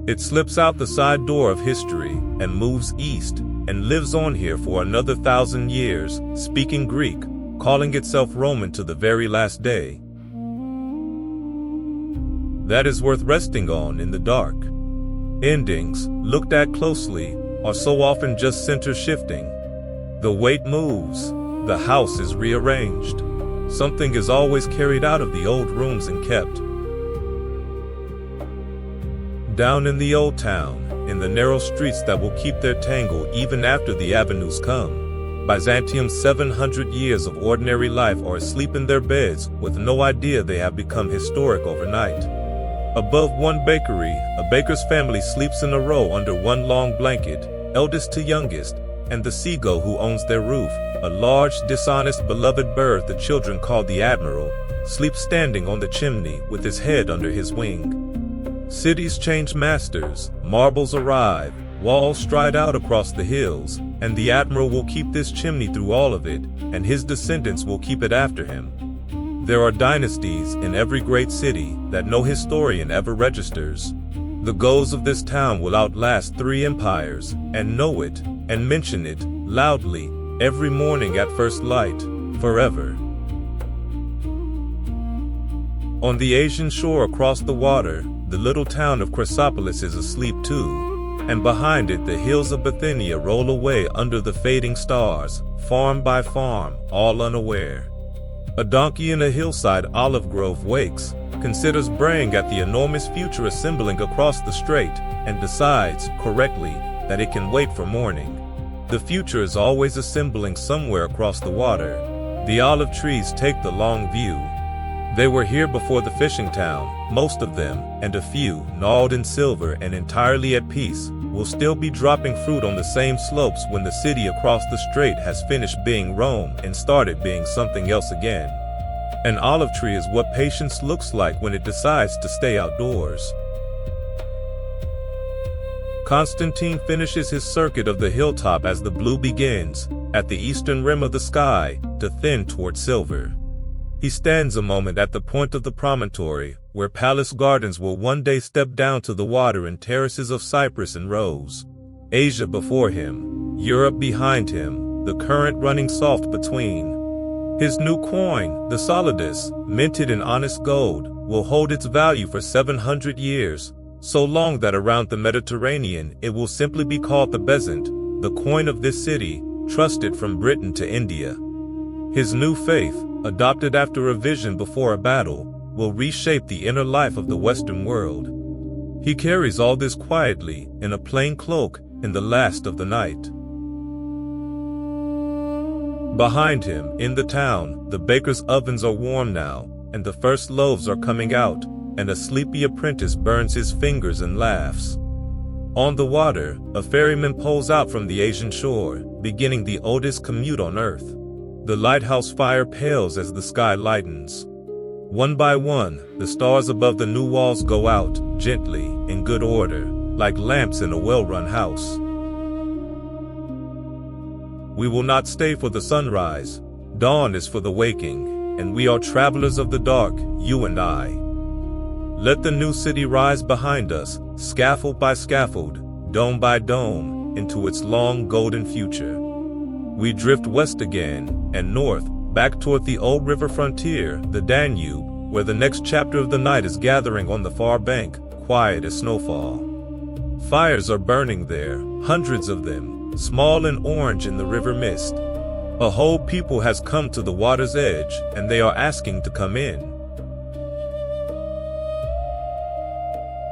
It slips out the side door of history and moves east and lives on here for another 1,000 years, speaking Greek, calling itself Roman to the very last day. That is worth resting on in the dark. Endings, looked at closely, are so often just center shifting. The weight moves, the house is rearranged. Something is always carried out of the old rooms and kept. Down in the old town, in the narrow streets that will keep their tangle even after the avenues come, Byzantium's 700 years of ordinary life are asleep in their beds with no idea they have become historic overnight. Above one bakery, a baker's family sleeps in a row under one long blanket, eldest to youngest, and the seagull who owns their roof, a large, dishonest, beloved bird the children call the Admiral, sleeps standing on the chimney with his head under his wing. Cities change masters, marbles arrive, walls stride out across the hills, and the Admiral will keep this chimney through all of it, and his descendants will keep it after him. There are dynasties in every great city that no historian ever registers. The goals of this town will outlast 3 empires, and know it, and mention it, loudly, every morning at first light, forever. On the Asian shore across the water, the little town of Chrysopolis is asleep too, and behind it the hills of Bithynia roll away under the fading stars, farm by farm, all unaware. A donkey in a hillside olive grove wakes, considers braying at the enormous future assembling across the strait, and decides, correctly, that it can wait for morning. The future is always assembling somewhere across the water. The olive trees take the long view. They were here before the fishing town, most of them, and a few, gnarled in silver and entirely at peace, will still be dropping fruit on the same slopes when the city across the strait has finished being Rome and started being something else again. An olive tree is what patience looks like when it decides to stay outdoors. Constantine finishes his circuit of the hilltop as the blue begins, at the eastern rim of the sky, to thin toward silver. He stands a moment at the point of the promontory, where palace gardens will one day step down to the water in terraces of cypress and rose. Asia before him, Europe behind him, the current running soft between. His new coin, the solidus, minted in honest gold, will hold its value for 700 years, so long that around the Mediterranean it will simply be called the bezant, the coin of this city, trusted from Britain to India. His new faith, adopted after a vision before a battle, will reshape the inner life of the Western world. He carries all this quietly, in a plain cloak, in the last of the night. Behind him, in the town, the baker's ovens are warm now, and the first loaves are coming out, and a sleepy apprentice burns his fingers and laughs. On the water, a ferryman pulls out from the Asian shore, beginning the oldest commute on earth. The lighthouse fire pales as the sky lightens. One by one, the stars above the new walls go out, gently, in good order, like lamps in a well-run house. We will not stay for the sunrise. Dawn is for the waking, and we are travelers of the dark, you and I. Let the new city rise behind us, scaffold by scaffold, dome by dome, into its long golden future. We drift west again, and north, back toward the old river frontier, the Danube, where the next chapter of the night is gathering on the far bank, quiet as snowfall. Fires are burning there, hundreds of them, small and orange in the river mist. A whole people has come to the water's edge, and they are asking to come in.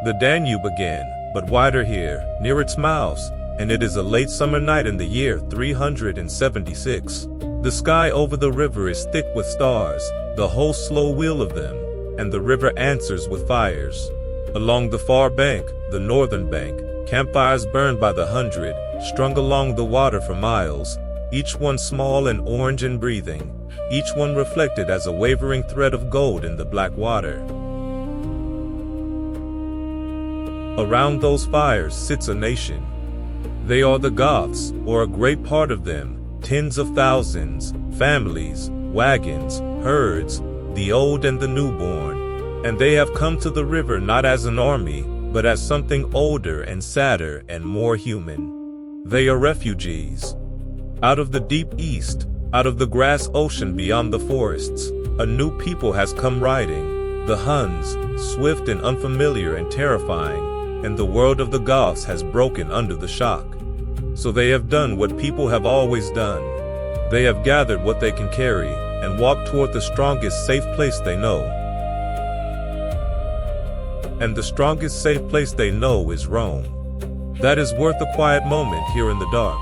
The Danube again, but wider here, near its mouths, and it is a late summer night in the year 376. The sky over the river is thick with stars, the whole slow wheel of them, and the river answers with fires. Along the far bank, the northern bank, campfires burned by the hundred, strung along the water for miles, each one small and orange and breathing, each one reflected as a wavering thread of gold in the black water. Around those fires sits a nation. They are the Goths, or a great part of them, tens of thousands, families, wagons, herds, the old and the newborn, and they have come to the river not as an army, but as something older and sadder and more human. They are refugees. Out of the deep east, out of the grass ocean beyond the forests, a new people has come riding, the Huns, swift and unfamiliar and terrifying, and the world of the Goths has broken under the shock. So they have done what people have always done. They have gathered what they can carry and walked toward the strongest safe place they know. And the strongest safe place they know is Rome. That is worth a quiet moment here in the dark.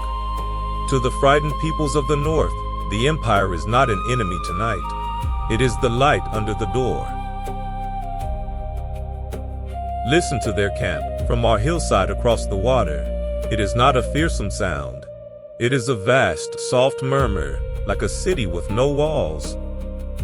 To the frightened peoples of the north, the empire is not an enemy tonight. It is the light under the door. Listen to their camp from our hillside across the water. It is not a fearsome sound. It is a vast, soft murmur, like a city with no walls.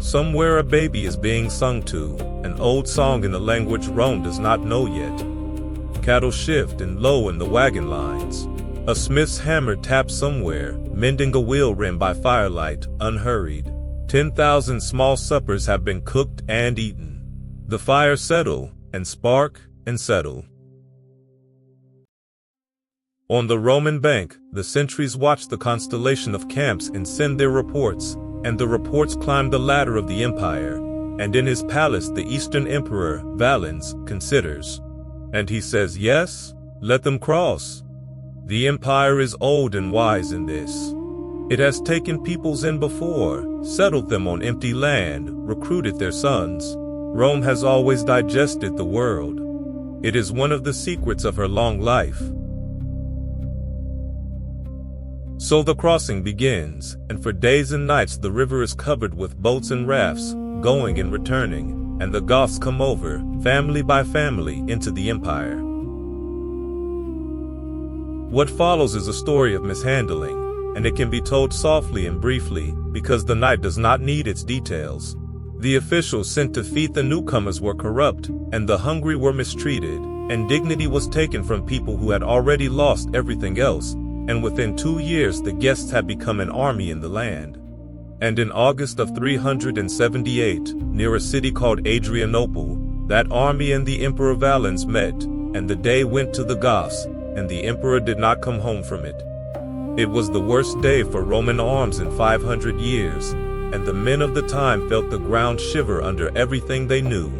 Somewhere a baby is being sung to, an old song in a language Rome does not know yet. Cattle shift and low in the wagon lines. A smith's hammer taps somewhere, mending a wheel rim by firelight, unhurried. 10,000 small suppers have been cooked and eaten. The fires settle, and spark, and settle. On the Roman bank, the sentries watch the constellation of camps and send their reports, and the reports climb the ladder of the empire, and in his palace the Eastern Emperor, Valens, considers. And he says, yes, let them cross. The empire is old and wise in this. It has taken peoples in before, settled them on empty land, recruited their sons. Rome has always digested the world. It is one of the secrets of her long life. So the crossing begins, and for days and nights the river is covered with boats and rafts, going and returning, and the Goths come over, family by family, into the empire. What follows is a story of mishandling, and it can be told softly and briefly, because the night does not need its details. The officials sent to feed the newcomers were corrupt, and the hungry were mistreated, and dignity was taken from people who had already lost everything else, and within 2 years the guests had become an army in the land. And in August of 378, near a city called Adrianople, that army and the Emperor Valens met, and the day went to the Goths, and the emperor did not come home from it. It was the worst day for Roman arms in 500 years, and the men of the time felt the ground shiver under everything they knew.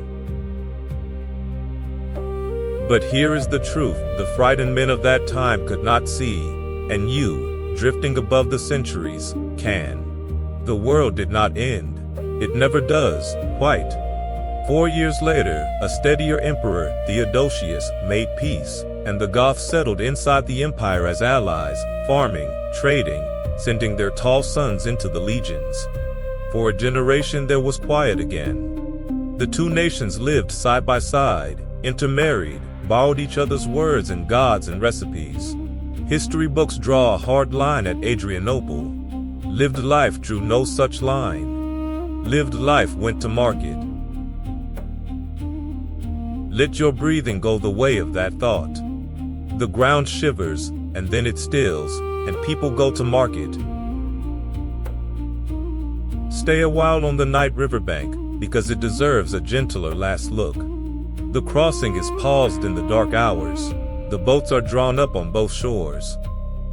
But here is the truth the frightened men of that time could not see, and you, drifting above the centuries, can. The world did not end. It never does, quite. 4 years later, a steadier emperor, Theodosius, made peace, and the Goths settled inside the empire as allies, farming, trading, sending their tall sons into the legions. For a generation there was quiet again. The two nations lived side by side, intermarried, borrowed each other's words and gods and recipes. History books draw a hard line at Adrianople. Lived life drew no such line. Lived life went to market. Let your breathing go the way of that thought. The ground shivers, and then it stills, and people go to market. Stay a while on the night riverbank, because it deserves a gentler last look. The crossing is paused in the dark hours. The boats are drawn up on both shores.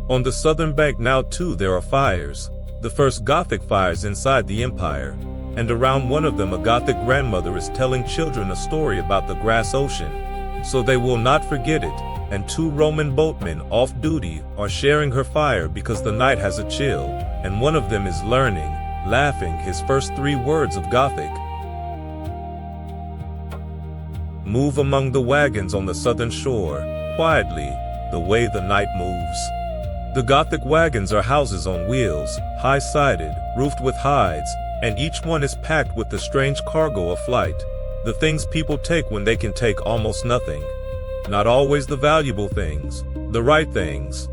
On the southern bank now too there are fires, the first Gothic fires inside the empire, and around one of them a Gothic grandmother is telling children a story about the grass ocean, so they will not forget it, and 2 Roman boatmen off duty are sharing her fire because the night has a chill, and one of them is learning, laughing, his first 3 words of Gothic. Move among the wagons on the southern shore, quietly, the way the night moves. The Gothic wagons are houses on wheels, high-sided, roofed with hides, and each one is packed with the strange cargo of flight, the things people take when they can take almost nothing. not always the valuable things, the right things.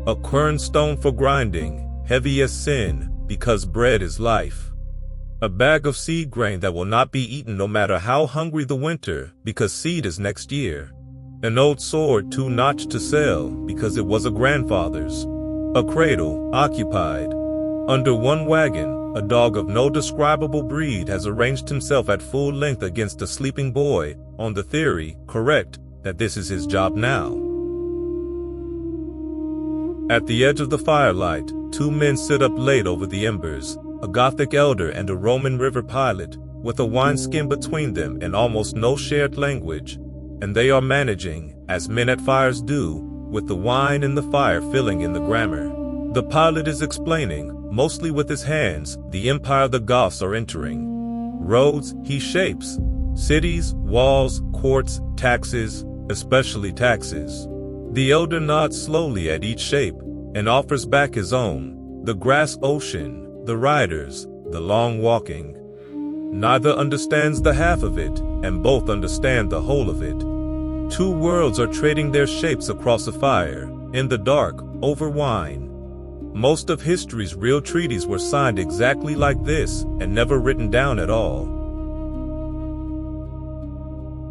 A quernstone for grinding, heavy as sin, because bread is life. A bag of seed grain that will not be eaten no matter how hungry the winter, because seed is next year. An old sword too notched to sell, because it was a grandfather's. A cradle, occupied. Under one wagon, a dog of no describable breed has arranged himself at full length against a sleeping boy, on the theory, correct, that this is his job now. At the edge of the firelight, two men sit up late over the embers, a Gothic elder and a Roman river pilot, with a wineskin between them and almost no shared language, and they are managing, as men at fires do, with the wine in the fire filling in the grammar. The pilot is explaining, mostly with his hands, the empire the Goths are entering. Roads he shapes, cities, walls, courts, taxes, especially taxes. The elder nods slowly at each shape, and offers back his own, the grass ocean, the riders, the long walking. Neither understands the half of it, and both understand the whole of it. Two worlds are trading their shapes across a fire, in the dark, over wine. Most of history's real treaties were signed exactly like this, and never written down at all.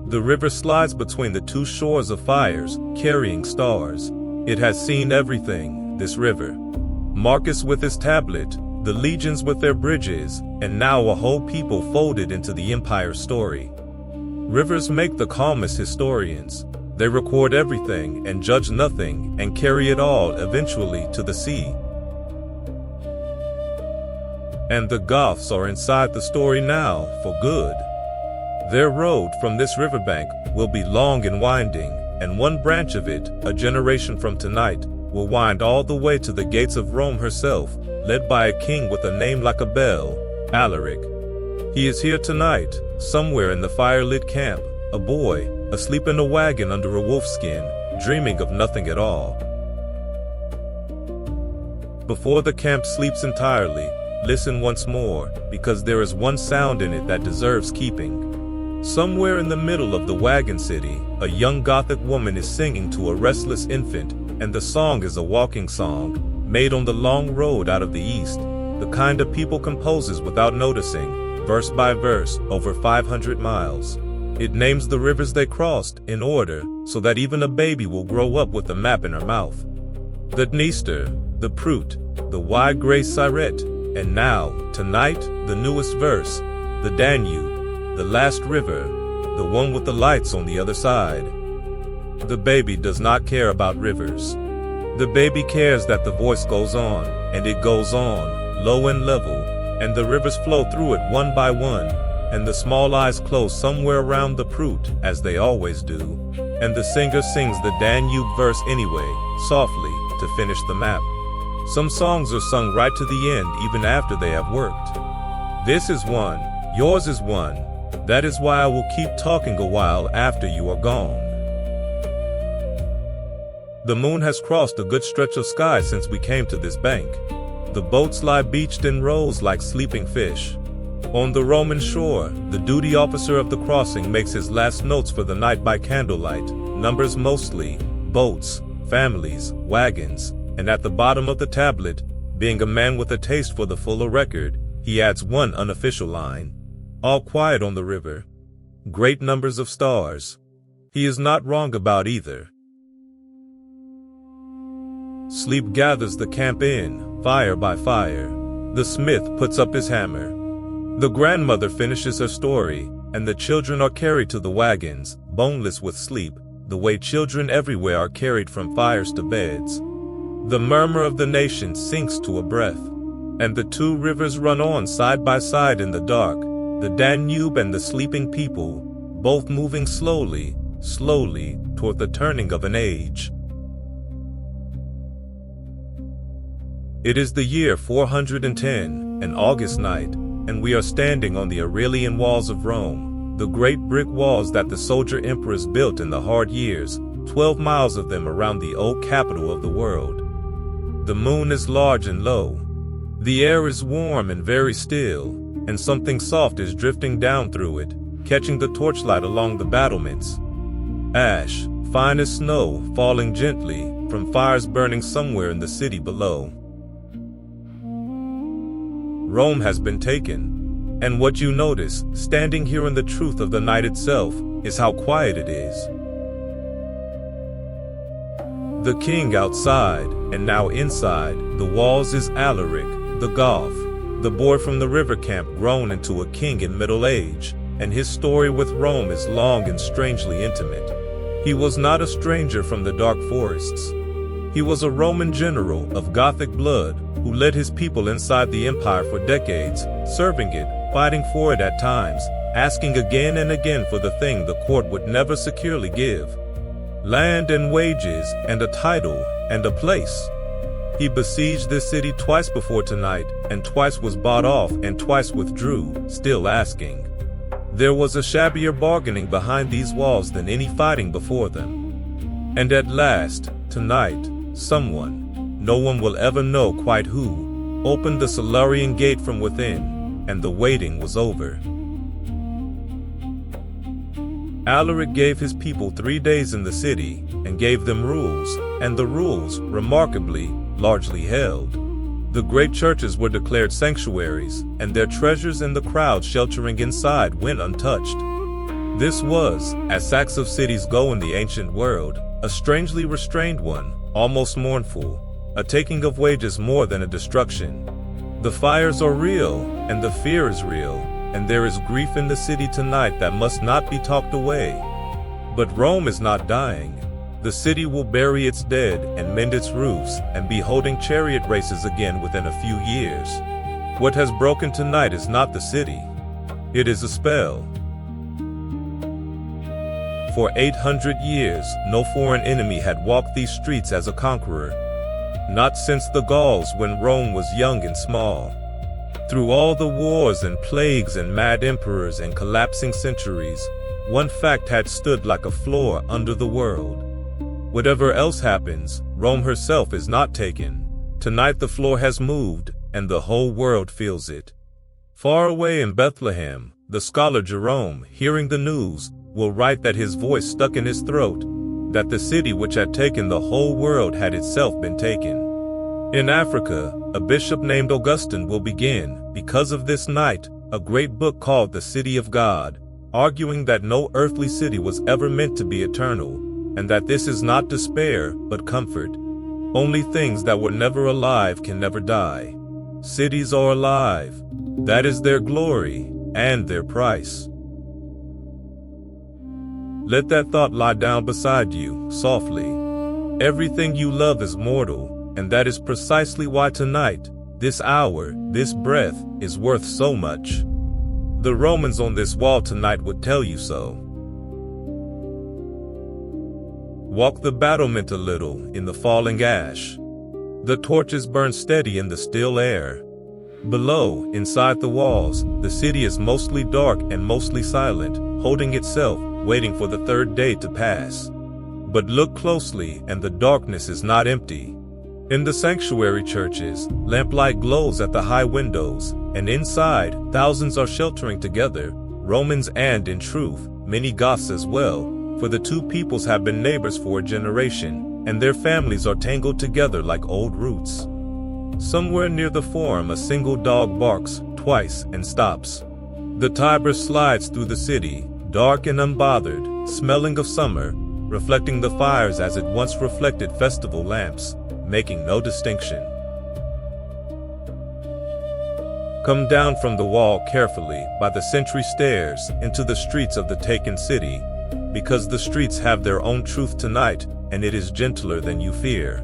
The river slides between the two shores of fires, carrying stars. It has seen everything, this river. Marcus with his tablet, the legions with their bridges, and now a whole people folded into the empire's story. Rivers make the calmest historians. They record everything and judge nothing and carry it all eventually to the sea. And the Goths are inside the story now, for good. Their road from this riverbank will be long and winding, and one branch of it, a generation from tonight, will wind all the way to the gates of Rome herself, led by a king with a name like a bell, Alaric. He is here tonight, somewhere in the fire-lit camp, a boy, asleep in a wagon under a wolfskin, dreaming of nothing at all. Before the camp sleeps entirely, listen once more, because there is one sound in it that deserves keeping. Somewhere in the middle of the wagon city, a young Gothic woman is singing to a restless infant, and the song is a walking song, made on the long road out of the east, the kind a people composes without noticing, verse by verse, over 500 miles. It names the rivers they crossed, in order, so that even a baby will grow up with a map in her mouth. The Dniester, the Prut, the wide gray Siret, and now, tonight, the newest verse, the Danube, the last river, the one with the lights on the other side. The baby does not care about rivers. The baby cares that the voice goes on, and it goes on, low and level, and the rivers flow through it one by one, and the small eyes close somewhere around the Prut, as they always do, and the singer sings the Danube verse anyway, softly, to finish the map. Some songs are sung right to the end even after they have worked. This is one, yours is one. That is why I will keep talking a while after you are gone. The moon has crossed a good stretch of sky since we came to this bank. The boats lie beached in rows like sleeping fish. On the Roman shore, the duty officer of the crossing makes his last notes for the night by candlelight, numbers mostly, boats, families, wagons, and at the bottom of the tablet, being a man with a taste for the fuller record, he adds one unofficial line. All quiet on the river. Great numbers of stars. He is not wrong about either. Sleep gathers the camp in, fire by fire. The smith puts up his hammer. The grandmother finishes her story, and the children are carried to the wagons, boneless with sleep, the way children everywhere are carried from fires to beds. The murmur of the nation sinks to a breath, and the two rivers run on side by side in the dark, the Danube and the sleeping people, both moving slowly, slowly, toward the turning of an age. It is the year 410, an August night, and we are standing on the Aurelian walls of Rome, the great brick walls that the soldier emperors built in the hard years, 12 miles of them around the old capital of the world. The moon is large and low. The air is warm and very still, and something soft is drifting down through it, catching the torchlight along the battlements. Ash, fine as snow falling gently from fires burning somewhere in the city below. Rome has been taken, and what you notice, standing here in the truth of the night itself, is how quiet it is. The king outside, and now inside the walls is Alaric, the Goth, the boy from the river camp grown into a king in middle age, and his story with Rome is long and strangely intimate. He was not a stranger from the dark forests. He was a Roman general of Gothic blood who led his people inside the empire for decades, serving it, fighting for it at times, asking again and again for the thing the court would never securely give: land and wages and a title and a place. He besieged this city twice before tonight, and twice was bought off and twice withdrew, still asking. There was a shabbier bargaining behind these walls than any fighting before them. And at last, tonight, someone, no one will ever know quite who, opened the Salarian gate from within, and the waiting was over. Alaric gave his people 3 days in the city, and gave them rules, and the rules, remarkably, largely held. The great churches were declared sanctuaries, and their treasures in the crowd sheltering inside went untouched. This was, as sacks of cities go in the ancient world, a strangely restrained one, almost mournful, a taking of wages more than a destruction. The fires are real, and the fear is real, and there is grief in the city tonight that must not be talked away. But Rome is not dying. The city will bury its dead and mend its roofs and be holding chariot races again within a few years. What has broken tonight is not the city. It is a spell. For 800 years, no foreign enemy had walked these streets as a conqueror. Not since the Gauls when Rome was young and small. Through all the wars and plagues and mad emperors and collapsing centuries, one fact had stood like a floor under the world. Whatever else happens, Rome herself is not taken. Tonight the floor has moved, and the whole world feels it. Far away in Bethlehem, the scholar Jerome, hearing the news, will write that his voice stuck in his throat, that the city which had taken the whole world had itself been taken. In Africa, a bishop named Augustine will begin, because of this night, a great book called The City of God, arguing that no earthly city was ever meant to be eternal, and that this is not despair, but comfort. Only things that were never alive can never die. Cities are alive. That is their glory, and their price. Let that thought lie down beside you, softly. Everything you love is mortal, and that is precisely why tonight, this hour, this breath, is worth so much. The Romans on this wall tonight would tell you so. Walk the battlement a little in the falling ash. The torches burn steady in the still air. Below, inside the walls, the city is mostly dark and mostly silent, holding itself, waiting for the third day to pass. But look closely, and the darkness is not empty. In the sanctuary churches, lamplight glows at the high windows, and inside, thousands are sheltering together, Romans and, in truth, many Goths as well. For the two peoples have been neighbors for a generation, and their families are tangled together like old roots. Somewhere near the forum a single dog barks, twice, and stops. The Tiber slides through the city, dark and unbothered, smelling of summer, reflecting the fires as it once reflected festival lamps, making no distinction. Come down from the wall carefully by the sentry stairs into the streets of the taken city, because the streets have their own truth tonight, and it is gentler than you fear.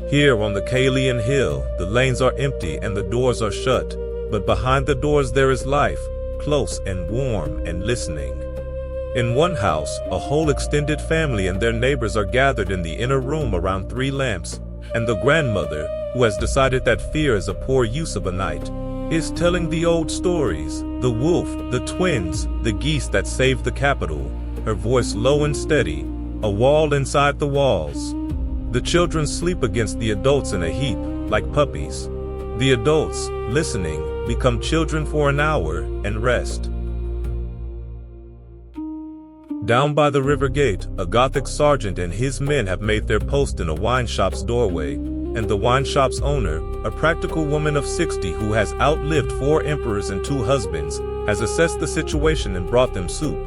Here on the Caelian hill, the lanes are empty and the doors are shut, but behind the doors there is life, close and warm and listening. In one house, a whole extended family and their neighbors are gathered in the inner room around 3 lamps, and the grandmother, who has decided that fear is a poor use of a night, is telling the old stories, the wolf, the twins, the geese that saved the capital, her voice low and steady, a wall inside the walls. The children sleep against the adults in a heap, like puppies. The adults, listening, become children for an hour and rest. Down by the river gate, a Gothic sergeant and his men have made their post in a wine shop's doorway, and the wine shop's owner, a practical woman of 60 who has outlived 4 emperors and 2 husbands, has assessed the situation and brought them soup.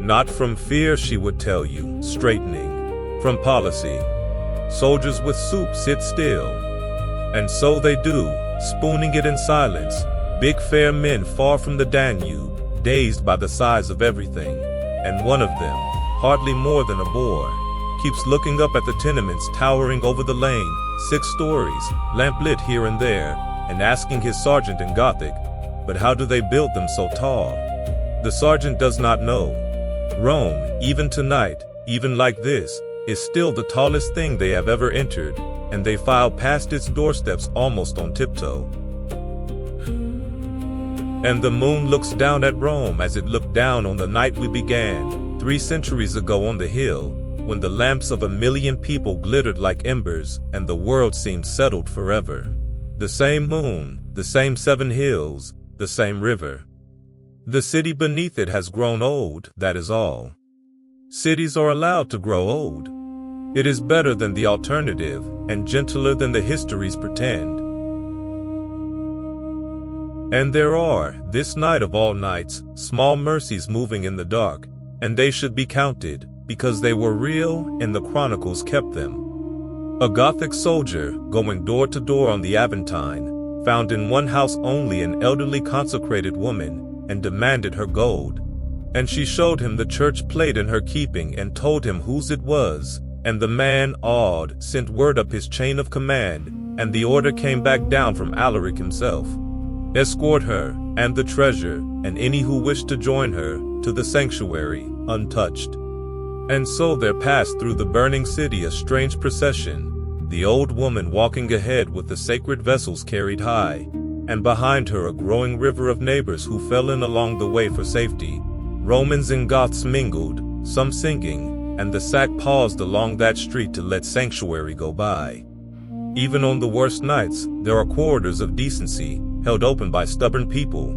Not from fear, she would tell you, straightening. From policy. Soldiers with soup sit still. And so they do, spooning it in silence, big fair men far from the Danube, dazed by the size of everything. And one of them, hardly more than a boy, keeps looking up at the tenements towering over the lane, 6 stories, lamplit here and there, and asking his sergeant in Gothic, but how do they build them so tall? The sergeant does not know. Rome, even tonight, even like this, is still the tallest thing they have ever entered, and they file past its doorsteps almost on tiptoe. And the moon looks down at Rome as it looked down on the night we began, 3 centuries ago on the hill, when the lamps of 1,000,000 people glittered like embers and the world seemed settled forever. The same moon, the same 7 hills, the same river. The city beneath it has grown old, that is all. Cities are allowed to grow old. It is better than the alternative, and gentler than the histories pretend. And there are, this night of all nights, small mercies moving in the dark, and they should be counted, because they were real and the chronicles kept them. A Gothic soldier, going door to door on the Aventine, found in one house only an elderly consecrated woman, and demanded her gold. And she showed him the church plate in her keeping and told him whose it was, and the man, awed, sent word up his chain of command, and the order came back down from Alaric himself. Escort her, and the treasure, and any who wished to join her, to the sanctuary, untouched. And so there passed through the burning city a strange procession, the old woman walking ahead with the sacred vessels carried high, and behind her a growing river of neighbors who fell in along the way for safety. Romans and Goths mingled, some singing, and the sack paused along that street to let sanctuary go by. Even on the worst nights, there are corridors of decency, held open by stubborn people.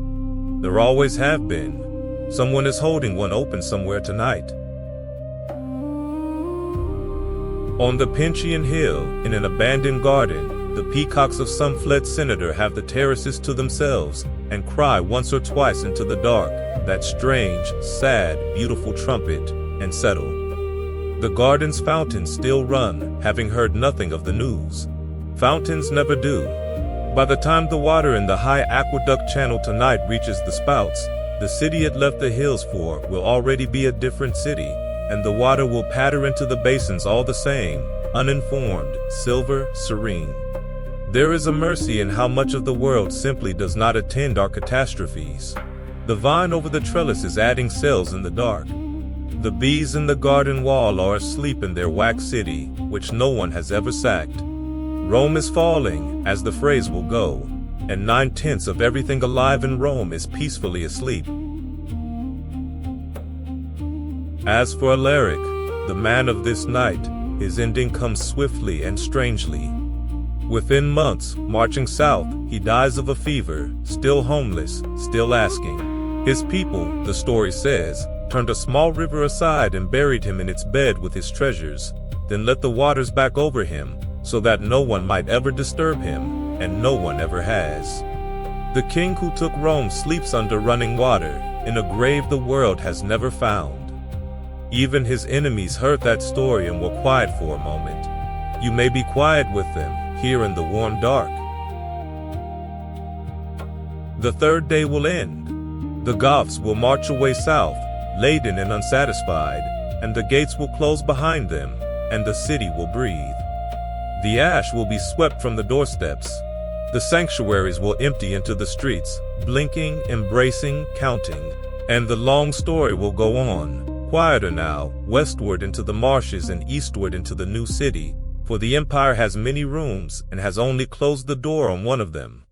There always have been. Someone is holding one open somewhere tonight. On the Pincian Hill, in an abandoned garden, the peacocks of some fled senator have the terraces to themselves, and cry once or twice into the dark, that strange, sad, beautiful trumpet, and settle. The garden's fountains still run, having heard nothing of the news. Fountains never do. By the time the water in the high aqueduct channel tonight reaches the spouts, the city it left the hills for will already be a different city, and the water will patter into the basins all the same, uninformed, silver, serene. There is a mercy in how much of the world simply does not attend our catastrophes. The vine over the trellis is adding cells in the dark. The bees in the garden wall are asleep in their wax city, which no one has ever sacked. Rome is falling, as the phrase will go, and 9/10 of everything alive in Rome is peacefully asleep. As for Alaric, the man of this night, his ending comes swiftly and strangely. Within months, marching south, he dies of a fever, still homeless, still asking. His people, the story says, turned a small river aside and buried him in its bed with his treasures, then let the waters back over him, so that no one might ever disturb him, and no one ever has. The king who took Rome sleeps under running water, in a grave the world has never found. Even his enemies heard that story and were quiet for a moment. You may be quiet with them, here in the warm dark. The 3rd day will end. The Goths will march away south, laden and unsatisfied, and the gates will close behind them, and the city will breathe. The ash will be swept from the doorsteps. The sanctuaries will empty into the streets, blinking, embracing, counting, and the long story will go on, quieter now, westward into the marshes and eastward into the new city, for the empire has many rooms and has only closed the door on one of them.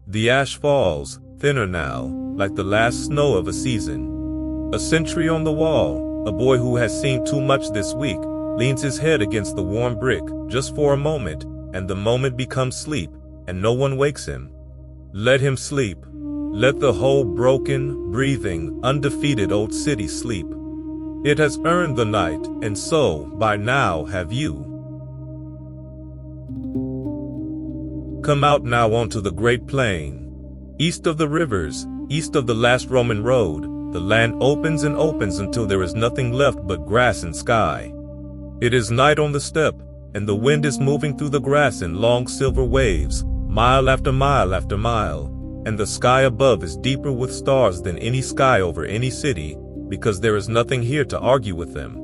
The ash falls, thinner now, like the last snow of a season. A sentry on the wall, a boy who has seen too much this week, leans his head against the warm brick, just for a moment, and the moment becomes sleep, and no one wakes him. Let him sleep. Let the whole broken, breathing, undefeated old city sleep. It has earned the night, and so, by now, have you. Come out now onto the great plain. East of the rivers, east of the last Roman road, the land opens and opens until there is nothing left but grass and sky. It is night on the steppe, and the wind is moving through the grass in long silver waves, mile after mile after mile, and the sky above is deeper with stars than any sky over any city, because there is nothing here to argue with them.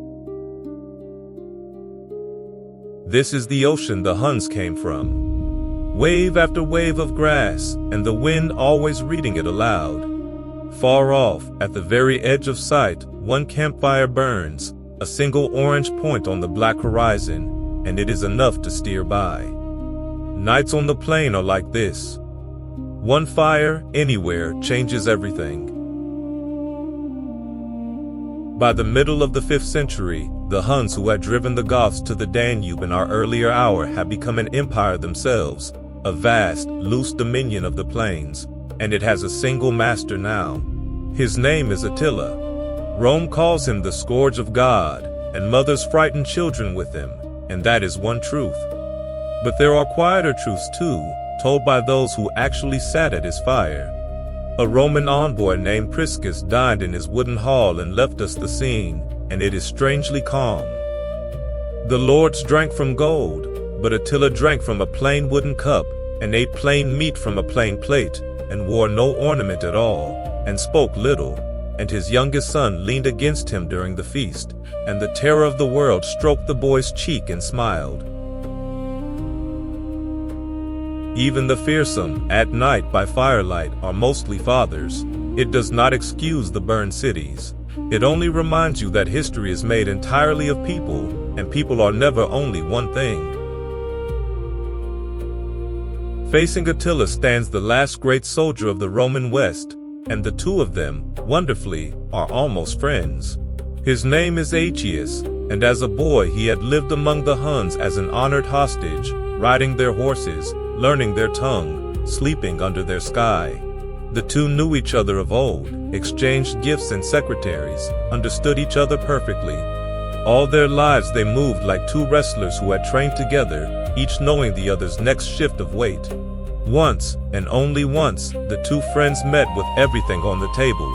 This is the ocean the Huns came from. Wave after wave of grass, and the wind always reading it aloud. Far off, at the very edge of sight, one campfire burns, a single orange point on the black horizon, and it is enough to steer by. Nights on the plain are like this. One fire, anywhere, changes everything. By the middle of the 5th century, the Huns who had driven the Goths to the Danube in our earlier hour had become an empire themselves, a vast, loose dominion of the plains, and it has a single master now. His name is Attila. Rome calls him the scourge of God, and mothers frighten children with him, and that is one truth. But there are quieter truths too, told by those who actually sat at his fire. A Roman envoy named Priscus dined in his wooden hall and left us the scene, and it is strangely calm. The lords drank from gold, but Attila drank from a plain wooden cup, and ate plain meat from a plain plate, and wore no ornament at all, and spoke little, and his youngest son leaned against him during the feast, and the terror of the world stroked the boy's cheek and smiled. Even the fearsome, at night by firelight, are mostly fathers. It does not excuse the burned cities. It only reminds you that history is made entirely of people, and people are never only one thing. Facing Attila stands the last great soldier of the Roman West, and the two of them, wonderfully, are almost friends. His name is Aetius, and as a boy he had lived among the Huns as an honored hostage, riding their horses, learning their tongue, sleeping under their sky. The two knew each other of old, exchanged gifts and secretaries, understood each other perfectly. All their lives they moved like two wrestlers who had trained together, each knowing the other's next shift of weight. Once, and only once, the two friends met with everything on the table.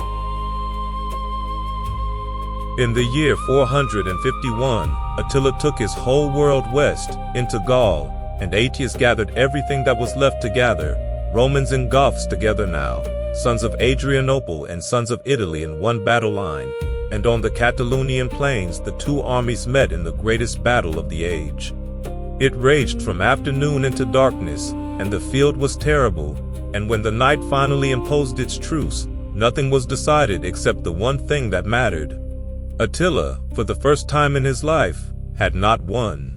In the year 451, Attila took his whole world west, into Gaul, and Aetius gathered everything that was left to gather, Romans and Goths together now, sons of Adrianople and sons of Italy in one battle line, and on the Catalonian plains the two armies met in the greatest battle of the age. It raged from afternoon into darkness, and the field was terrible, and when the night finally imposed its truce, nothing was decided except the one thing that mattered. Attila, for the first time in his life, had not won.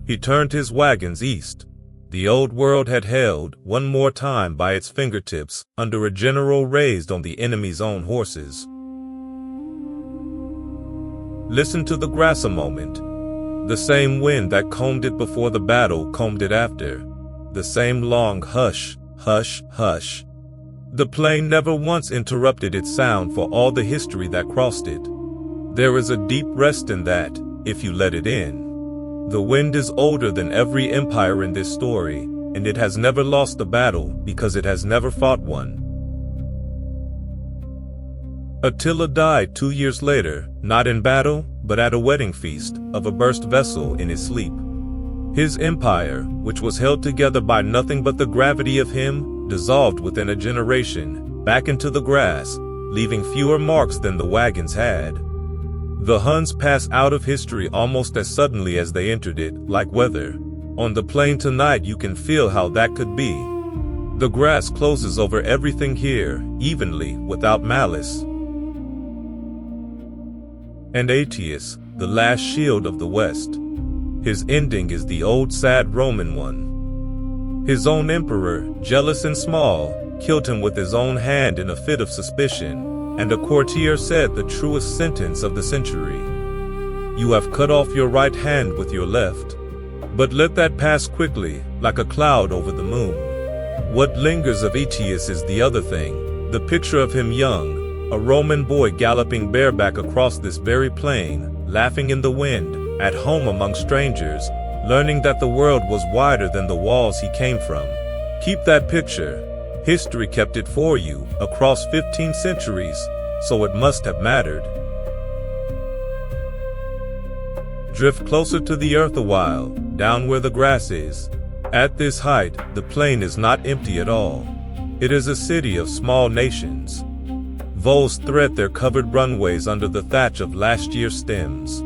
He turned his wagons east. The old world had held, one more time by its fingertips, under a general raised on the enemy's own horses. Listen to the grass a moment. The same wind that combed it before the battle combed it after. The same long hush, hush, hush. The plain never once interrupted its sound for all the history that crossed it. There is a deep rest in that, if you let it in. The wind is older than every empire in this story, and it has never lost a battle because it has never fought one. Attila died 2 years later, not in battle, but at a wedding feast, of a burst vessel in his sleep. His empire, which was held together by nothing but the gravity of him, dissolved within a generation, back into the grass, leaving fewer marks than the wagons had. The Huns pass out of history almost as suddenly as they entered it, like weather. On the plain tonight you can feel how that could be. The grass closes over everything here, evenly, without malice. And Aetius, the last shield of the West. His ending is the old sad Roman one. His own emperor, jealous and small, killed him with his own hand in a fit of suspicion, and a courtier said the truest sentence of the century. You have cut off your right hand with your left. But let that pass quickly, like a cloud over the moon. What lingers of Aetius is the other thing. The picture of him young, a Roman boy galloping bareback across this very plain, laughing in the wind, at home among strangers, learning that the world was wider than the walls he came from. Keep that picture. History kept it for you, across 15 centuries, so it must have mattered. Drift closer to the earth a while, down where the grass is. At this height, the plain is not empty at all. It is a city of small nations. Voles thread their covered runways under the thatch of last year's stems.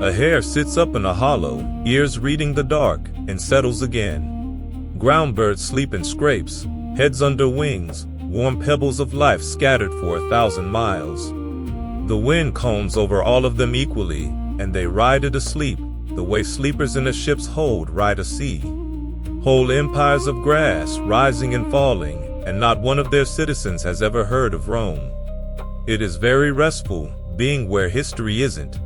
A hare sits up in a hollow, ears reading the dark, and settles again. Ground birds sleep in scrapes, heads under wings, warm pebbles of life scattered for 1,000 miles. The wind combs over all of them equally, and they ride it asleep, the way sleepers in a ship's hold ride a sea. Whole empires of grass rising and falling, and not one of their citizens has ever heard of Rome. It is very restful, being where history isn't.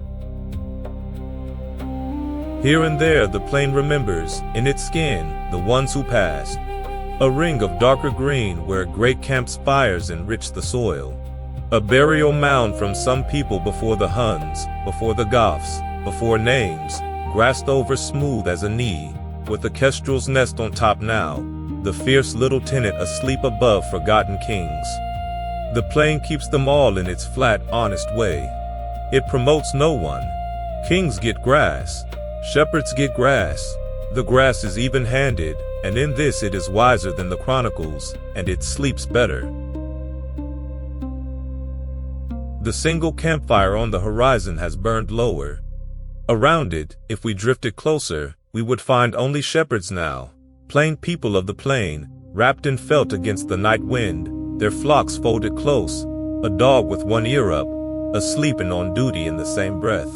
Here and there the plain remembers, in its skin, the ones who passed. A ring of darker green where great camps' fires enrich the soil. A burial mound from some people before the Huns, before the Goths, before names, grassed over smooth as a knee, with a kestrel's nest on top now, the fierce little tenant asleep above forgotten kings. The plain keeps them all in its flat, honest way. It promotes no one. Kings get grass. Shepherds get grass. The grass is even-handed, and in this it is wiser than the chronicles, and it sleeps better. The single campfire on the horizon has burned lower. Around it, if we drifted closer, we would find only shepherds now, plain people of the plain, wrapped in felt against the night wind, their flocks folded close, a dog with one ear up, asleep and on duty in the same breath.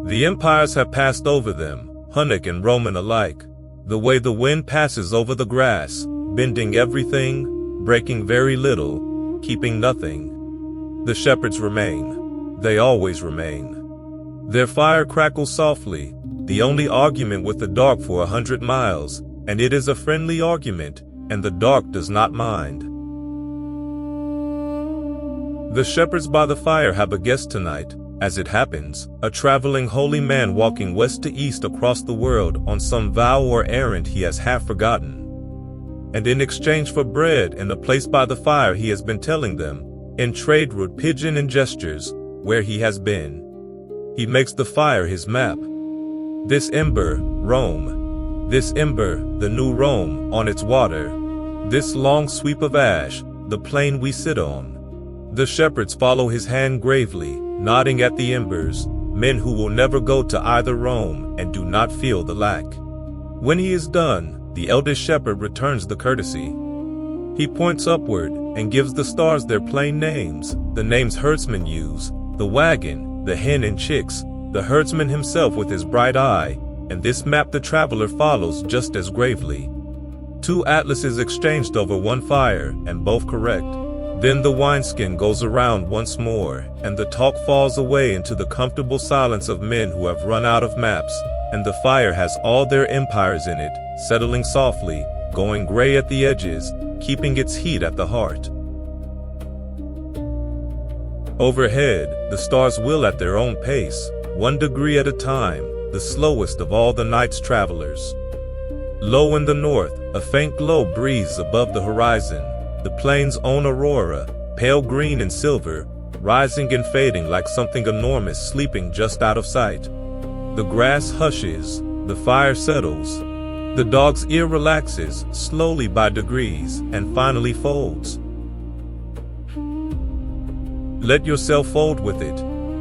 The empires have passed over them, Hunnic and Roman alike, the way the wind passes over the grass, bending everything, breaking very little, keeping nothing. The shepherds remain. They always remain. Their fire crackles softly, the only argument with the dark for 100 miles, and it is a friendly argument, and the dark does not mind. The shepherds by the fire have a guest tonight, as it happens, a traveling holy man walking west to east across the world on some vow or errand he has half forgotten. And in exchange for bread and a place by the fire he has been telling them, in trade route pigeon and gestures, where he has been. He makes the fire his map. This ember, Rome. This ember, the new Rome, on its water. This long sweep of ash, the plain we sit on. The shepherds follow his hand gravely, nodding at the embers, men who will never go to either Rome and do not feel the lack. When he is done, the eldest shepherd returns the courtesy. He points upward and gives the stars their plain names, the names herdsmen use, the wagon, the hen and chicks, the herdsman himself with his bright eye, and this map the traveler follows just as gravely. 2 atlases exchanged over one fire, and both correct. Then the wineskin goes around once more, and the talk falls away into the comfortable silence of men who have run out of maps, and the fire has all their empires in it, settling softly, going gray at the edges, keeping its heat at the heart. Overhead, the stars will at their own pace, 1 degree at a time, the slowest of all the night's travelers. Low in the north, a faint glow breathes above the horizon, the plain's own aurora, pale green and silver, rising and fading like something enormous sleeping just out of sight. The grass hushes, the fire settles. The dog's ear relaxes, slowly by degrees, and finally folds. Let yourself fold with it.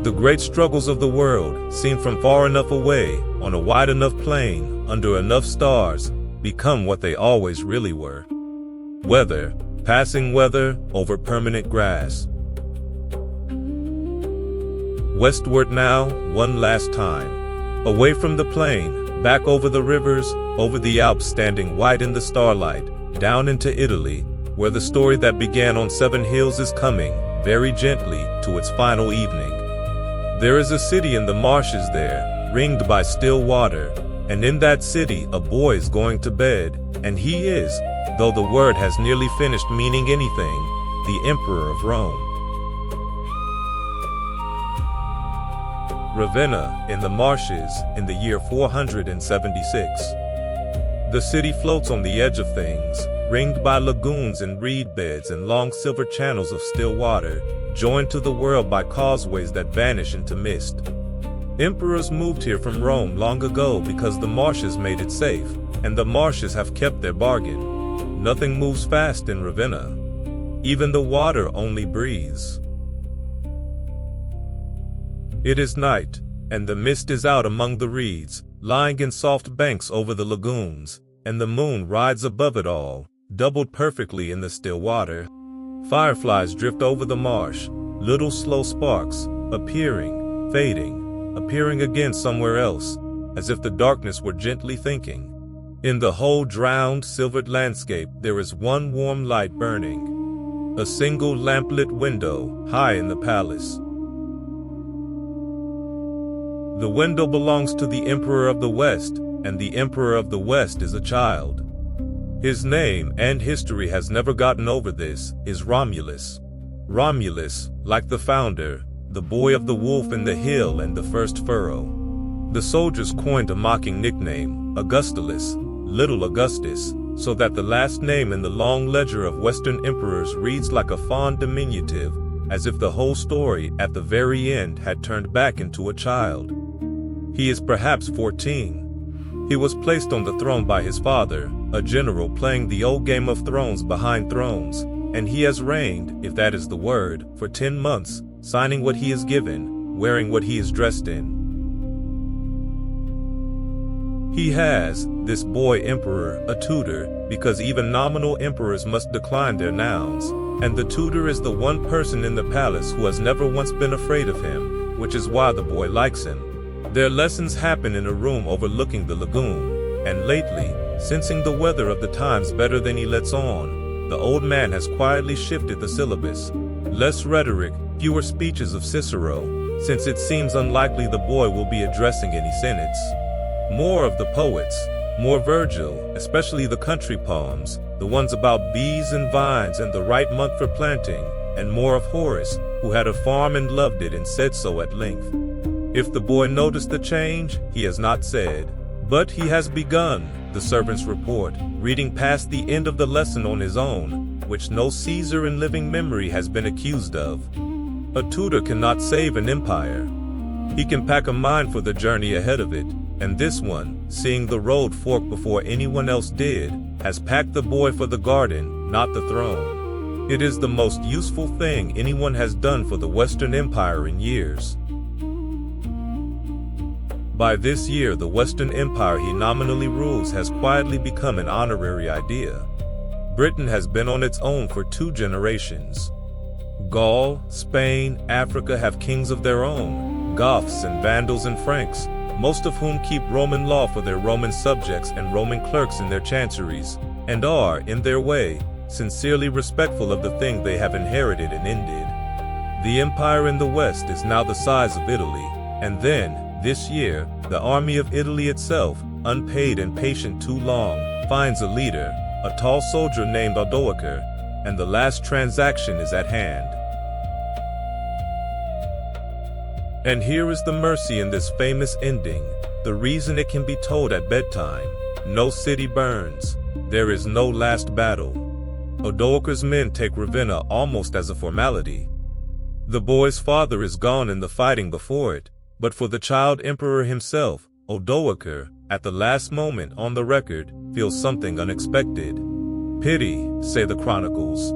The great struggles of the world, seen from far enough away, on a wide enough plain, under enough stars, become what they always really were. Weather, passing weather over permanent grass. Westward now, one last time. Away from the plain, back over the rivers, over the Alps standing white in the starlight, down into Italy, where the story that began on 7 hills is coming, very gently, to its final evening. There is a city in the marshes there, ringed by still water, and in that city a boy is going to bed, and he is, though the word has nearly finished meaning anything, the Emperor of Rome. Ravenna, in the marshes, in the year 476. The city floats on the edge of things, ringed by lagoons and reed beds and long silver channels of still water, joined to the world by causeways that vanish into mist. Emperors moved here from Rome long ago because the marshes made it safe, and the marshes have kept their bargain. Nothing moves fast in Ravenna. Even the water only breathes. It is night, and the mist is out among the reeds, lying in soft banks over the lagoons, and the moon rides above it all, doubled perfectly in the still water. Fireflies drift over the marsh, little slow sparks, appearing, fading, appearing again somewhere else, as if the darkness were gently thinking. In the whole drowned, silvered landscape there is one warm light burning. A single lamplit window, high in the palace. The window belongs to the Emperor of the West, and the Emperor of the West is a child. His name, and history has never gotten over this, is Romulus. Romulus, like the founder, the boy of the wolf in the hill and the first furrow. The soldiers coined a mocking nickname, Augustulus, Little Augustus, so that the last name in the long ledger of Western emperors reads like a fond diminutive, as if the whole story at the very end had turned back into a child. He is perhaps 14. He was placed on the throne by his father, a general playing the old game of thrones behind thrones, and he has reigned, if that is the word, for 10 months, signing what he is given, wearing what he is dressed in. He has, this boy emperor, a tutor, because even nominal emperors must decline their nouns, and the tutor is the one person in the palace who has never once been afraid of him, which is why the boy likes him. Their lessons happen in a room overlooking the lagoon, and lately, sensing the weather of the times better than he lets on, the old man has quietly shifted the syllabus. Less rhetoric, fewer speeches of Cicero, since it seems unlikely the boy will be addressing any senates. More of the poets, more Virgil, especially the country poems, the ones about bees and vines and the right month for planting, and more of Horace, who had a farm and loved it and said so at length. If the boy noticed the change, he has not said. But he has begun, the servants report, reading past the end of the lesson on his own, which no Caesar in living memory has been accused of. A tutor cannot save an empire. He can pack a mind for the journey ahead of it, and this one, seeing the road fork before anyone else did, has packed the boy for the garden, not the throne. It is the most useful thing anyone has done for the Western Empire in years. By this year, the Western Empire he nominally rules has quietly become an honorary idea. Britain has been on its own for 2 generations. Gaul, Spain, Africa have kings of their own, Goths and Vandals and Franks, most of whom keep Roman law for their Roman subjects and Roman clerks in their chanceries, and are, in their way, sincerely respectful of the thing they have inherited and ended. The empire in the West is now the size of Italy, and then, this year, the army of Italy itself, unpaid and patient too long, finds a leader, a tall soldier named Odoacer, and the last transaction is at hand. And here is the mercy in this famous ending, the reason it can be told at bedtime. No city burns. There is no last battle. Odoacer's men take Ravenna almost as a formality. The boy's father is gone in the fighting before it, but for the child emperor himself, Odoacer, at the last moment on the record, feels something unexpected. Pity, say the chronicles.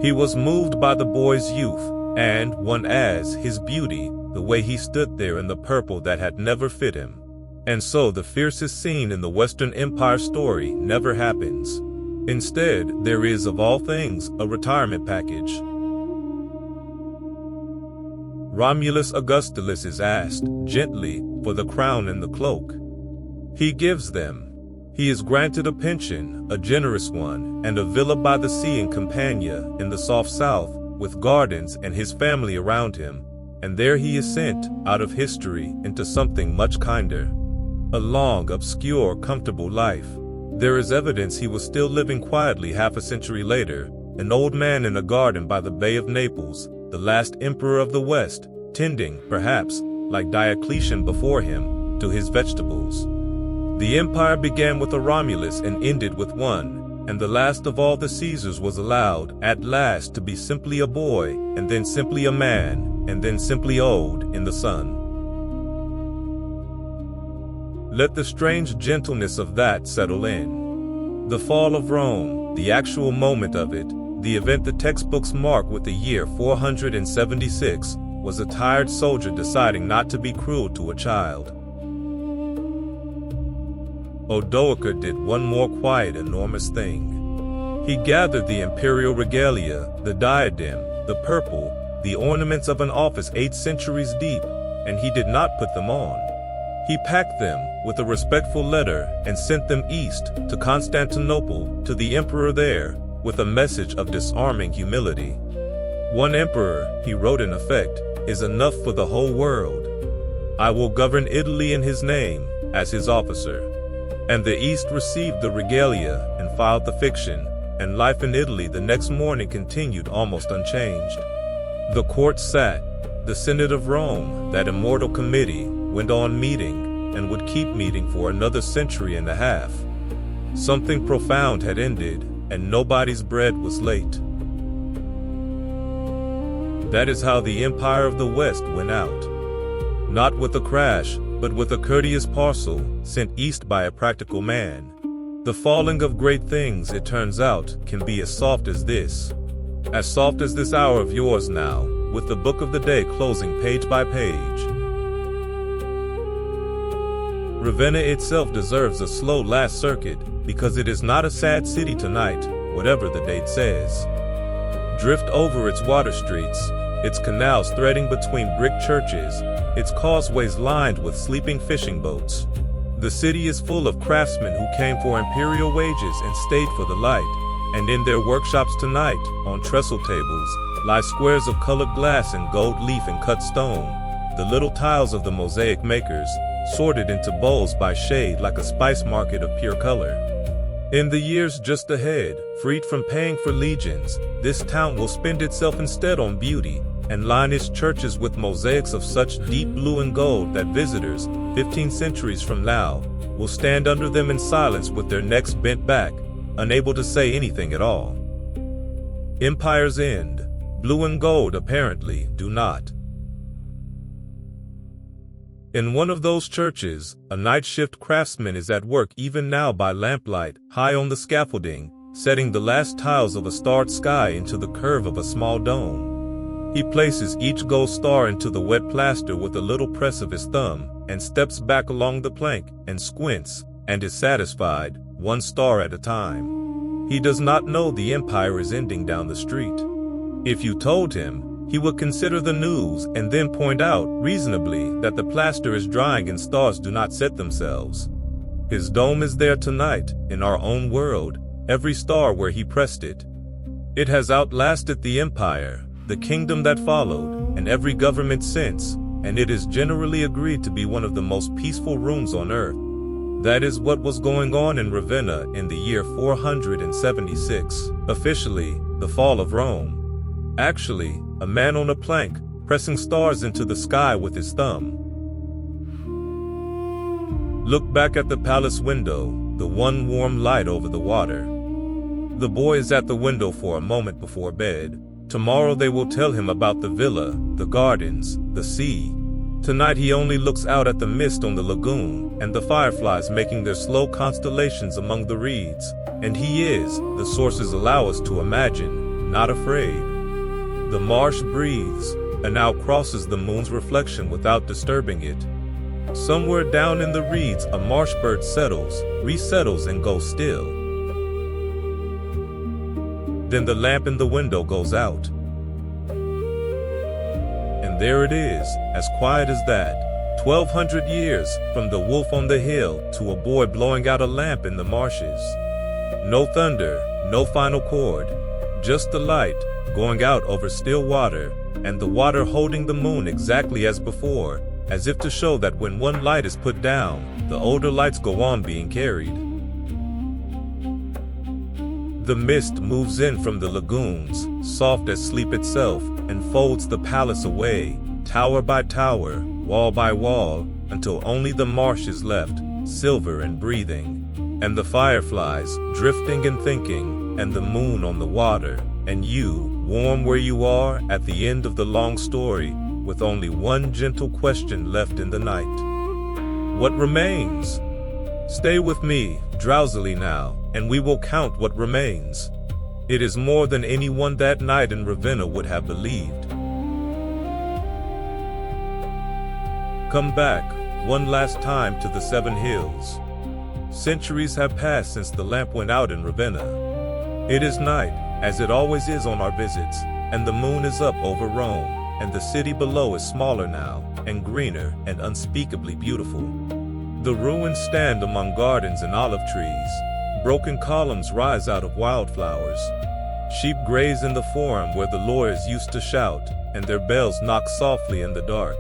He was moved by the boy's youth, and, one adds, his beauty, the way he stood there in the purple that had never fit him. And so the fiercest scene in the Western Empire story never happens. Instead, there is, of all things, a retirement package. Romulus Augustulus is asked, gently, for the crown and the cloak. He gives them. He is granted a pension, a generous one, and a villa by the sea in Campania, in the soft south, with gardens and his family around him, and there he is sent, out of history, into something much kinder. A long, obscure, comfortable life. There is evidence he was still living quietly half a century later, an old man in a garden by the Bay of Naples, the last emperor of the West, tending, perhaps, like Diocletian before him, to his vegetables. The empire began with a Romulus and ended with one, and the last of all the Caesars was allowed, at last, to be simply a boy, and then simply a man, and then simply old in the sun. Let the strange gentleness of that settle in. The fall of Rome, the actual moment of it, the event the textbooks mark with the year 476, was a tired soldier deciding not to be cruel to a child. Odoacer did one more quiet, enormous thing. He gathered the imperial regalia, the diadem, the purple, the ornaments of an office 8 centuries deep, and he did not put them on. He packed them with a respectful letter and sent them east to Constantinople, to the emperor there, with a message of disarming humility. One emperor, he wrote in effect, is enough for the whole world. I will govern Italy in his name, as his officer. And the East received the regalia and filed the fiction, and life in Italy the next morning continued almost unchanged. The court sat. The Senate of Rome, that immortal committee, went on meeting, and would keep meeting for another century and a half. Something profound had ended, and nobody's bread was late. That is how the Empire of the West went out. Not with a crash, but with a courteous parcel, sent east by a practical man. The falling of great things, it turns out, can be as soft as this. As soft as this hour of yours now, with the book of the day closing page by page. Ravenna itself deserves a slow last circuit, because it is not a sad city tonight, whatever the date says. Drift over its water streets, its canals threading between brick churches, its causeways lined with sleeping fishing boats. The city is full of craftsmen who came for imperial wages and stayed for the light, and in their workshops tonight, on trestle tables, lie squares of colored glass and gold leaf and cut stone, the little tiles of the mosaic makers, sorted into bowls by shade like a spice market of pure color. In the years just ahead, freed from paying for legions, this town will spend itself instead on beauty, and line its churches with mosaics of such deep blue and gold that visitors, 15 centuries from now, will stand under them in silence with their necks bent back, unable to say anything at all. Empires end. Blue and gold, apparently, do not. In one of those churches, a night shift craftsman is at work even now by lamplight, high on the scaffolding, setting the last tiles of a starred sky into the curve of a small dome. He places each gold star into the wet plaster with a little press of his thumb, and steps back along the plank, and squints, and is satisfied, one star at a time. He does not know the empire is ending down the street. If you told him, he would consider the news and then point out, reasonably, that the plaster is drying and stars do not set themselves. His dome is there tonight, in our own world, every star where he pressed it. It has outlasted the empire, the kingdom that followed, and every government since, and it is generally agreed to be one of the most peaceful rooms on earth. That is what was going on in Ravenna in the year 476, officially, the fall of Rome. Actually, a man on a plank, pressing stars into the sky with his thumb. Look back at the palace window, the one warm light over the water. The boy is at the window for a moment before bed. Tomorrow they will tell him about the villa, the gardens, the sea. Tonight he only looks out at the mist on the lagoon and the fireflies making their slow constellations among the reeds, and he is, the sources allow us to imagine, not afraid. The marsh breathes, and now crosses the moon's reflection without disturbing it. Somewhere down in the reeds a marsh bird settles, resettles and goes still. Then the lamp in the window goes out. And there it is, as quiet as that, 1,200 years from the wolf on the hill to a boy blowing out a lamp in the marshes. No thunder, no final chord, just the light going out over still water, and the water holding the moon exactly as before, as if to show that when one light is put down, the older lights go on being carried. The mist moves in from the lagoons, soft as sleep itself, and folds the palace away, tower by tower, wall by wall, until only the marsh is left, silver and breathing, and the fireflies, drifting and thinking, and the moon on the water, and you, warm where you are, at the end of the long story, with only one gentle question left in the night. What remains? Stay with me, drowsily now, and we will count what remains. It is more than anyone that night in Ravenna would have believed. Come back, one last time to the 7 hills. Centuries have passed since the lamp went out in Ravenna. It is night, as it always is on our visits, and the moon is up over Rome, and the city below is smaller now, and greener, and unspeakably beautiful. The ruins stand among gardens and olive trees. Broken columns rise out of wildflowers. Sheep graze in the forum where the lawyers used to shout, and their bells knock softly in the dark.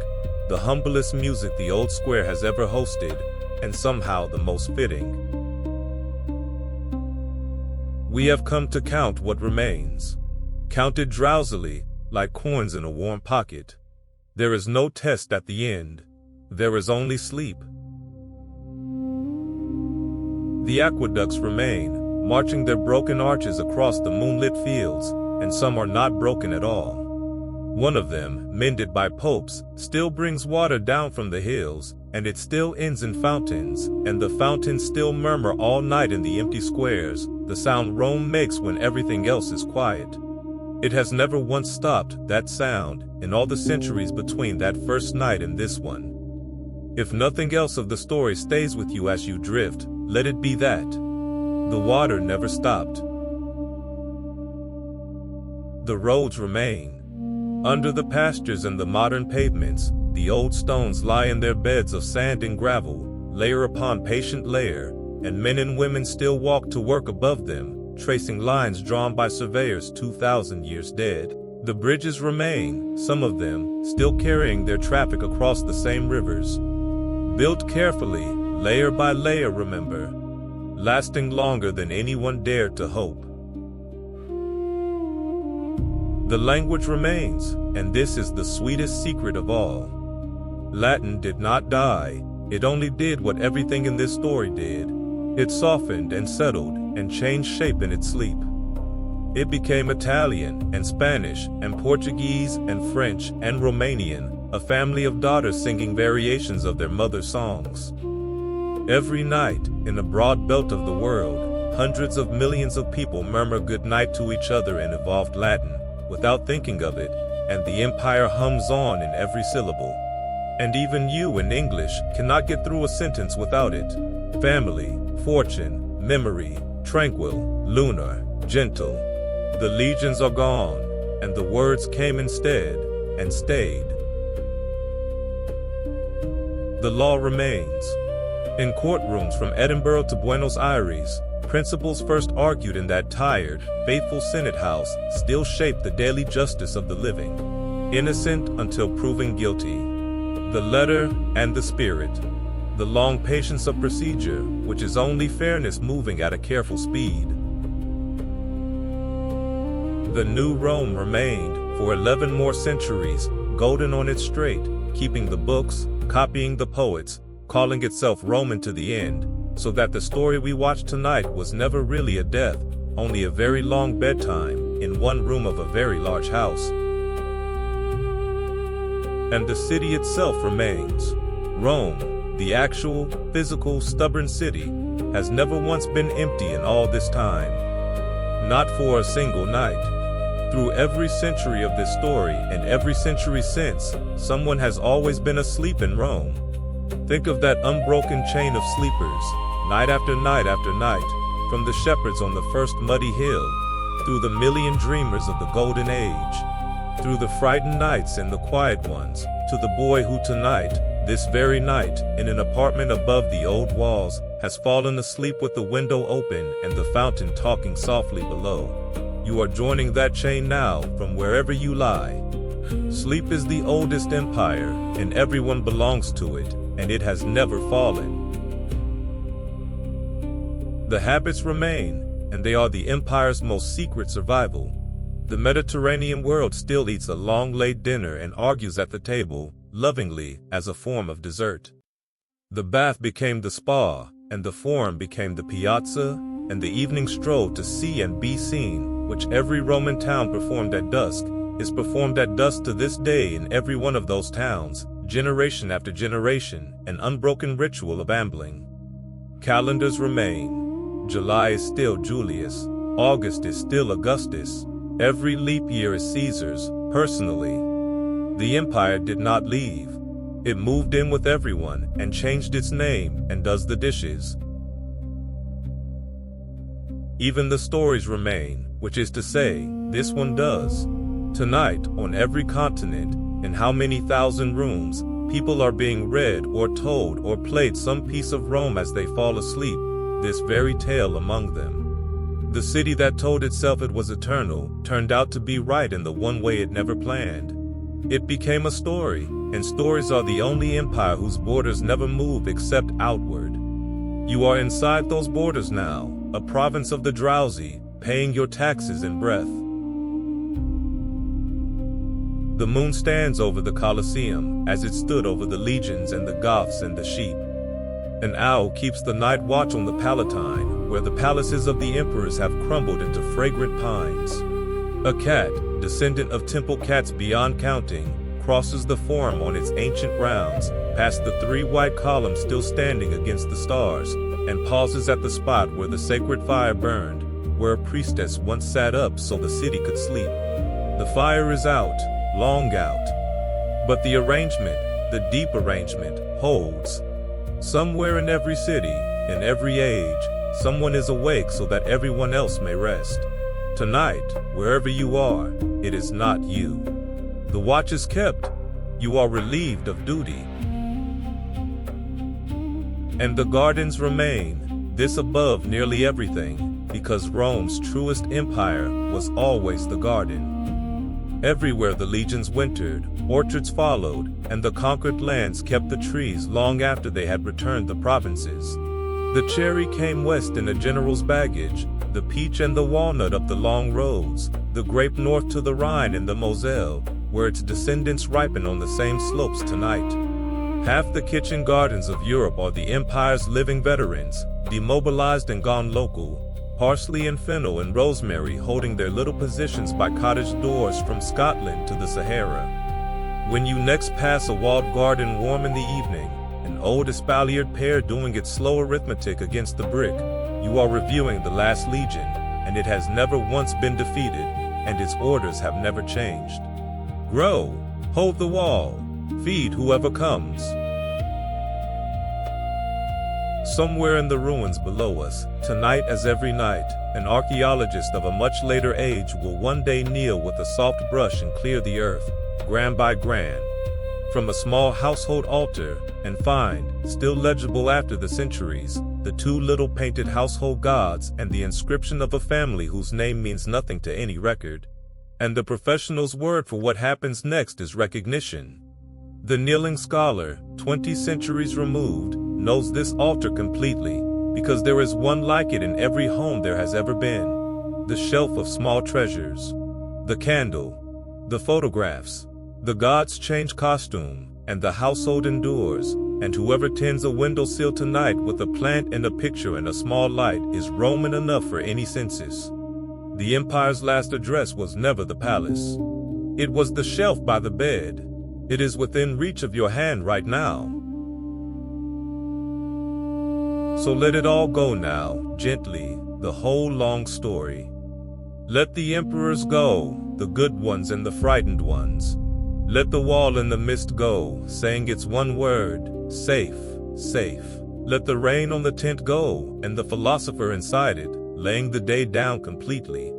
The humblest music the old square has ever hosted, and somehow the most fitting. We have come to count what remains. Counted drowsily, like coins in a warm pocket. There is no test at the end. There is only sleep. The aqueducts remain, marching their broken arches across the moonlit fields, and some are not broken at all. One of them, mended by popes, still brings water down from the hills, and it still ends in fountains, and the fountains still murmur all night in the empty squares, the sound Rome makes when everything else is quiet. It has never once stopped, that sound, in all the centuries between that first night and this one. If nothing else of the story stays with you as you drift, let it be that. The water never stopped. The roads remain. Under the pastures and the modern pavements, the old stones lie in their beds of sand and gravel, layer upon patient layer, and men and women still walk to work above them, tracing lines drawn by surveyors 2,000 years dead. The bridges remain, some of them, still carrying their traffic across the same rivers. Built carefully, layer by layer, remember, lasting longer than anyone dared to hope. The language remains, and this is the sweetest secret of all. Latin did not die, it only did what everything in this story did. It softened and settled and changed shape in its sleep. It became Italian and Spanish and Portuguese and French and Romanian, a family of daughters singing variations of their mother's songs. Every night, in a broad belt of the world, hundreds of millions of people murmur good night to each other in evolved Latin, without thinking of it, and the empire hums on in every syllable. And even you in English cannot get through a sentence without it. Family, fortune, memory, tranquil, lunar, gentle. The legions are gone, and the words came instead, and stayed. The law remains. In courtrooms from Edinburgh to Buenos Aires, principles first argued in that tired, faithful Senate house still shape the daily justice of the living, innocent until proven guilty. The letter and the spirit, the long patience of procedure, which is only fairness moving at a careful speed. The new Rome remained for 11 more centuries, golden on its straight, keeping the books, copying the poets, calling itself Roman to the end, so that the story we watched tonight was never really a death, only a very long bedtime, in one room of a very large house. And the city itself remains. Rome, the actual, physical, stubborn city, has never once been empty in all this time. Not for a single night. Through every century of this story and every century since, someone has always been asleep in Rome. Think of that unbroken chain of sleepers, night after night after night, from the shepherds on the first muddy hill, through the million dreamers of the Golden Age, through the frightened nights and the quiet ones, to the boy who tonight, this very night, in an apartment above the old walls, has fallen asleep with the window open and the fountain talking softly below. You are joining that chain now from wherever you lie. Sleep is the oldest empire, and everyone belongs to it, and it has never fallen. The habits remain, and they are the empire's most secret survival. The Mediterranean world still eats a long-laid dinner and argues at the table, lovingly, as a form of dessert. The bath became the spa, and the forum became the piazza, and the evening stroll to see and be seen, which every Roman town performed at dusk, is performed at dusk to this day in every one of those towns, generation after generation, an unbroken ritual of ambling. Calendars remain. July is still Julius. August is still Augustus. Every leap year is Caesar's, personally. The empire did not leave. It moved in with everyone and changed its name and does the dishes. Even the stories remain, which is to say, this one does. Tonight, on every continent, in how many thousand rooms, people are being read or told or played some piece of Rome as they fall asleep, this very tale among them. The city that told itself it was eternal turned out to be right in the one way it never planned. It became a story, and stories are the only empire whose borders never move except outward. You are inside those borders now, a province of the drowsy, paying your taxes in breath. The moon stands over the Colosseum, as it stood over the legions and the Goths and the sheep. An owl keeps the night watch on the Palatine, where the palaces of the emperors have crumbled into fragrant pines. A cat, descendant of temple cats beyond counting, crosses the forum on its ancient rounds, past the three white columns still standing against the stars, and pauses at the spot where the sacred fire burned, where a priestess once sat up so the city could sleep. The fire is out, long out. But the arrangement, the deep arrangement, holds. Somewhere in every city, in every age, someone is awake so that everyone else may rest. Tonight, wherever you are, it is not you. The watch is kept. You are relieved of duty. And the gardens remain, this above nearly everything, because Rome's truest empire was always the garden. Everywhere the legions wintered, orchards followed, and the conquered lands kept the trees long after they had returned the provinces. The cherry came west in a general's baggage, the peach and the walnut up the long roads, the grape north to the Rhine and the Moselle, where its descendants ripen on the same slopes tonight. Half the kitchen gardens of Europe are the empire's living veterans, demobilized and gone local, parsley and fennel and rosemary holding their little positions by cottage doors from Scotland to the Sahara. When you next pass a walled garden warm in the evening, an old espaliered pear doing its slow arithmetic against the brick, you are reviewing the last legion, and it has never once been defeated, and its orders have never changed. Grow, hold the wall, feed whoever comes. Somewhere in the ruins below us, tonight as every night, an archaeologist of a much later age will one day kneel with a soft brush and clear the earth, gram by gram, from a small household altar, and find, still legible after the centuries, the two little painted household gods and the inscription of a family whose name means nothing to any record. And the professional's word for what happens next is recognition. The kneeling scholar, 20 centuries removed, knows this altar completely, because there is one like it in every home there has ever been. The shelf of small treasures, the candle, the photographs, the gods change costume, and the household endures, and whoever tends a windowsill tonight with a plant and a picture and a small light is Roman enough for any census. The empire's last address was never the palace. It was the shelf by the bed. It is within reach of your hand right now. So let it all go now, gently, the whole long story. Let the emperors go, the good ones and the frightened ones. Let the wall in the mist go, saying its one word, safe, safe. Let the rain on the tent go, and the philosopher inside it, laying the day down completely.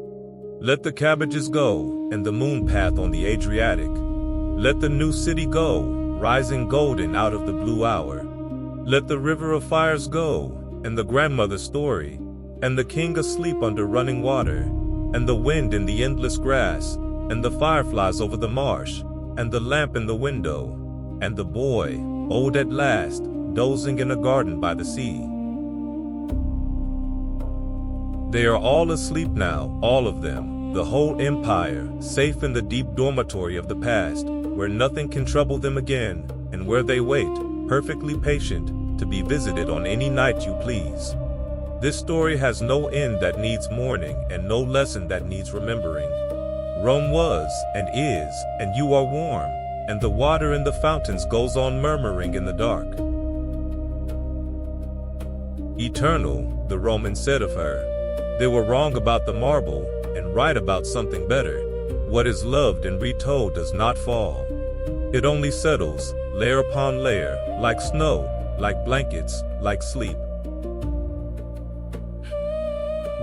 Let the cabbages go, and the moon path on the Adriatic. Let the new city go, rising golden out of the blue hour. Let the river of fires go, and the grandmother's story, and the king asleep under running water, and the wind in the endless grass, and the fireflies over the marsh, and the lamp in the window, and the boy, old at last, dozing in a garden by the sea. They are all asleep now, all of them, the whole empire, safe in the deep dormitory of the past, where nothing can trouble them again, and where they wait, perfectly patient, to be visited on any night you please. This story has no end that needs mourning, and no lesson that needs remembering. Rome was, and is, and you are warm, and the water in the fountains goes on murmuring in the dark. Eternal, the Romans said of her. They were wrong about the marble, and right about something better. What is loved and retold does not fall. It only settles, layer upon layer, like snow, like blankets, like sleep.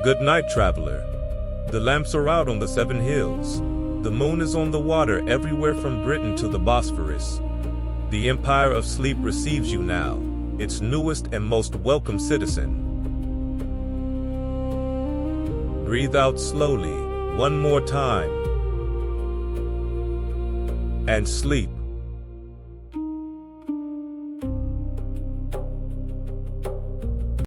Good night, traveler. The lamps are out on the 7 hills. The moon is on the water everywhere from Britain to the Bosphorus. The empire of sleep receives you now, its newest and most welcome citizen. Breathe out slowly, one more time, and sleep.